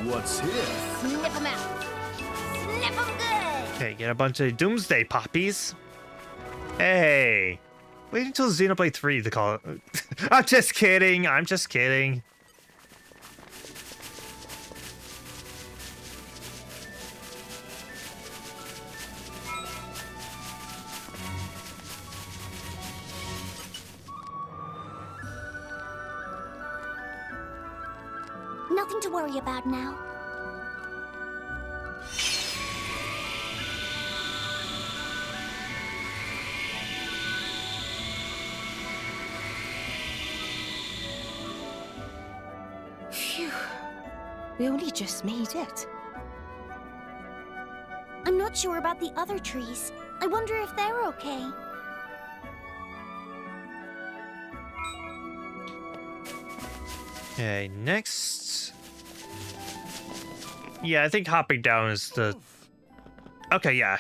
S13: What's here?
S3: Sniff 'em out. Sniff 'em good.
S1: Okay, get a bunch of Doomsday Poppies. Hey. Wait until Xenoblade 3 to call it. I'm just kidding. I'm just kidding.
S3: Nothing to worry about now.
S2: Phew. We only just made it.
S3: I'm not sure about the other trees. I wonder if they're okay.
S1: Okay, next. Yeah, I think hopping down is the... Okay, yeah.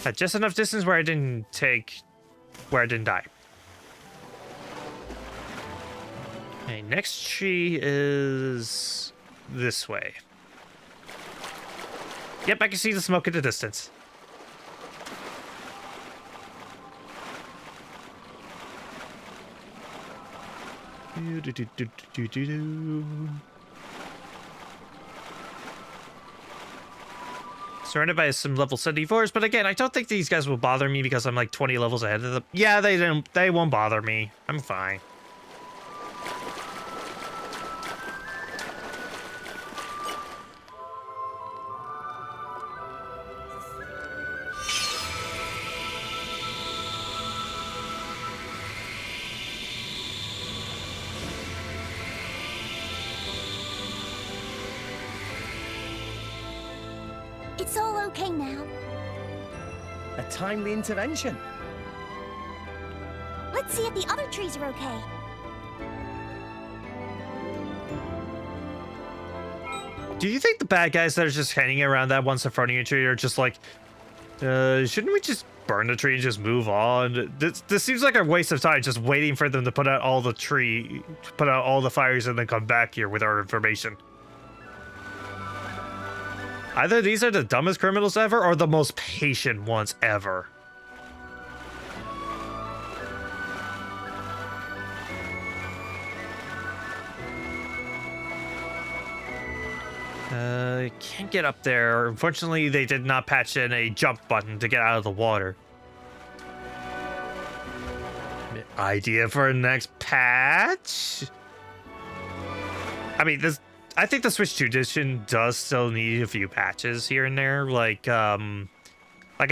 S1: At just enough distance where I didn't die. Okay, next tree is this way. Yep, I can see the smoke in the distance. Surrounded by some level 74s, but again, I don't think these guys will bother me because I'm like 20 levels ahead of them. Yeah, they won't bother me. I'm fine.
S3: It's all okay now.
S8: A timely intervention.
S3: Let's see if the other trees are okay.
S1: Do you think the bad guys that are just hanging around that one Sophronia tree are just like, shouldn't we just burn the tree and just move on? This seems like a waste of time, just waiting for them to put out all the fires and then come back here with our information. Either these are the dumbest criminals ever or the most patient ones ever. Can't get up there. Unfortunately, they did not patch in a jump button to get out of the water. Idea for a next patch? I mean, I think the Switch 2 edition does still need a few patches here and there. Like I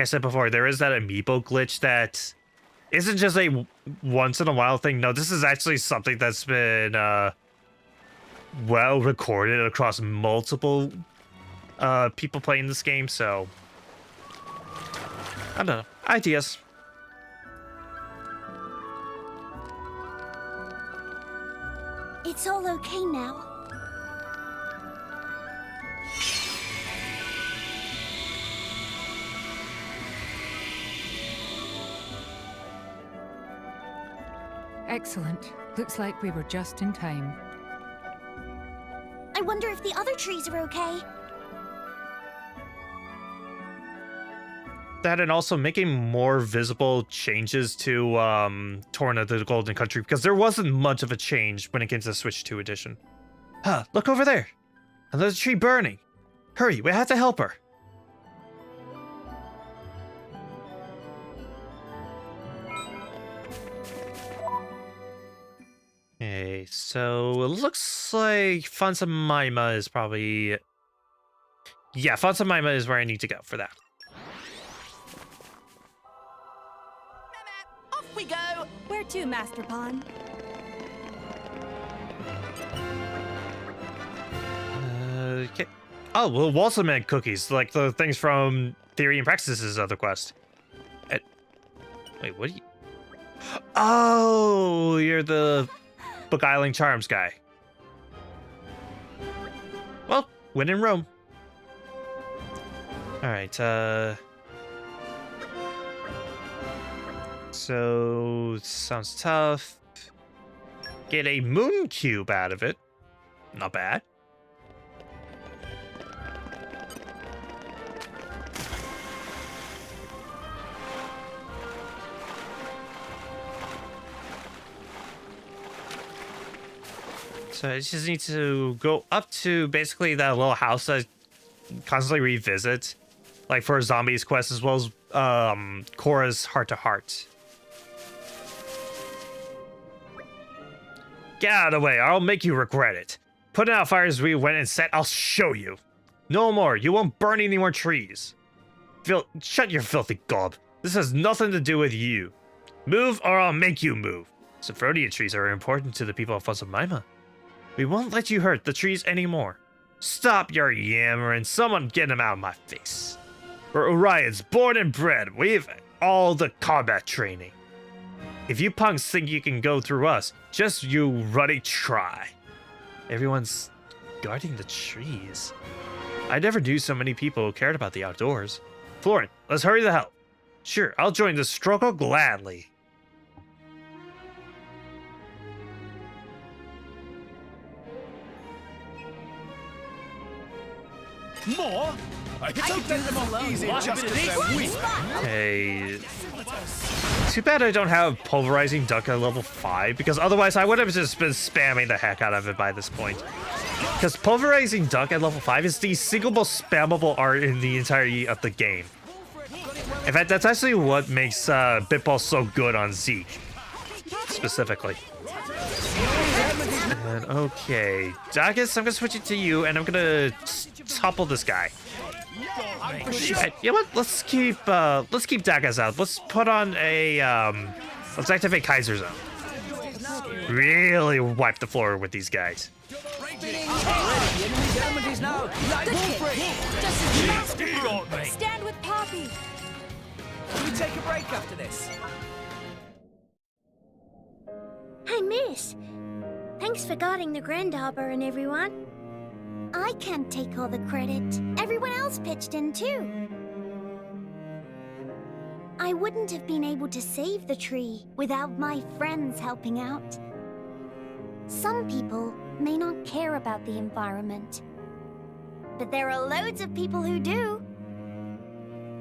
S1: said before, there is that amiibo glitch that isn't just a once in a while thing. No, this is actually something that's been well recorded across multiple people playing this game, so I don't know. Ideas.
S3: It's all okay now.
S7: Excellent. Looks like we were just in time.
S3: I wonder if the other trees are okay.
S1: That and also making more visible changes to Torn of the Golden Country, because there wasn't much of a change when it came to the Switch 2 edition. Huh, look over there. Another tree burning. Hurry, we have to help her. Okay, so it looks like Fansamima is probably... Yeah, Fansamima is where I need to go for that.
S4: Off we go!
S14: Where to, Master Pawn?
S1: Okay. Oh, well, Walsameg cookies, like the things from Theory and Praxis's other quest. Wait, what are you... Oh, you're the Beguiling Charms guy. Well, when in Rome. Alright, so, sounds tough. Get a moon cube out of it. Not bad. So I just need to go up to basically that little house that I constantly revisit. Like for Zombies quest as well as Korra's Heart to Heart. Get out of the way, or I'll make you regret it. Putting out fires we went and set, I'll show you. No more, you won't burn any more trees. Shut your filthy gob. This has nothing to do with you. Move or I'll make you move. Sophronia trees are important to the people of Fansamima. We won't let you hurt the trees anymore. Stop your yammering, someone get him out of my face. We're Orions, born and bred, we've all the combat training. If you punks think you can go through us, just you ruddy try. Everyone's guarding the trees. I never knew so many people who cared about the outdoors. Florin, let's hurry the hell. Sure, I'll join the struggle gladly.
S5: More? I don't let them off easy just because they're weak.
S1: Hey, too bad I don't have Pulverizing Duck at level 5, because otherwise I would have just been spamming the heck out of it by this point. Because Pulverizing Duck at level 5 is the single most spammable art in the entirety of the game. In fact, that's actually what makes Bitball so good on Zeke, specifically. And okay, Dagus, I'm gonna switch it to you, and I'm gonna topple this guy. You know what? Let's keep Dagus out. Let's put on a let's activate Kaiser Zone. Really wipe the floor with these guys.
S14: Stand with Poppy.
S13: Can we take a break after this?
S3: Hi, Miss. Thanks for guarding the Grand Arbor and everyone. I can't take all the credit. Everyone else pitched in too. I wouldn't have been able to save the tree without my friends helping out. Some people may not care about the environment, but there are loads of people who do.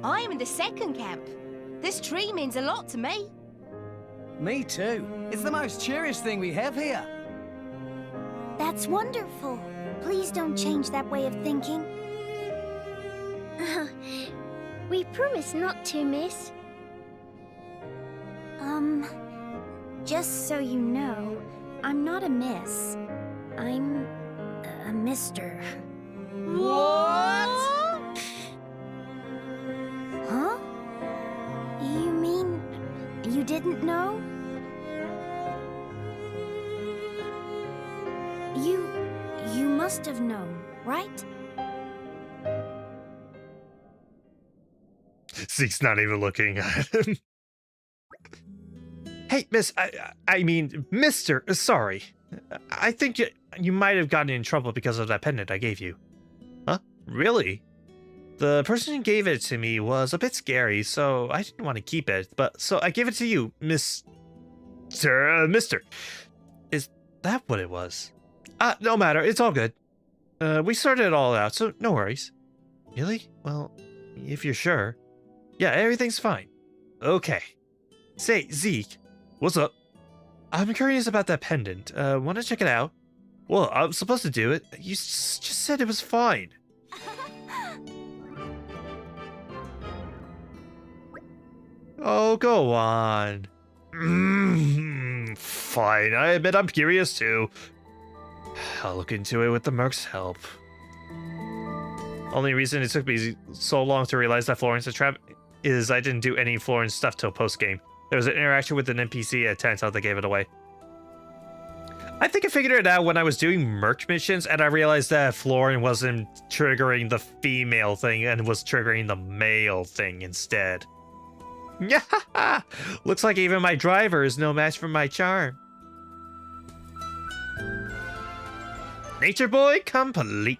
S2: I'm in the second camp. This tree means a lot to me.
S13: Me too. It's the most cheeriest thing we have here.
S3: That's wonderful. Please don't change that way of thinking. We promise not to, miss. Just so you know, I'm not a miss. I'm a mister.
S4: What?
S3: Huh? You mean you didn't know? You must have known, right?
S1: Zeke's not even looking at him. Hey, miss, I mean, mister, sorry. I think you might have gotten in trouble because of that pendant I gave you. Huh? Really? The person who gave it to me was a bit scary, so I didn't want to keep it, but so I gave it to you, mister. Is that what it was? No matter, it's all good. We sorted it all out, so no worries. Really? Well, if you're sure. Yeah, everything's fine. Okay. Say, Zeke, what's up? I'm curious about that pendant. Want to check it out? Well, I was supposed to do it. You just said it was fine. Oh, go on. Fine, I admit I'm curious too. I'll look into it with the Merc's help. Only reason it took me so long to realize that Florence is a trap is I didn't do any Florence stuff till post-game. There was an interaction with an NPC at Tense that gave it away. I think I figured it out when I was doing merch missions and I realized that Florin wasn't triggering the female thing and was triggering the male thing instead. Yeah, looks like even my driver is no match for my charm. Nature Boy complete.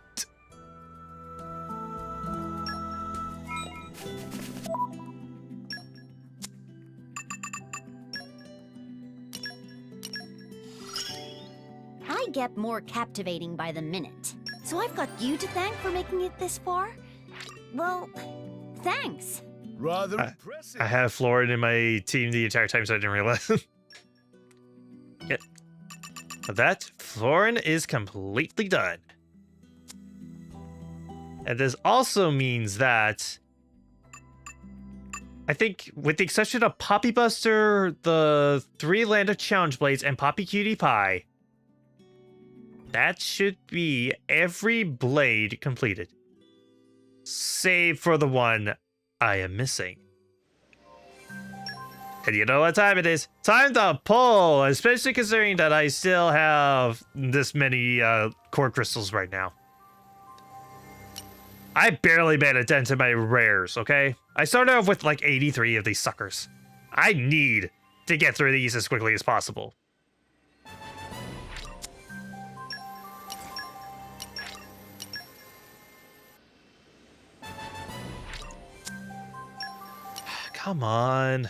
S14: I get more captivating by the minute. So I've got you to thank for making it this far? Well, thanks.
S5: Rather impressive.
S1: I have Florin in my team the entire time, so I didn't realize. Yep. That Florin is completely done. And this also means that I think, with the exception of Poppy Buster, the 3 Land of Challenge Blades, and Poppy Cutie Pie, that should be every blade completed. Save for the one I am missing. And you know what time it is? Time to pull, especially considering that I still have this many core crystals right now. I barely made a dent in my rares, okay? I started off with like 83 of these suckers. I need to get through these as quickly as possible. Come on.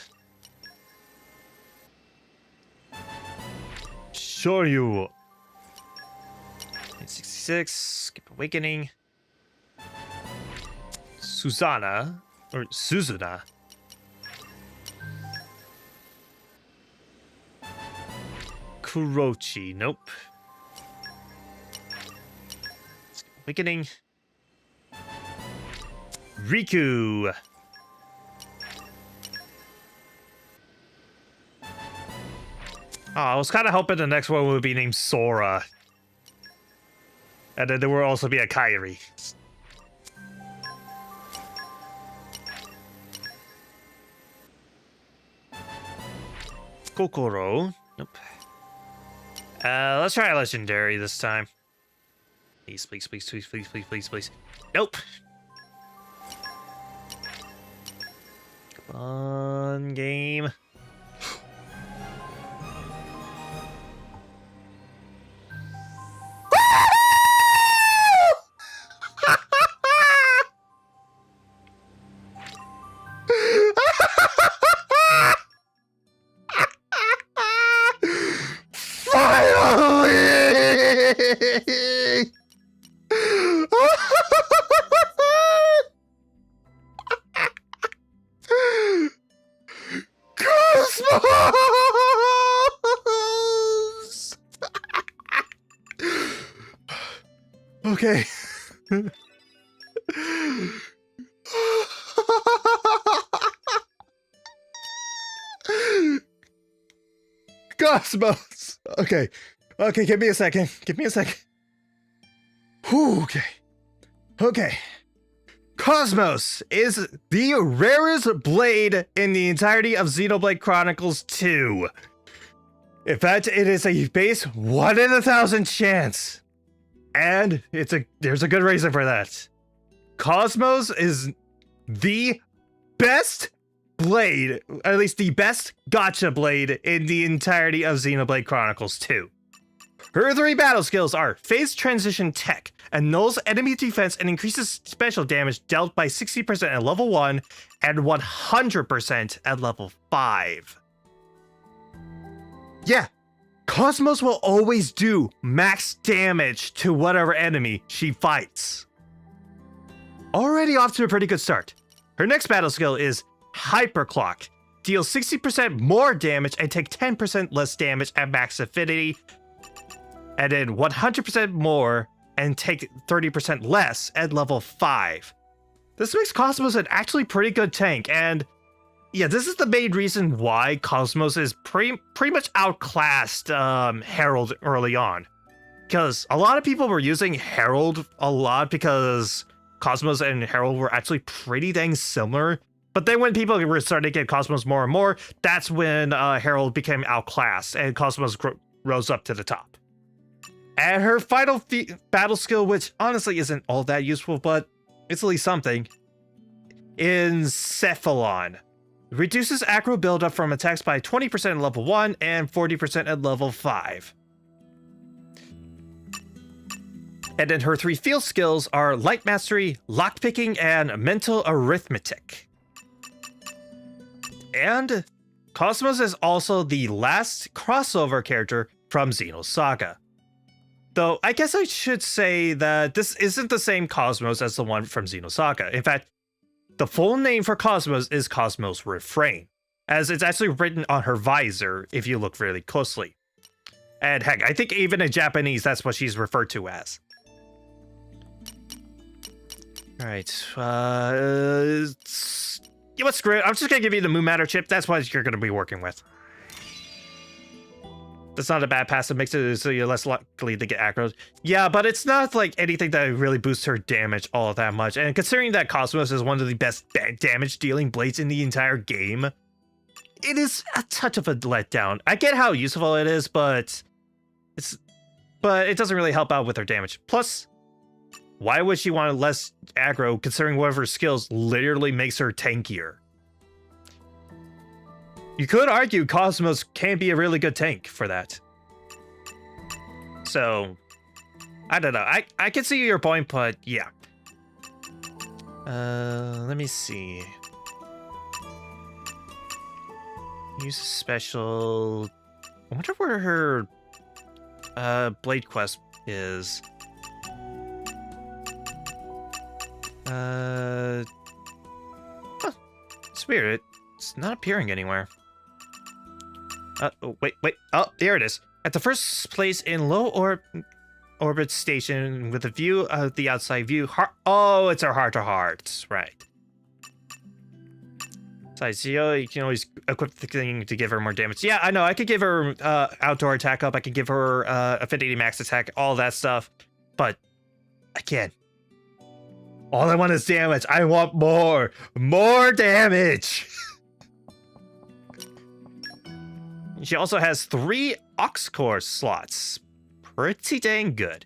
S1: Sure you. 66, skip awakening. Susanna, or Suzuna. Kurochi, nope. Skip awakening. Riku. Oh, I was kind of hoping the next one would be named Sora. And then there will also be a Kairi. Kokoro. Nope. Let's try a legendary this time. Please, please, please, please, please, please, please, please. Nope. Come on, game. Cosmos! Okay. Cosmos! Okay. Okay, give me a second. Give me a second. Whew, okay. Okay. Cosmos is the rarest blade in the entirety of Xenoblade Chronicles 2. In fact, it is a base 1 in 1,000 chance. And there's a good reason for that. Cosmos is the best blade, at least the best gacha blade in the entirety of Xenoblade Chronicles 2. Her 3 battle skills are Phase Transition Tech, annuls enemy defense and increases special damage dealt by 60% at level 1 and 100% at level 5. Yeah, Cosmos will always do max damage to whatever enemy she fights. Already off to a pretty good start. Her next battle skill is Hyperclock. Deal 60% more damage and take 10% less damage at max affinity. And then 100% more and take 30% less at level 5. This makes Cosmos an actually pretty good tank, and yeah, this is the main reason why Cosmos is pretty much outclassed Herald early on. Because a lot of people were using Herald a lot because Cosmos and Herald were actually pretty dang similar. But then when people were starting to get Cosmos more and more, that's when Herald became outclassed and Cosmos rose up to the top. And her final battle skill, which honestly isn't all that useful, but it's at least something, Encephalon. Reduces aggro buildup from attacks by 20% at level 1 and 40% at level 5. And then her 3 field skills are Light Mastery, Lockpicking, and Mental Arithmetic. And Cosmos is also the last crossover character from Xenosaga. Though, I guess I should say that this isn't the same Cosmos as the one from Xenosaga. In fact, the full name for Cosmos is Cosmos Refrain, as it's actually written on her visor if you look really closely. And heck, I think even in Japanese, that's what she's referred to as. Alright, you know what, screw it. I'm just gonna give you the Moon Matter chip. That's what you're gonna be working with. That's not a bad passive, makes it so you're less likely to get aggroed. Yeah, but it's not like anything that really boosts her damage all that much. And considering that Cosmos is one of the best damage dealing blades in the entire game, it is a touch of a letdown. I get how useful it is, but it doesn't really help out with her damage. Plus, why would she want less aggro considering one of her skills literally makes her tankier? You could argue Cosmos can be a really good tank for that. So, I don't know. I can see your point, but yeah. Let me see. Use a special... I wonder where her Blade Quest is. Huh. It's weird. It's not appearing anywhere. Oh, wait. Oh, there it is. At the first place in low orbit station with a view of the outside view. Oh, it's our heart-to-heart. Right. So you can always equip the thing to give her more damage. Yeah, I know. I could give her outdoor attack up. I could give her affinity max attack, all that stuff. But I can't. All I want is damage. I want more. More damage. She also has 3 Ox Core slots. Pretty dang good.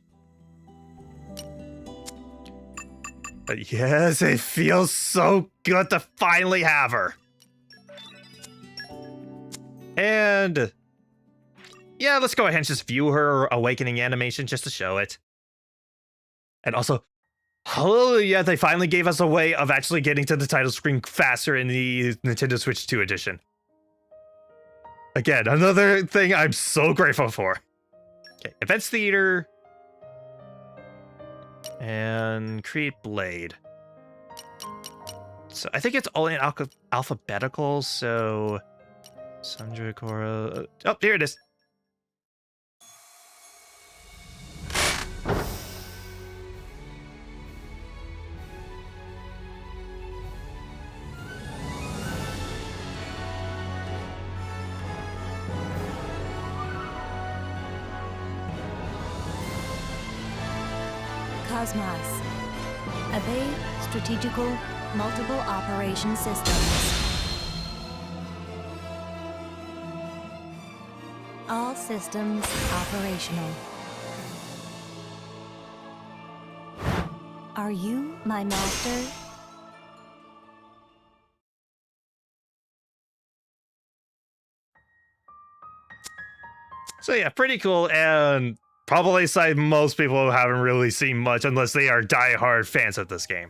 S1: But yes, it feels so good to finally have her. And yeah, let's go ahead and just view her awakening animation just to show it. And also, hallelujah, they finally gave us a way of actually getting to the title screen faster in the Nintendo Switch 2 edition. Again, another thing I'm so grateful for. Okay, Events Theater, And create blade. So I think it's all in alphabetical, so Sandra, Cora. Oh, here it is.
S17: Cosmos. Obey strategical multiple operation systems. All systems operational. Are you my master?
S1: So yeah, pretty cool, and probably side most people haven't really seen much unless they are diehard fans of this game.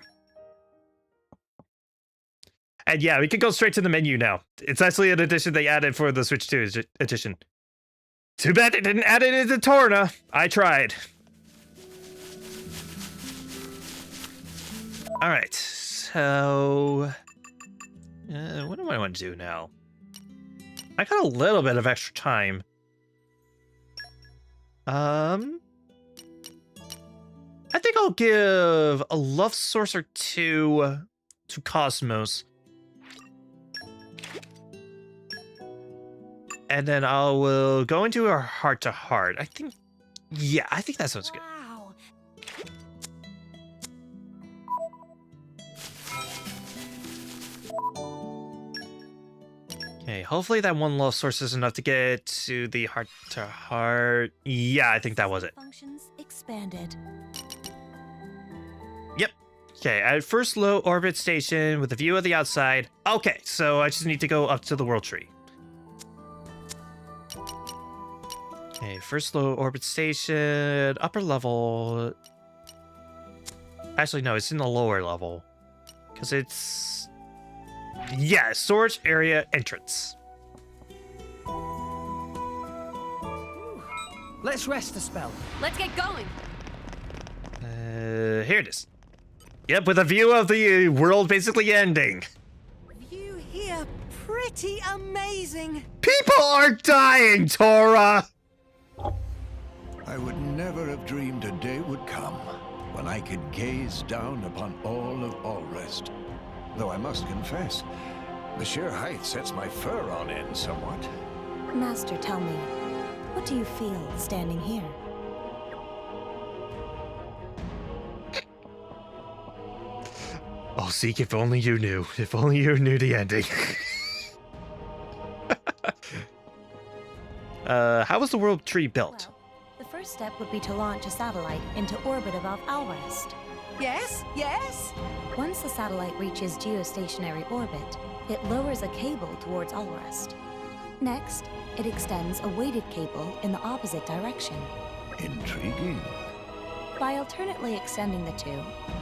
S1: And yeah, we can go straight to the menu now. It's actually an addition they added for the Switch 2 edition. Too bad they didn't add it into Torna. I tried. Alright, so... what do I want to do now? I got a little bit of extra time. I think I'll give a love source or two to Cosmos. And then I will go into our heart-to-heart. I think that sounds good.
S17: Wow.
S1: Okay, hopefully that one love source is enough to get to the heart-to-heart. Yeah, I think that was it.
S17: Functions expanded.
S1: Yep. Okay, at first low orbit station with a view of the outside. Okay, so I just need to go up to the world tree. Okay, first low orbit station, upper level. Actually, no, it's in the lower level. Because it's... yeah, storage area entrance.
S8: Let's rest a spell.
S16: Let's get going.
S1: Here it is. Yep, with a view of the world basically ending.
S4: View here, pretty amazing.
S1: People are dying, Tora!
S18: I would never have dreamed a day would come when I could gaze down upon all of Allrest. Though I must confess, the sheer height sets my fur on end somewhat.
S17: Master, tell me, what do you feel standing here?
S1: Oh, Zeke, if only you knew. If only you knew the ending. How was the world tree built?
S17: Well, the first step would be to launch a satellite into orbit above Allrest.
S4: Yes, yes.
S17: Once the satellite reaches geostationary orbit, it lowers a cable towards Allrest. Next, it extends a weighted cable in the opposite direction.
S18: Intriguing.
S17: By alternately extending the two,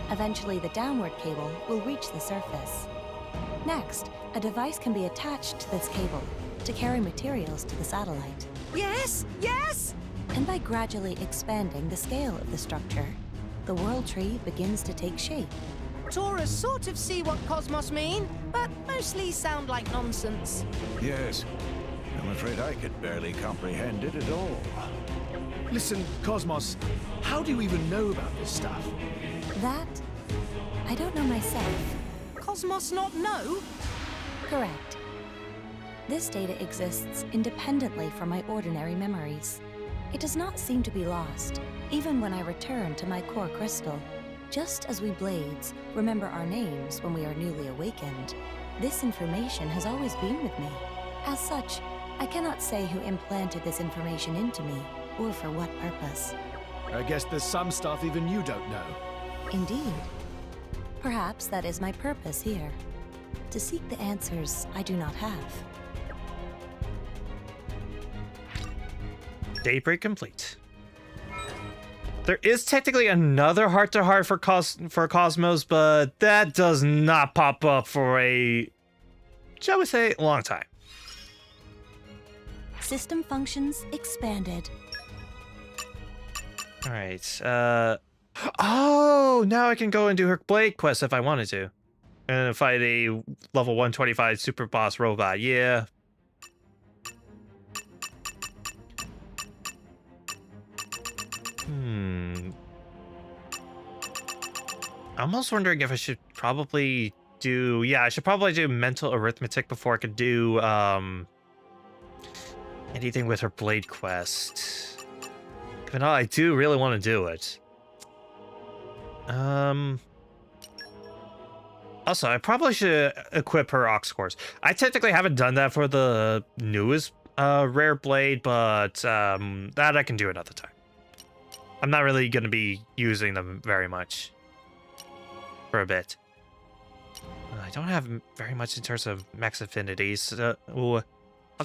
S17: eventually the downward cable will reach the surface. Next, a device can be attached to this cable to carry materials to the satellite.
S4: Yes, yes.
S17: And by gradually expanding the scale of the structure, the world tree begins to take shape.
S4: Tora sort of see what Cosmos mean, but mostly sound like nonsense.
S18: Yes, I'm afraid I could barely comprehend it at all.
S5: Listen, Cosmos, how do you even know about this stuff?
S17: That, I don't know myself.
S4: Cosmos not know?
S17: Correct. This data exists independently from my ordinary memories. It does not seem to be lost, even when I return to my core crystal. Just as we Blades remember our names when we are newly awakened, this information has always been with me. As such, I cannot say who implanted this information into me, or for what purpose.
S5: I guess there's some stuff even you don't know.
S17: Indeed. Perhaps that is my purpose here. To seek the answers I do not have.
S1: Daybreak complete. There is technically another heart-to-heart for Cosmos, but that does not pop up for a, shall we say, long time.
S17: System functions expanded.
S1: All right. Oh, now I can go and do her Blade quest if I wanted to. And fight a level 125 super boss robot. Yeah. I'm almost wondering if I should probably do... Yeah, I should probably do mental arithmetic before I could do anything with her Blade quest. But no, I do really want to do it. Also, I probably should equip her Ox cores. I technically haven't done that for the newest rare blade, but that I can do another time. I'm not really going to be using them very much for a bit. I don't have very much in terms of max affinities. So, I'll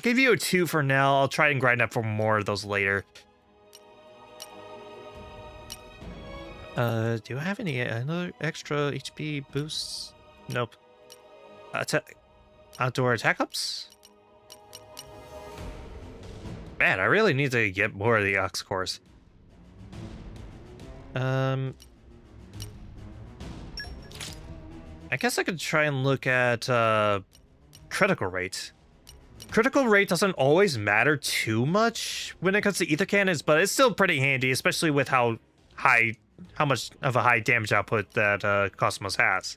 S1: give you a 2 for now. I'll try and grind up for more of those later. Do I have any another extra HP boosts? Nope. Outdoor attack ups? Man, I really need to get more of the Ox cores. I guess I could try and look at critical rate. Critical rate doesn't always matter too much when it comes to ether cannons, but it's still pretty handy, especially with how much of a high damage output that Cosmos has.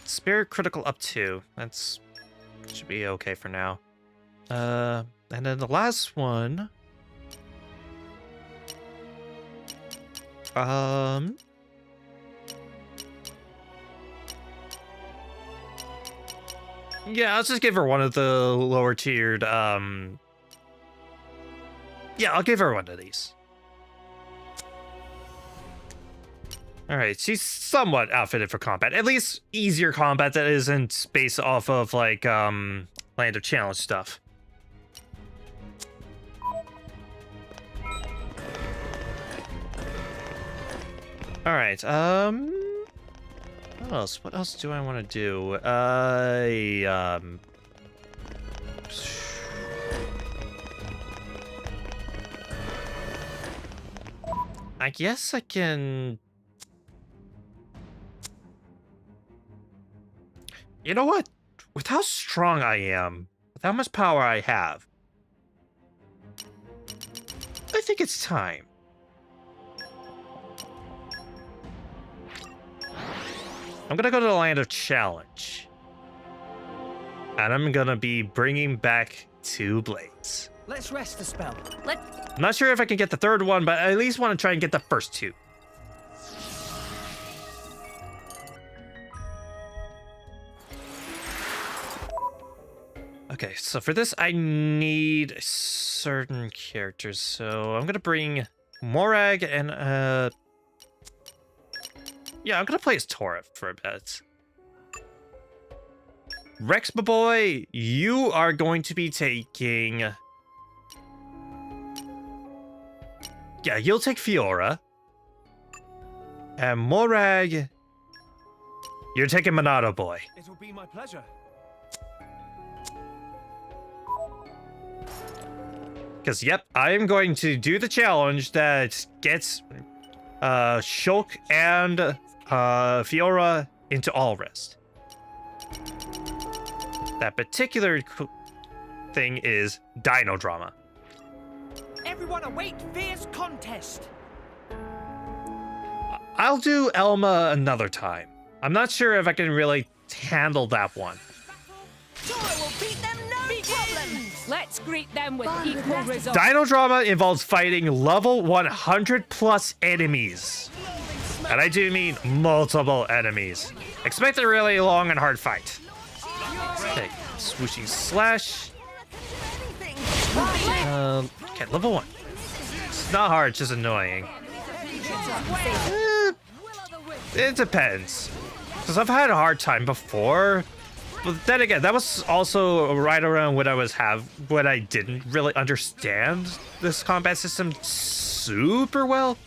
S1: Spirit critical up 2. That's should be okay for now. And then the last one. Yeah, let's just give her one of the lower tiered, yeah, I'll give her one of these. Alright, she's somewhat outfitted for combat. At least easier combat that isn't based off of, like, Land of Challenge stuff. Alright, what else? What else do I want to do? I guess I can... You know what? With how strong I am, with how much power I have, I think it's time. I'm gonna go to the Land of Challenge. And I'm gonna be bringing back 2 blades.
S8: Let's rest a spell.
S1: I'm not sure if I can get the 3rd one, but I at least want to try and get the first 2. Okay, so for this, I need certain characters. So I'm gonna bring Morag and yeah, I'm gonna play as Torigoth for a bit. Rex, my boy, you are going to be taking... Yeah, you'll take Fiora. And Morag, you're taking Monado boy.
S8: It will be my pleasure.
S1: Because, yep, I am going to do the challenge that gets Shulk and Fiora into all rest. That particular thing is Dino Drama.
S11: Everyone await fierce contest.
S1: I'll do Elma another time. I'm not sure if I can really handle that one.
S4: Tora will beat them, no problem.
S12: Let's greet them with equal results.
S1: Dino Drama involves fighting level 100 plus enemies. And I do mean multiple enemies. Expect a really long and hard fight. Okay, swooshing slash. Okay, level 1. It's not hard, it's just annoying. It depends. Because I've had a hard time before. But then again, that was also right around when I didn't really understand this combat system super well.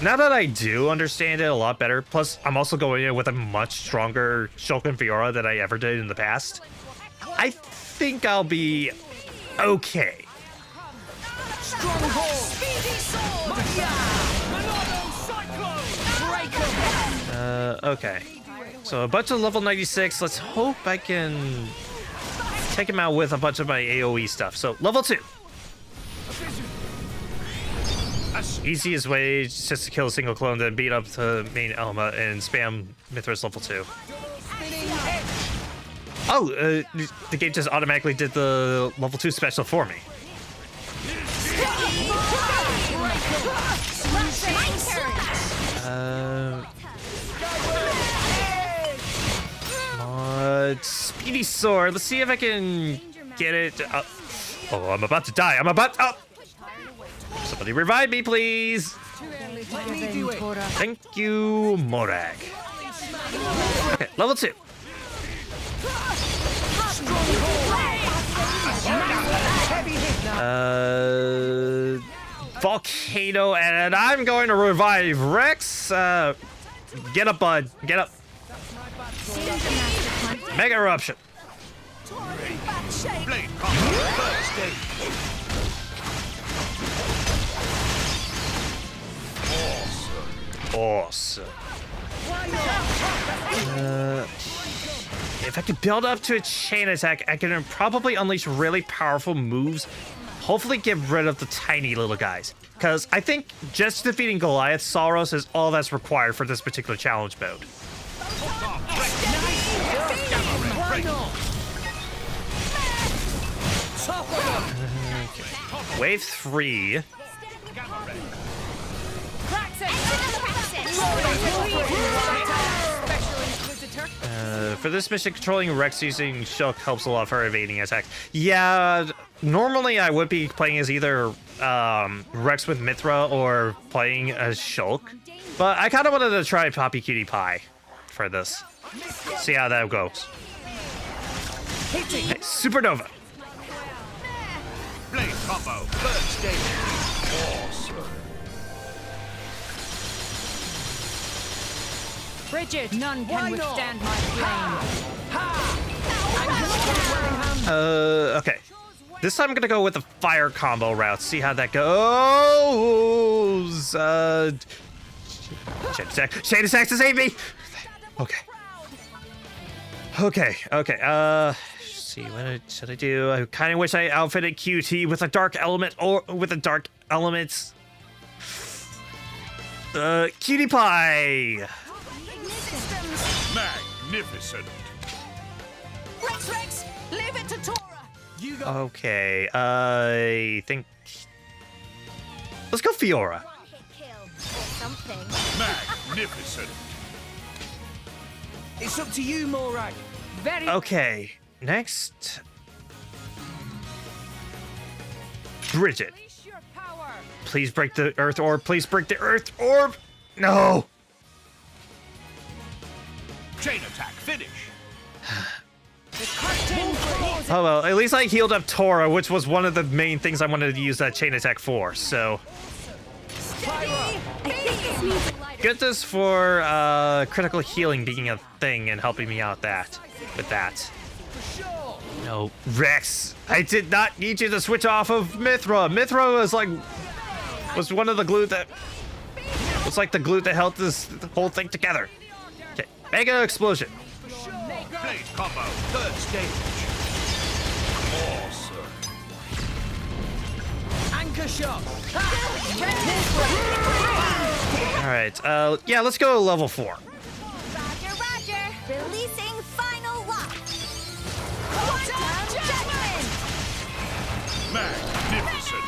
S1: Now that I do understand it a lot better, plus I'm also going in with a much stronger Shulk and Fiora than I ever did in the past, I think I'll be okay.
S4: Stronghold. Speedy
S1: Okay. So a bunch of level 96. Let's hope I can take him out with a bunch of my AoE stuff. So level 2. Easiest way is just to kill a single clone, then beat up the main Elma and spam Mithra's level 2. Oh, the game just automatically did the level 2 special for me. Speedy sword. Let's see if I can get it. Oh, I'm about to die. Oh! Somebody revive me, please. Thank you, Morag. Okay, level 2. Volcano, and I'm going to revive Rex. Get up, bud. Get up. Mega eruption. Awesome. If I could build up to a chain attack, I can probably unleash really powerful moves. Hopefully get rid of the tiny little guys. Because I think just defeating Goliath Sauros is all that's required for this particular challenge mode. Okay. Wave 3. For this mission, controlling Rex using Shulk helps a lot for evading attacks. Yeah, normally I would be playing as either Rex with Mithra or playing as Shulk, but I kind of wanted to try Poppy Cutie Pie for this. See how that goes. Hey, Supernova.
S15: Blade combo, first stage. Awesome.
S7: Bridget, none can withstand my flame.
S1: Okay. This time I'm gonna go with the fire combo route. See how that goes. Chain attack to save me. Okay. See, what should I do? I kind of wish I outfitted QT with a dark element or with a dark elements. Cutie Pie.
S15: Magnificent.
S4: Rex, leave it to Tora.
S1: Okay, I think. Let's go Fiora.
S15: Magnificent.
S8: It's up to you, Morag.
S7: Very.
S1: Okay, next. Bridget. Please break the Earth Orb. Please break the Earth Orb. No.
S15: Chain attack, finish.
S1: Oh well, at least I healed up Tora, which was one of the main things I wanted to use that chain attack for, so. Get this for critical healing being a thing and helping me out with that. No, Rex, I did not need you to switch off of Mithra. Mithra was one of the glue that was like the glue that held this whole thing together. Okay, Mega Explosion.
S15: Blade combo, third stage. Awesome.
S8: Anchor shot.
S1: All right, yeah, let's go level 4.
S3: Roger. Releasing final lock. Quantum judgment.
S15: Magnificent.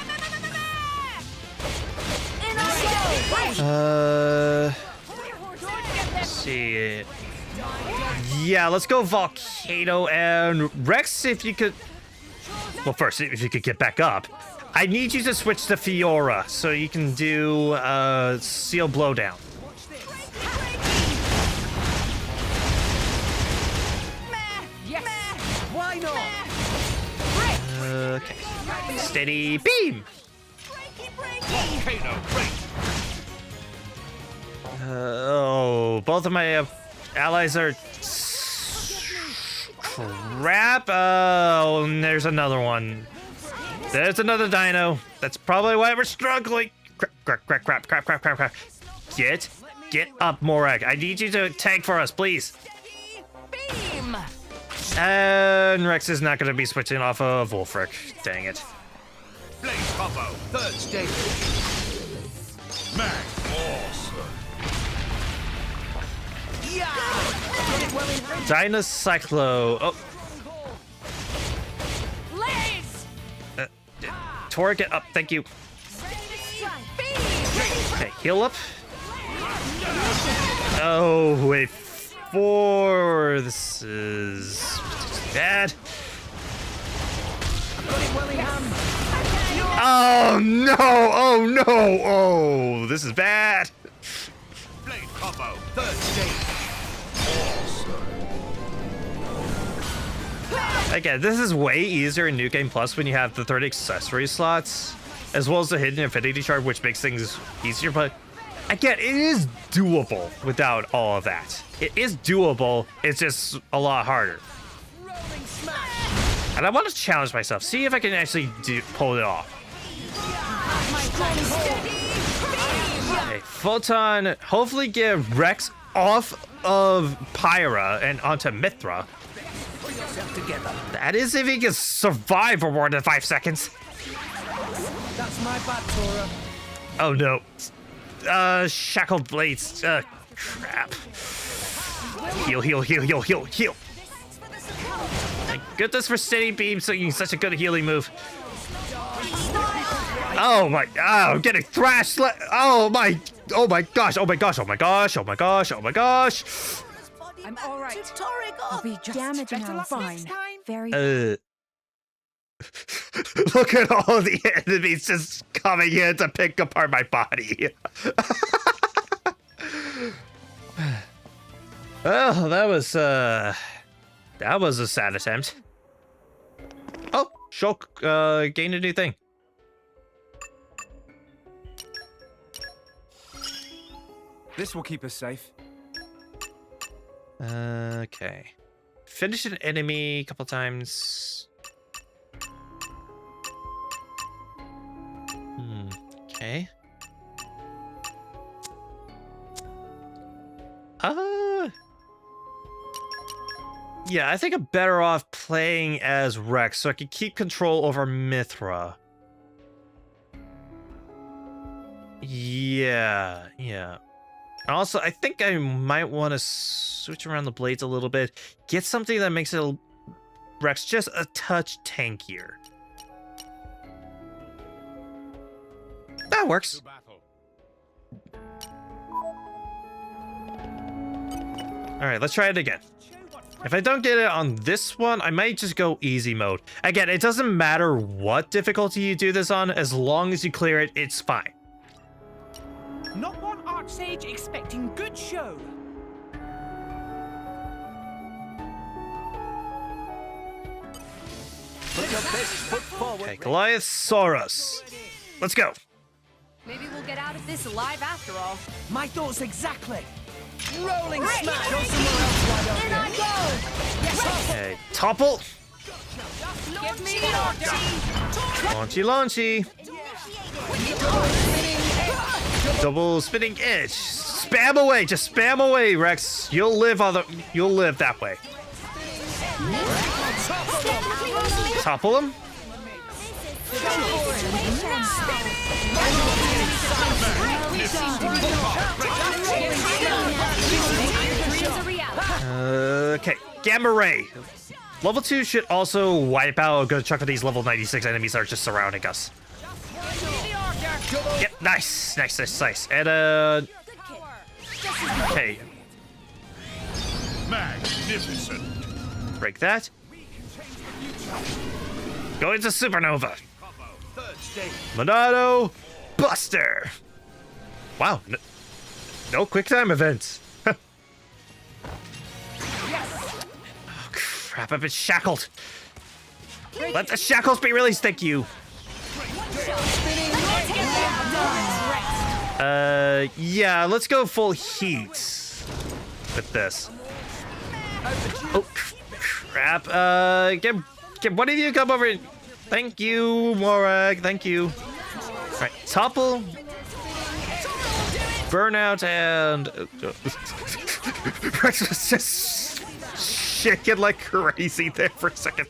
S1: Let's see. Yeah, let's go Volcano and Rex, if you could. Well, first, if you could get back up. I need you to switch to Fiora so you can do Seal Blowdown.
S8: Why not?
S1: Okay. Steady beam.
S15: Volcano, break.
S1: Oh, both of my allies are crap. Oh, and there's another one. There's another dino. That's probably why we're struggling. Crap. Get Get up, Morag. I need you to tank for us, please.
S4: Beam!
S1: And Rex is not going to be switching off of Wolfric. Dang it.
S15: Blaze combo, third stage. Mag awesome.
S1: Dinocyclo. Oh. Tor, get up. Thank you. Okay, heal up. Oh, wait. 4. This is bad. Oh no! Oh no! Oh, this is bad.
S15: Blade combo, third stage.
S1: Again, this is way easier in New Game Plus when you have the 30 accessory slots, as well as the hidden infinity shard, which makes things easier. But again, it is doable without all of that. It is doable. It's just a lot harder. And I want to challenge myself, see if I can actually pull it off. Okay, Photon, hopefully get Rex off of Pyra and onto Mithra. That is if he can survive for more than 5 seconds.
S8: That's my bad, Tora.
S1: Oh no. Shackled blades. Crap. Heal, heal, heal, heal, heal, heal. Thank goodness for steady beam, so you're such a good healing move. Oh my, I'm getting thrashed. Oh my gosh, oh my gosh, oh my gosh, oh my gosh, oh my gosh.
S10: I'm all right.
S4: Torigoth!
S10: I'll be just better fine. Very.
S1: Look at all the enemies just coming in to pick apart my body. Well, that was a sad attempt. Oh, Shulk gained a new thing.
S13: This will keep us safe.
S1: Okay. Finish an enemy a couple times. Okay. Yeah, I think I'm better off playing as Rex so I can keep control over Mithra. Yeah. Also, I think I might want to switch around the blades a little bit. Get something that makes it Rex just a touch tankier. That works. All right, let's try it again. If I don't get it on this one, I might just go easy mode. Again, it doesn't matter what difficulty you do this on, as long as you clear it, it's fine.
S11: Not one Archsage expecting good show.
S4: Put your best foot forward.
S1: Okay, Goliath-saurus. Let's go.
S12: Maybe we'll get out of this alive after all.
S8: My thoughts exactly.
S4: Rolling smash! Go somewhere else, why don't you? In I go! Yes,
S1: Okay, topple.
S12: Give me the order.
S1: Launchy. Double spinning edge. Spam away, just spam away, Rex. You'll live that way. Topple him. Okay, Gamma Ray. Level 2 should also wipe out a good chunk of these level 96 enemies that are just surrounding us. Yep, nice. And okay.
S15: Magnificent.
S1: Break that. Go into Supernova. Monado Buster. Wow, no quick time events. Oh crap, I've been shackled. Let the shackles be released, thank you. Yeah, let's go full heat with this. Oh crap, get one of you come over and thank you, Morag, thank you. Alright, topple. burnout and Rex was just shaking like crazy there for a second.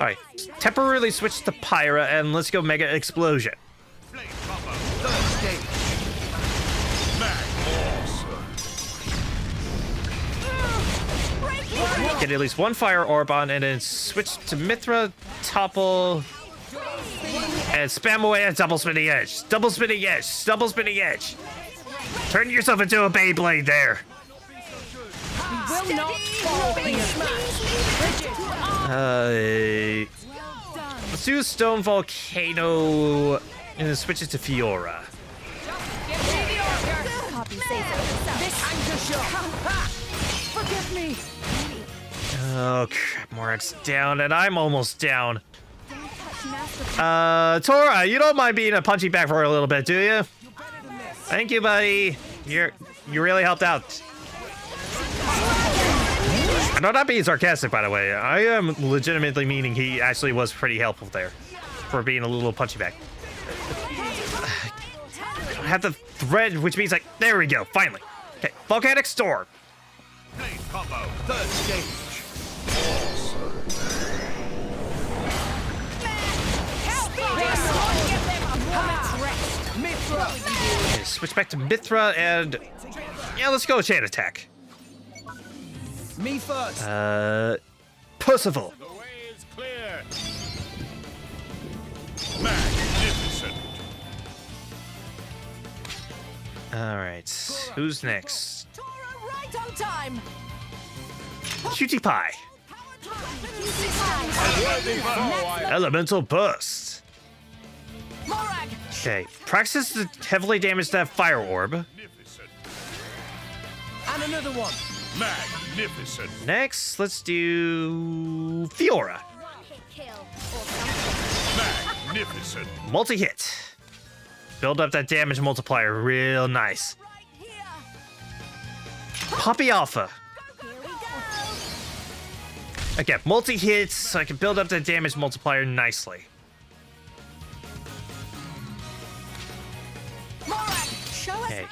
S1: All right, temporarily switch to Pyra and let's go Mega Explosion. Get at least one fire orb on and then switch to Mithra, topple, and spam away at double spinning edge. Double spinning edge. Double spinning edge. Turn yourself into a Beyblade there.
S10: Will not fall for you.
S1: Let's do Stone Volcano and then switch it to Fiora.
S10: Forgive me.
S1: Oh crap, Morax's down and I'm almost down. Tora, you don't mind being a punchy bag for a little bit, do you? Thank you, buddy. You really helped out. I'm not being sarcastic, by the way. I am legitimately meaning he actually was pretty helpful there for being a little punchy bag. I have the thread, which means like, there we go, finally. Okay, Volcanic Storm.
S15: Blade combo, third stage.
S1: Okay, switch back to Mithra and yeah, let's go chain attack.
S13: Me first.
S1: Percival.
S15: The way is clear. Magnificent.
S1: All right, who's next?
S4: Right on time.
S1: Cutie Pie. Elemental Burst. Okay, practice to heavily damage that fire orb.
S13: And another one.
S15: Magnificent.
S1: Next, let's do Fiora.
S15: Magnificent.
S1: Multi-hit. Build up that damage multiplier real nice. Poppy Alpha. Again, multi-hits, so I can build up that damage multiplier nicely. Okay.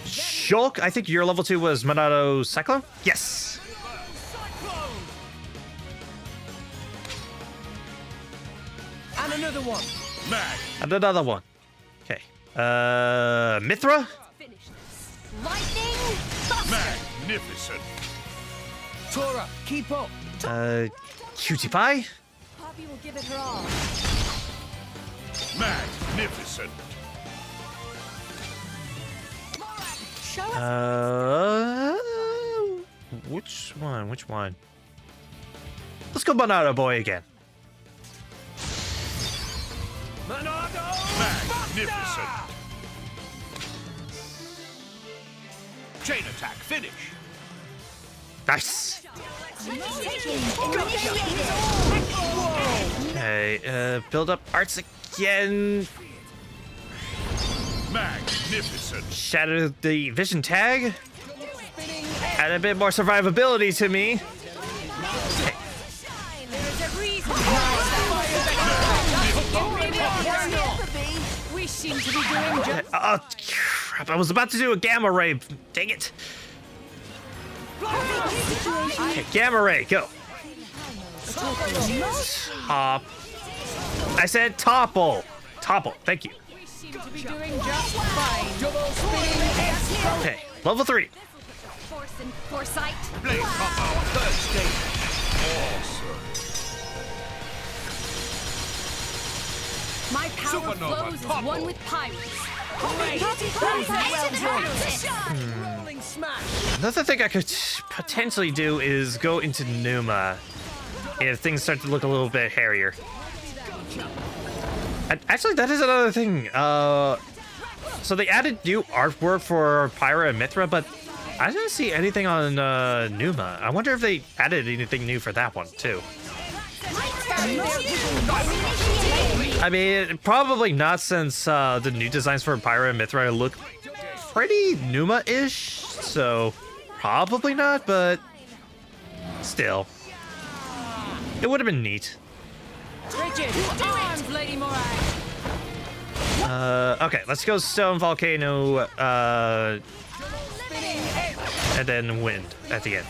S1: Shulk, I think your level 2 was Monado Cyclone? Yes.
S13: And another one.
S1: And another one. Okay. Mithra?
S4: Lightning.
S15: Magnificent.
S13: Tora, keep up.
S1: Cutie Pie?
S4: Poppy will give it her all.
S15: Magnificent.
S1: Which one? Which one? Let's go Monado Boy again.
S15: Magnificent. Chain attack finish.
S1: Nice. Okay, build up arts again.
S15: Magnificent.
S1: Shatter the vision tag. Add a bit more survivability to me. Okay.
S10: We seem to be doing just.
S1: Oh crap! I was about to do a gamma ray. Dang it! Okay, gamma ray, go. Top. I said topple. Topple. Thank you.
S10: To be doing just fine. Double spinning.
S1: Okay, level 3.
S4: Force and foresight.
S15: Blade combo, third stage. Awesome.
S4: My power
S15: Supernova,
S4: flows as
S15: topple.
S4: one with pirates.
S13: Rolling smash.
S1: Another thing I could potentially do is go into Numa if things start to look a little bit hairier. And actually, that is another thing. So they added new artwork for Pyra and Mithra, but I didn't see anything on Numa. I wonder if they added anything new for that one too. I mean, probably not, since the new designs for Pyra and Mithra look pretty Numa-ish, so probably not, but still. It would have been neat.
S10: Rigid. Arms, Lady Morai.
S1: Okay, let's go Stone Volcano, and then Wind at the end.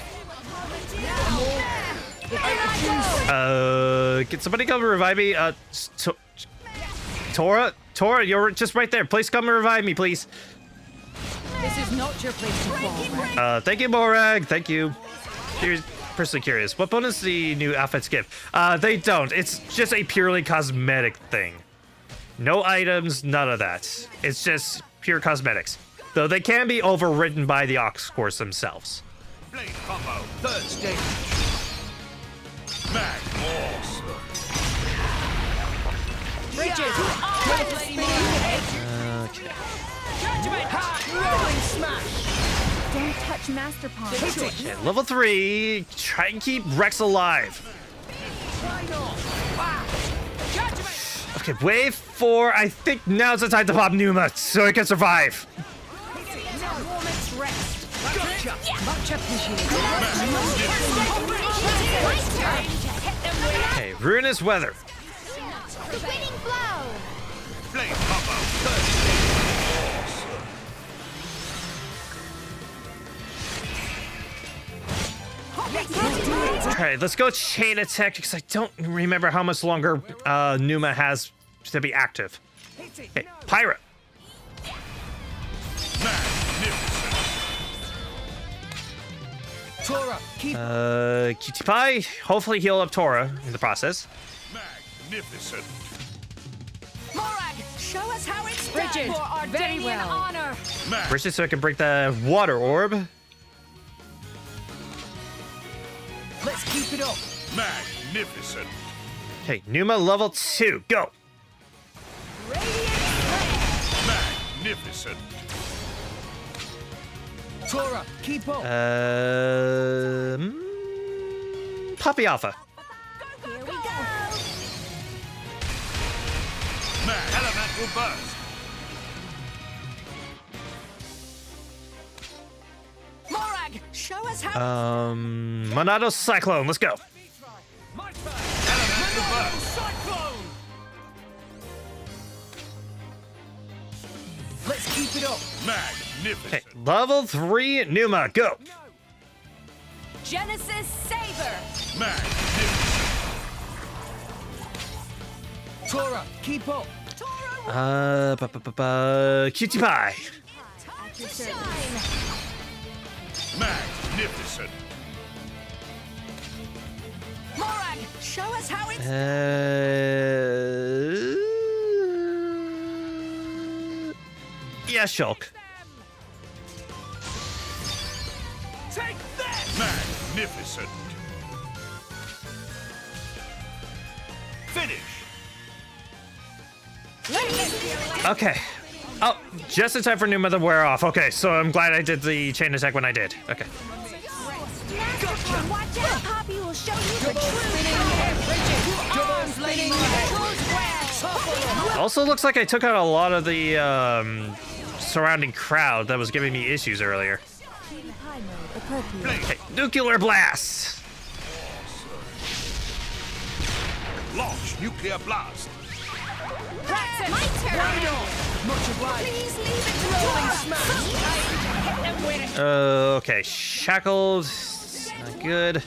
S1: Can somebody come and revive me? Tora, you're just right there. Please come and revive me, please.
S10: This is not your place to fall.
S1: Thank you, Morag. Thank you. Personally curious, what bonus the new outfits give? They don't. It's just a purely cosmetic thing. No items, none of that. It's just pure cosmetics. Though they can be overridden by the Ox Course themselves.
S15: Blade combo, third stage. Mag awesome.
S10: Bridges!
S1: Okay.
S10: Rolling smash! Don't touch Master Pawn.
S1: Okay, level 3. Try and keep Rex alive. Okay, wave 4. I think now's the time to pop Numa so he can survive. Okay, Ruinous Weather.
S3: The winning blow!
S15: Blade combo, third stage.
S1: Alright, let's go Chain Attack because I don't remember how much longer Numa has to be active. Okay, Pirate.
S11: Tora, keep
S1: Cutie Pie. Hopefully heal up Tora in the process.
S15: Magnificent.
S10: Morag, show us how it's
S7: Bridges,
S10: done for
S7: very
S10: Ardainian
S7: well.
S10: honor.
S1: Bridges so I can break the Water Orb.
S11: let's keep it up.
S15: Magnificent.
S1: Okay, Numa level 2. Go.
S15: Magnificent.
S11: Tora, keep up.
S1: Puppy Alpha.
S3: Here we go!
S15: Elemental burst.
S10: Morag, show us how.
S1: Monado Cyclone. Let's go.
S15: Elemental burst.
S11: Cyclone. Let's keep it up.
S15: Magnificent.
S1: Okay, level 3 Numa. Go.
S10: Genesis Saber.
S15: Magnificent.
S11: Tora, keep up.
S1: Cutie Pie.
S15: Magnificent.
S10: Morag, show us how it's
S1: Yeah, Shulk.
S15: Take that. Magnificent. Finish.
S1: Okay. Oh, just in time for Numa to wear off. Okay, so I'm glad I did the chain attack when I did. Okay.
S3: Watch out, Poppy will show you the truth!
S1: Also looks like I took out a lot of the surrounding crowd that was giving me issues earlier. Okay, Nuclear Blast!
S15: Launch nuclear blast.
S10: my turn.
S11: Much obliged.
S10: Please leave it to rolling smash. Hit them with it.
S1: Okay, Shackled. Not good.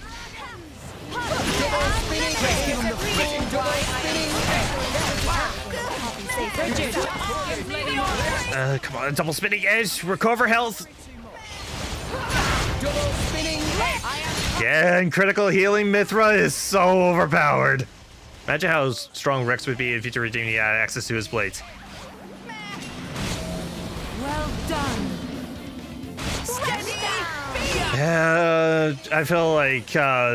S1: Come on, double spinning edge. Recover health. Yeah, and critical healing Mithra is so overpowered. Imagine how strong Rex would be in Future Redeeming he had access to his blades.
S10: Well done.
S1: I feel like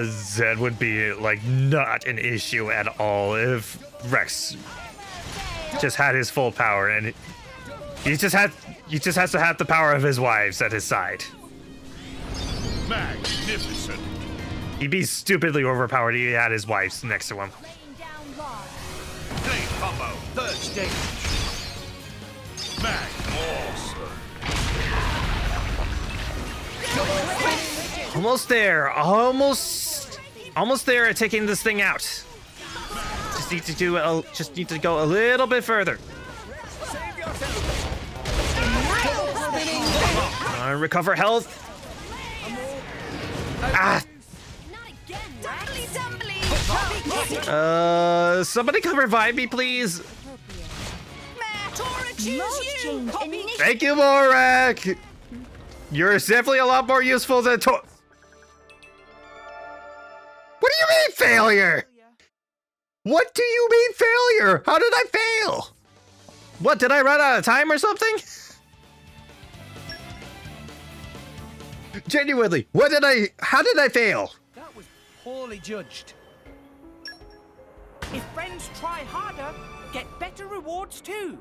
S1: Zed would be like not an issue at all if Rex just had his full power, and he just has to have the power of his wives at his side.
S15: Magnificent.
S1: He'd be stupidly overpowered if he had his wives next to him.
S15: Blade combo, third stage. Mag awesome.
S1: Almost there. Almost there at taking this thing out. Just need to go a little bit further. Trying to recover health. Ah! Somebody come revive me, please. Thank you, Morak. You're definitely a lot more useful than What do you mean failure? What do you mean failure? How did I fail? What, did I run out of time or something? Genuinely, how did I fail?
S13: That was poorly judged. If friends try harder, get better rewards too.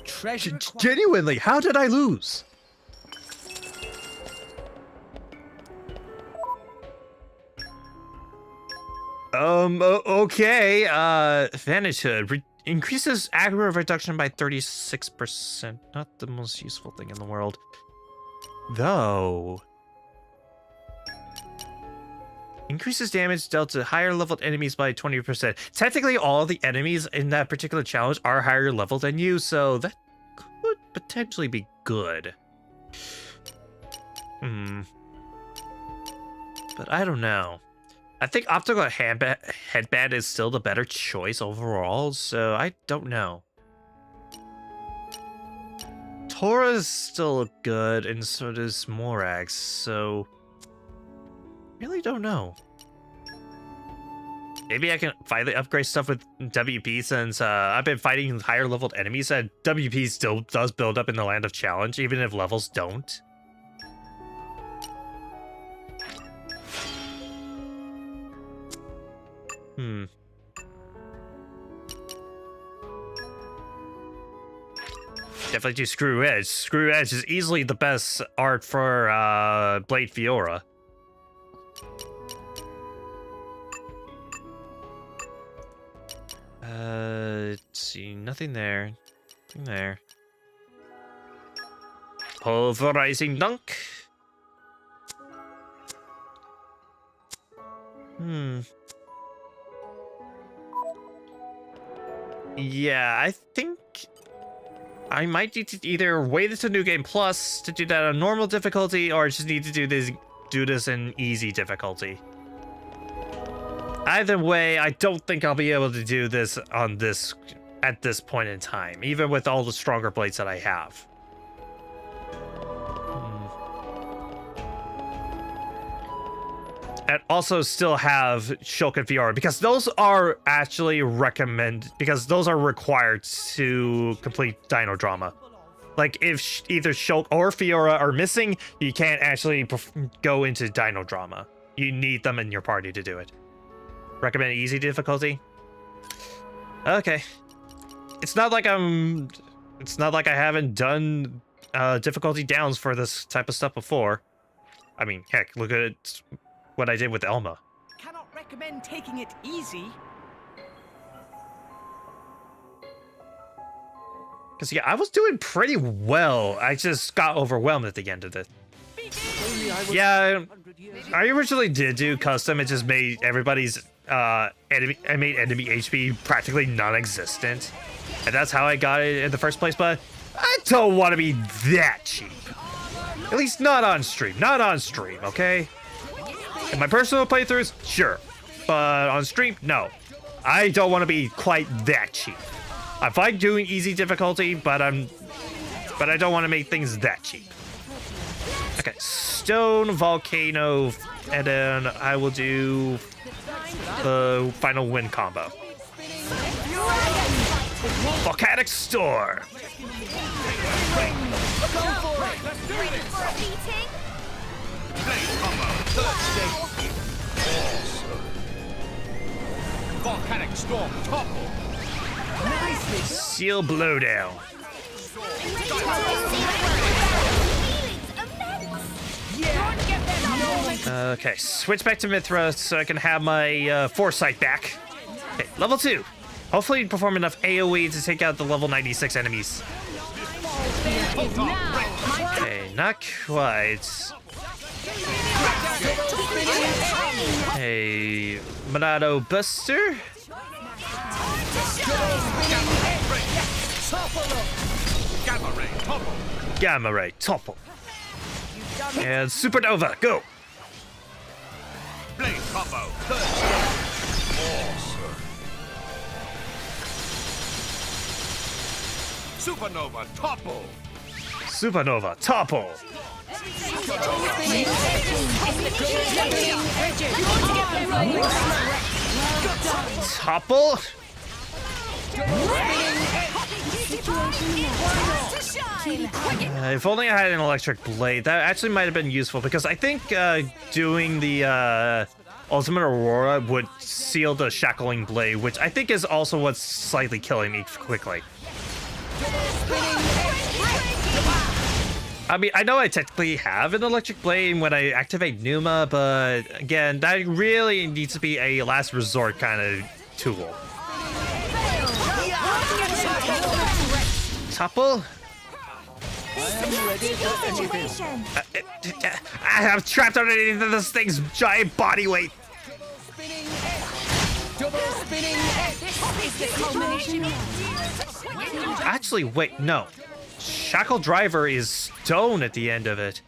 S13: Treasure.
S1: Genuinely, how did I lose? Okay, Vanish Hood. Increases aggro reduction by 36%. Not the most useful thing in the world. Though. Increases damage dealt to higher leveled enemies by 20%. Technically, all the enemies in that particular challenge are higher level than you, so that could potentially be good. But I don't know. I think Optical Headband is still the better choice overall, so I don't know. Tora's still good, and so does Morax, so really don't know. Maybe I can finally upgrade stuff with WP since I've been fighting higher leveled enemies, and WP still does build up in the Land of Challenge, even if levels don't. Definitely do Screw Edge. Screw Edge is easily the best art for Blade Fiora. Let's see, nothing there. Nothing there. Pulverizing Dunk. Yeah, I think I might need to either wait until New Game Plus to do that on normal difficulty, or just need to do this in easy difficulty. Either way, I don't think I'll be able to do this at this point in time, even with all the stronger blades that I have. And also still have Shulk and Fiora, because those are actually because those are required to complete Dino Drama. Like, if either Shulk or Fiora are missing, you can't actually go into Dino Drama. You need them in your party to do it. Recommend easy difficulty? Okay. It's not like I haven't done difficulty downs for this type of stuff before. I mean, heck, look at what I did with Elma.
S13: Cannot recommend taking it easy.
S1: Because, yeah, I was doing pretty well. I just got overwhelmed at the end of it. Yeah, I originally did do custom. It just made everybody's enemy HP practically non-existent. And that's how I got it in the first place, but I don't want to be that cheap. At least not on stream. Not on stream, okay? In my personal playthroughs, sure. But on stream, no. I don't want to be quite that cheap. I'm fine doing easy difficulty, but I don't want to make things that cheap. Okay, Stone, Volcano, and then I will do the final win combo. Volcanic Storm.
S15: Volcanic Storm topple.
S1: Seal Blowdown. Okay, switch back to Mithra so I can have my Foresight back. Okay, level 2. Hopefully perform enough AoE to take out the level 96 enemies. Okay, not quite. Hey, Monado Buster.
S15: topple.
S1: Gamma ray, topple. And supernova, go.
S15: Blade combo. Third stage. Awesome. Supernova topple.
S1: Supernova, topple. Topple. If only I had an electric blade, that actually might have been useful, because I think doing the Ultimate Aurora would seal the shackling blade, which I think is also what's slightly killing me quickly. I mean, I know I technically have an electric blade when I activate Pneuma, but again, that really needs to be a last resort kind of tool. Topple? I'm trapped underneath this thing's giant body weight. Actually, wait, no. Shackle Driver is stone at the end of it.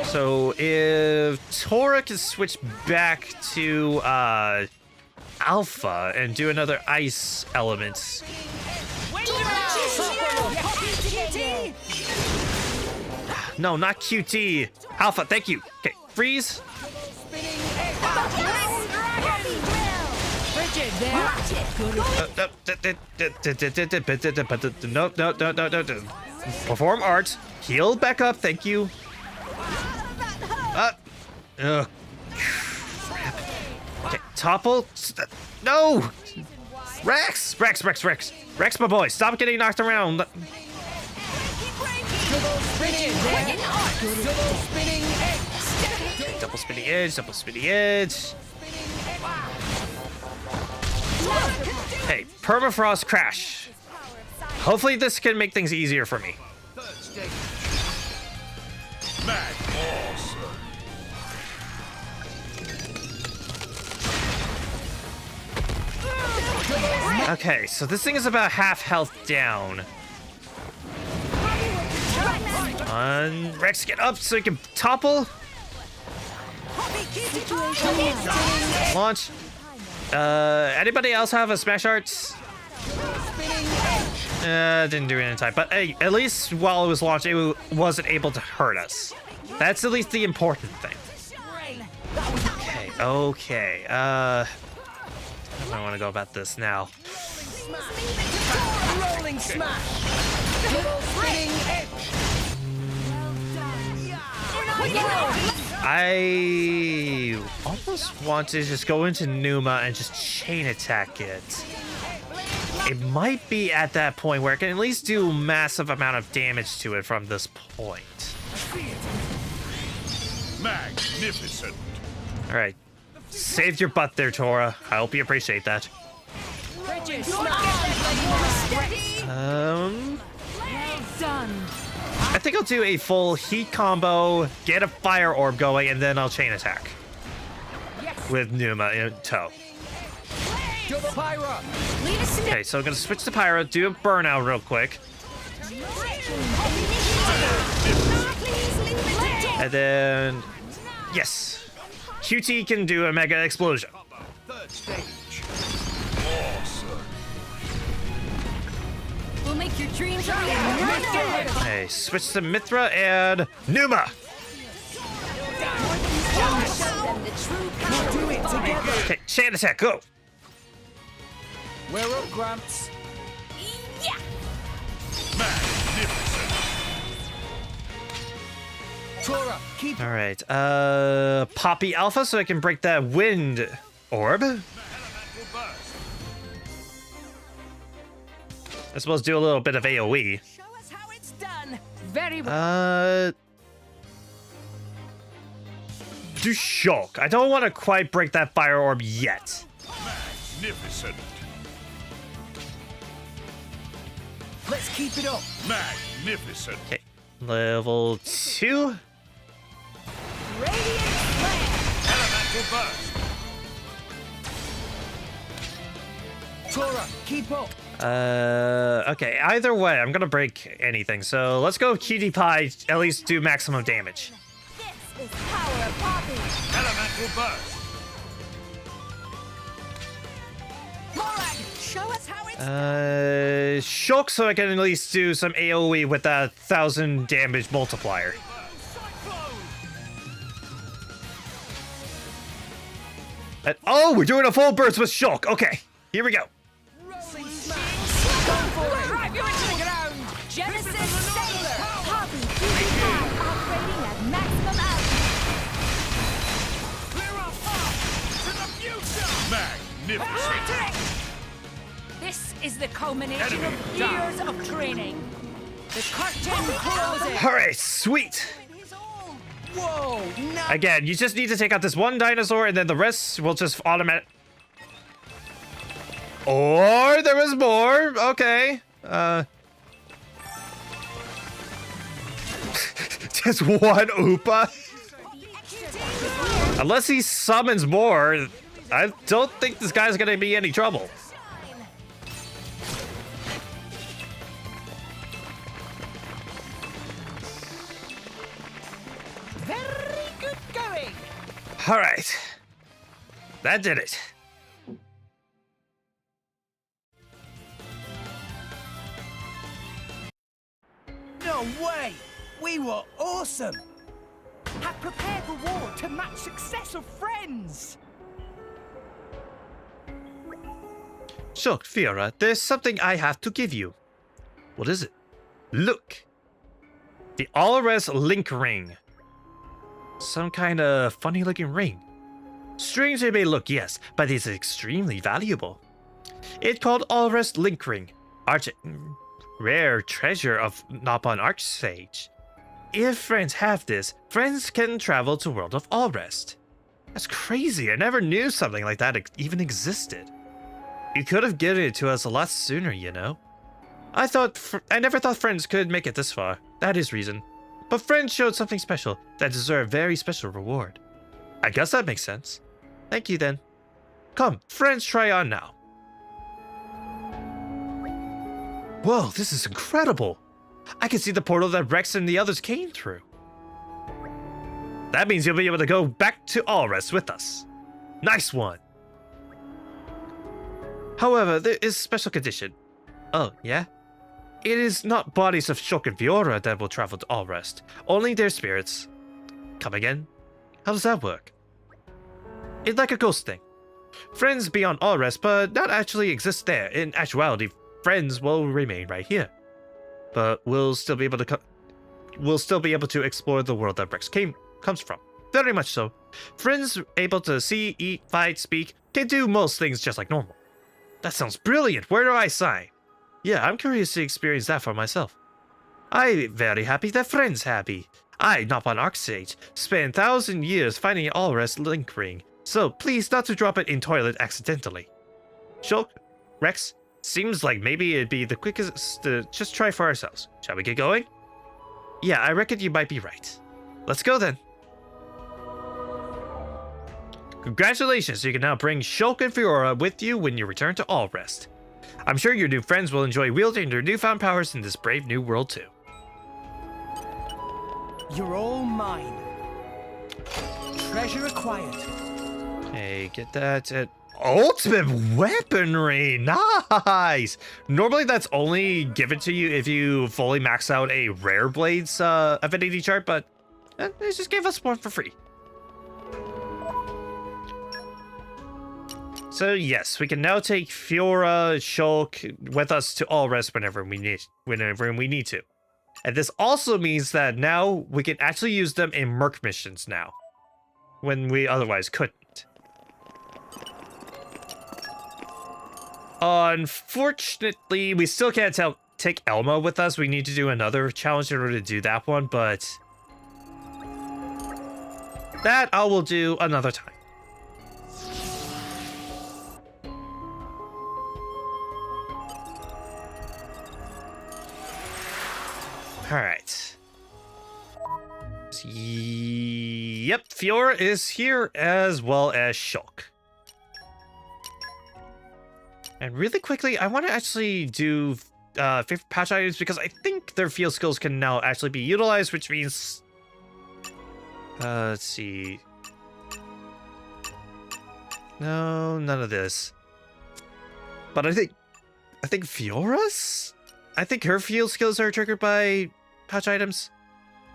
S1: So if Tora can switch back to Alpha and do another ice element. No, not QT. Alpha, thank you. Okay, freeze. No. Perform art. Heal back up, thank you. Okay, topple. No! Rex, my boy, stop getting knocked around. Double spinning edge. Hey, permafrost crash. Hopefully this can make things easier for me.
S15: Third stage. Mad awesome.
S1: Okay, so this thing is about half health down. Rex, get up so you can topple. Launch. Anybody else have a smash arts? Didn't do it in time, but hey, at least while it was launched, it wasn't able to hurt us. That's at least the important thing. Okay, I don't want to go about this now.
S4: Rolling smash.
S1: I almost want to just go into Pneuma and just chain attack it. It might be at that point where I can at least do a massive amount of damage to it from this point.
S15: Magnificent.
S1: All right, saved your butt there, Tora. I hope you appreciate that. I think I'll do a full heat combo, get a fire orb going, and then I'll chain attack with Pneuma in tow. Okay, so I'm gonna switch to Pyra, do a burnout real quick. And then, yes, QT can do a mega explosion.
S15: Third stage. Awesome.
S10: We'll make your dreams a reality.
S1: Okay, switch to Mithra and Pneuma. Okay, chain attack, go.
S13: We're up, Gramps.
S10: Yeah.
S15: Magnificent.
S13: Tora, keep.
S1: All right, Poppy Alpha, so I can break that wind orb. I suppose do a little bit of AoE.
S4: Show us how it's done.
S10: Very well.
S1: Do shock. I don't want to quite break that fire orb yet.
S15: Magnificent.
S13: Let's keep it up.
S15: Magnificent.
S1: Okay, level 2.
S15: Elemental burst.
S13: Tora, keep up.
S1: Okay, either way, I'm gonna break anything. So let's go Cutie Pie, at least do maximum damage.
S3: This is power of Poppy.
S15: Elemental burst.
S4: Show us how it's
S1: Shock, so I can at least do some AoE with that 1000 damage multiplier. And, oh, we're doing a full burst with Shock. Okay, here we go.
S12: Drive you into the ground!
S3: Genesis Sailor. Poppy, Cutie operating at maximum output.
S15: Magnificent.
S12: This is the culmination
S15: Enemy
S12: of
S15: down.
S12: years of training. The curtain closes.
S1: All right, sweet.
S13: Whoa! No.
S1: Again, you just need to take out this one dinosaur, and then the rest will just automatic. Or there was more. Okay. Just one Oopa. Unless he summons more, I don't think this guy's gonna be any trouble.
S4: very good going.
S1: All right. That did it.
S13: No way! We were awesome!
S4: Have prepared the war to match success of friends.
S1: Shock, Fiora, there's something I have to give you. What is it? Look. The All-Res Link Ring. Some kind of funny-looking ring. Strange it may look, yes, but it's extremely valuable. It's called All-Res Link Ring. Rare treasure of Nopon Archsage. If friends have this, friends can travel to World of All-Rest. That's crazy. I never knew something like that even existed. You could have given it to us a lot sooner, you know. I never thought friends could make it this far. That is reason. But friends showed something special that deserved a very special reward. I guess that makes sense. Thank you then. Come, friends, try on now. Whoa, this is incredible. I can see the portal that Rex and the others came through. That means you'll be able to go back to All-Rest with us. Nice one. However, there is a special condition. Oh, yeah? It is not bodies of Shock and Fiora that will travel to All-Rest, only their spirits. Come again? How does that work? It's like a ghost thing. Friends beyond All-Rest, but not actually exist there. In actuality, friends will remain right here. But we'll still be able to explore the world that Rex comes from. Very much so. Friends able to see, eat, fight, speak, can do most things just like normal. That sounds brilliant. Where do I sign? Yeah, I'm curious to experience that for myself. I'm very happy that friends happy. I, Nopon Archsage, spent 1,000 years finding an All-Rest Link Ring, so please not to drop it in toilet accidentally. Shulk, Rex, seems like maybe it'd be the quickest to just try for ourselves. Shall we get going? Yeah, I reckon you might be right. Let's go then. Congratulations, you can now bring Shulk and Fiora with you when you return to All-Rest. I'm sure your new friends will enjoy wielding their newfound powers in this brave new world too.
S13: You're all mine. Treasure acquired.
S1: Hey, get that at ultimate weaponry. Nice. Normally that's only given to you if you fully max out a rare blades affinity chart, but they just gave us one for free. So yes, we can now take Fiora, Shulk with us to All-Rest whenever we need to. And this also means that now we can actually use them in Merc missions now, when we otherwise couldn't. Unfortunately, we still can't take Elmo with us. We need to do another challenge in order to do that one, but that I will do another time. All right. Yep, Fiora is here as well as Shulk. And really quickly, I want to actually do favorite patch items because I think their field skills can now actually be utilized, which means... let's see. No, none of this. But I think Fiora's? I think her field skills are triggered by pouch items.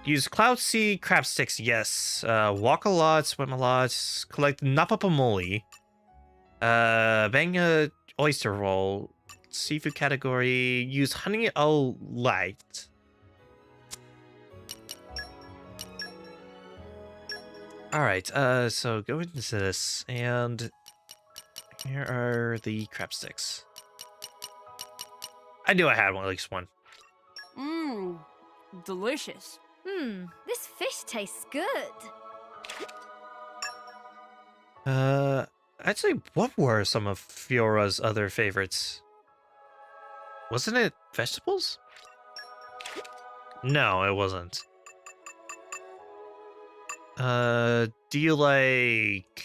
S1: Use Cloud Seed, Crab Sticks, yes. Walk a lot, swim a lot, collect Napapamoli. Bang a oyster roll. Seafood category, use Honey O Light. Alright, so go into this, and here are the crab sticks. I knew I had one, at least one.
S16: Mmm, delicious.
S14: This fish tastes good.
S1: Actually, what were some of Fiora's other favorites? Wasn't it vegetables? No, it wasn't. Do you like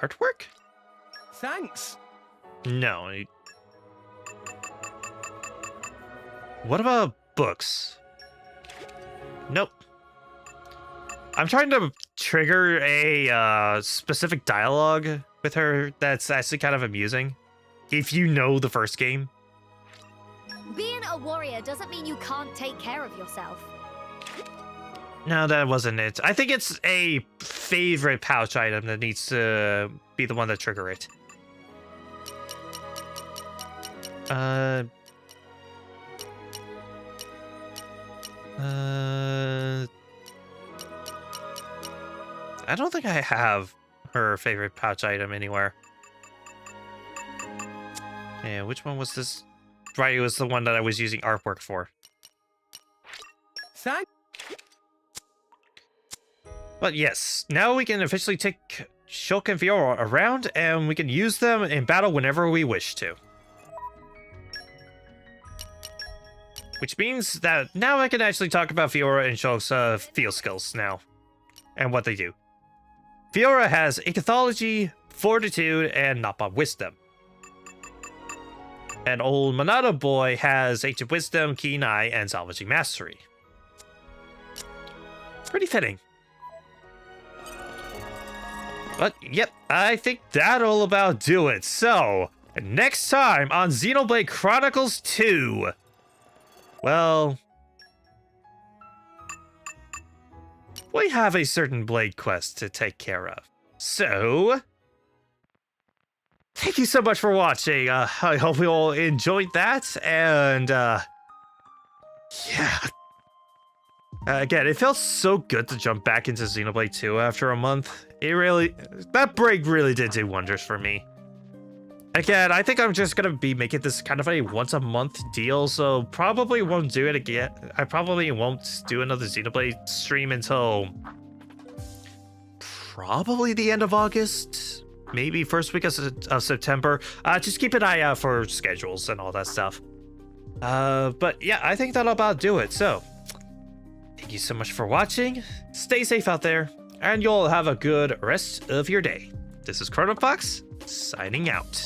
S1: artwork?
S8: Thanks.
S1: No. What about books? Nope. I'm trying to trigger a specific dialogue with her that's actually kind of amusing. If you know the first game.
S14: Being a warrior doesn't mean you can't take care of yourself.
S1: No, that wasn't it. I think it's a favorite pouch item that needs to be the one to trigger it. I don't think I have her favorite pouch item anywhere. Yeah, which one was this? Right, it was the one that I was using artwork for.
S8: Thanks.
S1: But yes, now we can officially take Shulk and Fiora around, and we can use them in battle whenever we wish to. Which means that now I can actually talk about Fiora and Shulk's field skills now, and what they do. Fiora has Ichthyology, Fortitude, and Nappa Wisdom. And old Monado Boy has Ancient Wisdom, Keen Eye, and Salvaging Mastery. Pretty fitting. But, yep, I think that'll about do it. So, next time on Xenoblade Chronicles 2, well, we have a certain Blade quest to take care of. So, thank you so much for watching. I hope you all enjoyed that, and, yeah. Again, it felt so good to jump back into Xenoblade 2 after a month. That break really did do wonders for me. Again, I think I'm just gonna be making this kind of a once-a-month deal, so probably won't do it again. I probably won't do another Xenoblade stream until probably the end of August, maybe first week of September. Just keep an eye out for schedules and all that stuff. But yeah, I think that'll about do it. So, thank you so much for watching. Stay safe out there, and you'll have a good rest of your day. This is Chronofahx, signing out.